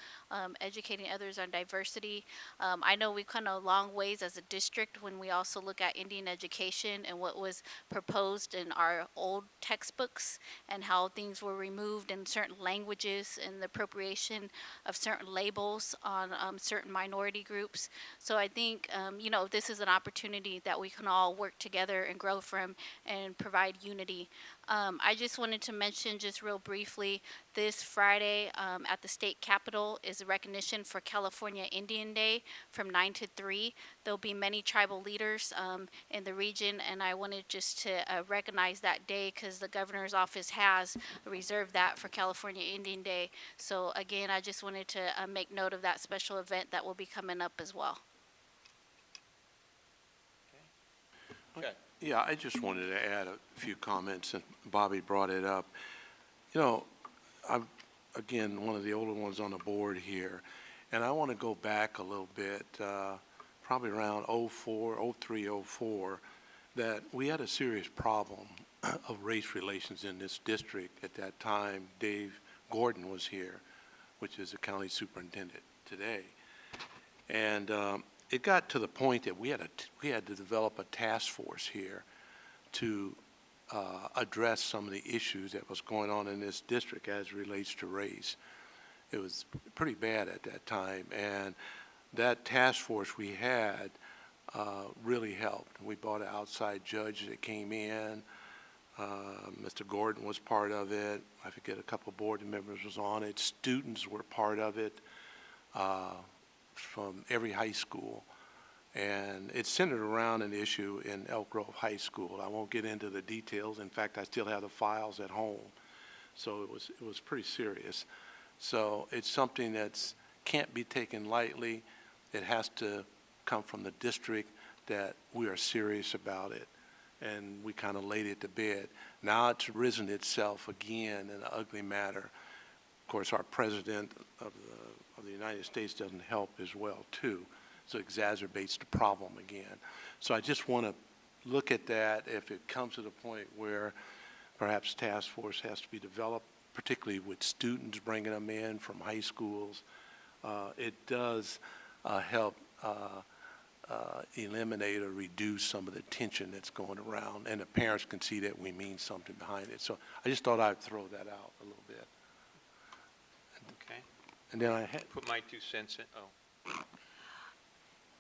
educating others on diversity. I know we've come a long ways as a district when we also look at Indian education and what was proposed in our old textbooks and how things were removed in certain languages and the appropriation of certain labels on certain minority groups. So I think, this is an opportunity that we can all work together and grow from and provide unity. I just wanted to mention just real briefly, this Friday at the state capitol is a recognition for California Indian Day from 9 to 3. There'll be many tribal leaders in the region, and I wanted just to recognize that day because the governor's office has reserved that for California Indian Day. So again, I just wanted to make note of that special event that will be coming up as well. Okay. Yeah, I just wanted to add a few comments, and Bobby brought it up. You know, I'm, again, one of the older ones on the board here, and I want to go back a little bit, probably around 03, 04, that we had a serious problem of race relations in this district. At that time, Dave Gordon was here, which is the county superintendent today. And it got to the point that we had to develop a task force here to address some of the issues that was going on in this district as it relates to race. It was pretty bad at that time, and that task force we had really helped. We brought an outside judge that came in. Mr. Gordon was part of it. I forget, a couple of board members was on it. Students were part of it from every high school. And it's centered around an issue in Elk Grove High School. I won't get into the details. In fact, I still have the files at home. So it was pretty serious. So it's something that can't be taken lightly. It has to come from the district that we are serious about it. And we kind of laid it to bed. Now it's risen itself again in an ugly matter. Of course, our president of the United States doesn't help as well, too. So it exacerbates the problem again. So I just want to look at that if it comes to the point where perhaps task force has to be developed, particularly with students, bringing them in from high schools. It does help eliminate or reduce some of the tension that's going around, and the parents can see that we mean something behind it. So I just thought I'd throw that out a little bit. Okay. And then I had, Put my 2 cents in, oh.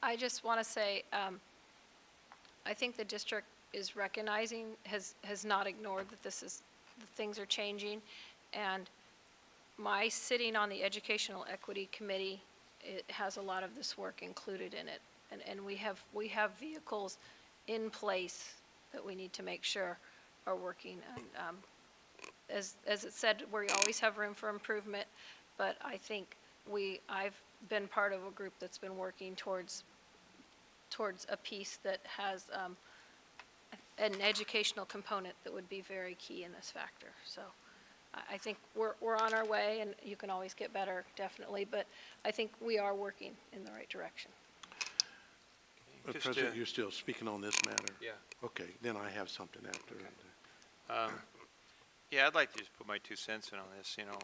I just want to say, I think the district is recognizing, has not ignored that that things are changing. And my sitting on the Educational Equity Committee, it has a lot of this work included in it. And we have vehicles in place that we need to make sure are working. And, as it said, we always have room for improvement, but I think I've been part of a group that's been working towards a piece that has an educational component that would be very key in this factor. So I think we're on our way, and you can always get better, definitely, but I think we are working in the right direction. Just, President, you're still speaking on this matter? Yeah. Okay, then I have something after. Yeah, I'd like to just put my 2 cents in on this. You know,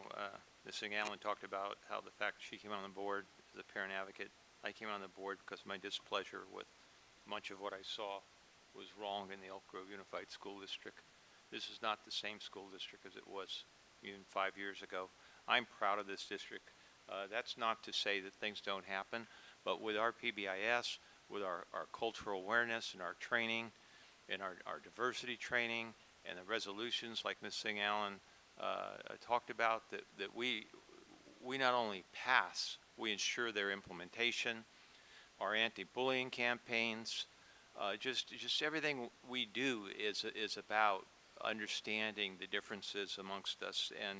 Ms. Allen talked about how the fact she came on the board as a parent advocate. I came on the board because of my displeasure with much of what I saw was wrong in the Elk Grove Unified School District. This is not the same school district as it was even 5 years ago. I'm proud of this district. That's not to say that things don't happen, but with our PBIS, with our cultural awareness and our training and our diversity training and the resolutions like Ms. Singh Allen talked about, that we not only pass, we ensure their implementation, our anti-bullying campaigns, just everything we do is about understanding the differences amongst us. And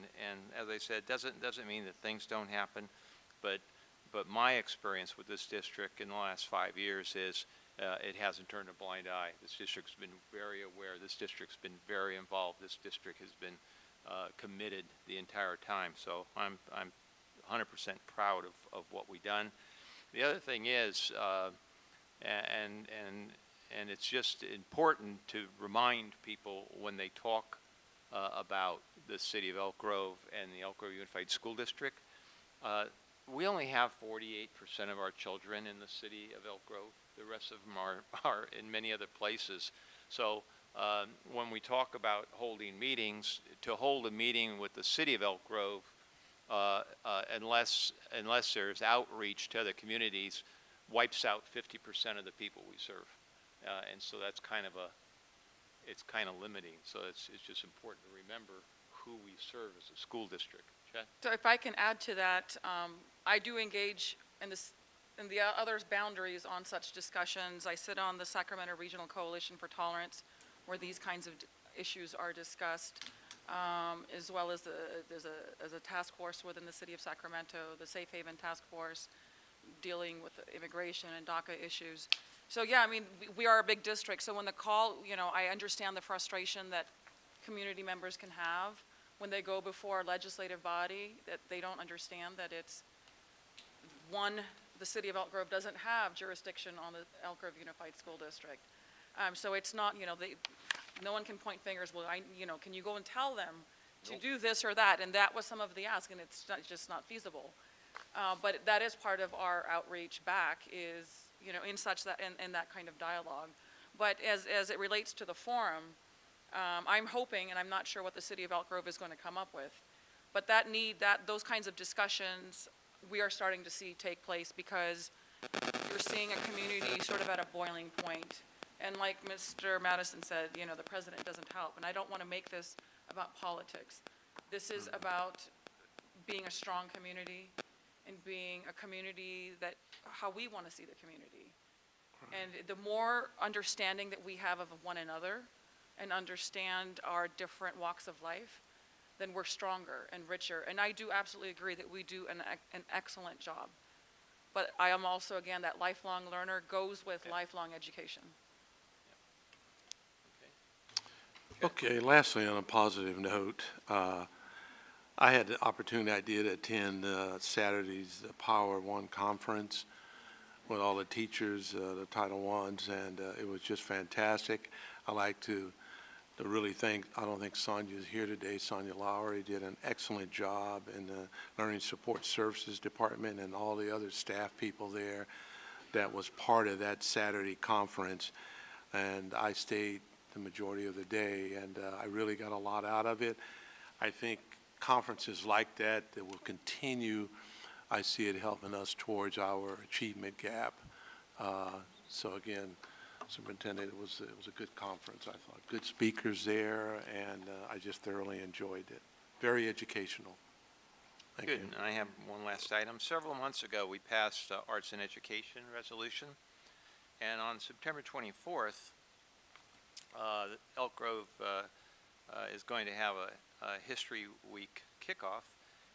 as I said, doesn't mean that things don't happen, but my experience with this district in the last 5 years is it hasn't turned a blind eye. This district's been very aware. This district's been very involved. This district has been committed the entire time. So I'm 100% proud of what we've done. The other thing is, and it's just important to remind people when they talk about the city of Elk Grove and the Elk Grove Unified School District, we only have 48% of our children in the city of Elk Grove. The rest of them are in many other places. So when we talk about holding meetings, to hold a meeting with the city of Elk Grove, unless there's outreach to other communities, wipes out 50% of the people we serve. And so that's it's kind of limiting. So it's just important to remember who we serve as a school district. Chad? So if I can add to that, I do engage in the others' boundaries on such discussions. I sit on the Sacramento Regional Coalition for Tolerance, where these kinds of issues are discussed, as well as there's a task force within the city of Sacramento, the Safe Haven Task Force, dealing with immigration and DACA issues. So yeah, I mean, we are a big district, so when the call, I understand the frustration that community members can have when they go before a legislative body, that they don't understand that it's, the city of Elk Grove doesn't have jurisdiction on the Elk Grove Unified School District. So it's not, no one can point fingers, well, can you go and tell them to do this or that? And that was some of the ask, and it's just not feasible. But that is part of our outreach back is, in such that, in that kind of dialogue. But as it relates to the forum, I'm hoping, and I'm not sure what the city of Elk Grove is going to come up with, but those kinds of discussions we are starting to see take place, because you're seeing a community sort of at a boiling point. And like Mr. Madison said, the president doesn't help. And I don't want to make this about politics. This is about being a strong community and being a community how we want to see the community. And the more understanding that we have of one another and understand our different walks of life, then we're stronger and richer. And I do absolutely agree that we do an excellent job. But I am also, again, that lifelong learner goes with lifelong education. Okay, lastly, on a positive note, I had the opportunity, I did attend Saturday's Power One conference with all the teachers, the Title I's, and it was just fantastic. I like to really I don't think Sonia's here today. Sonia Lowry did an excellent job in the Learning Support Services Department and all the other staff people there. that was part of that Saturday conference, and I stayed the majority of the day, and I really got a lot out of it. I think conferences like that will continue. I see it helping us towards our achievement gap. So again, Superintendent, it was a good conference, I thought. Good speakers there, and I just thoroughly enjoyed it. Very educational. Thank Good. you. And I have one last item. Several months ago, we passed Arts and Education resolution, and on September 24th, Elk Grove is going to have a History Week kickoff,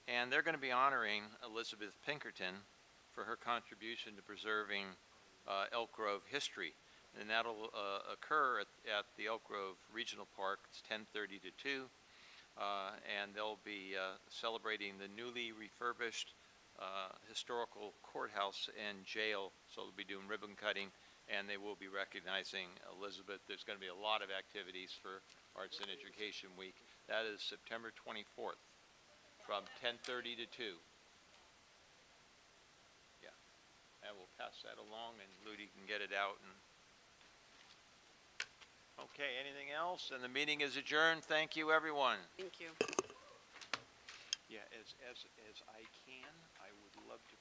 and they're going to be honoring Elizabeth Pinkerton for her contribution to preserving Elk Grove history. And that'll occur at the Elk Grove Regional Park. It's 10:30 to 2. And they'll be celebrating the newly refurbished historical courthouse and jail. So they'll be doing ribbon cutting, and they will be recognizing Elizabeth. There's going to be a lot of activities for Arts and Education Week. That is September 24th from 10:30 to 2. Yeah, and we'll pass that along, and Ludi can get it out. And okay, anything else? And the meeting is adjourned. Thank you, everyone. Thank you. Yeah, as I can, I would love to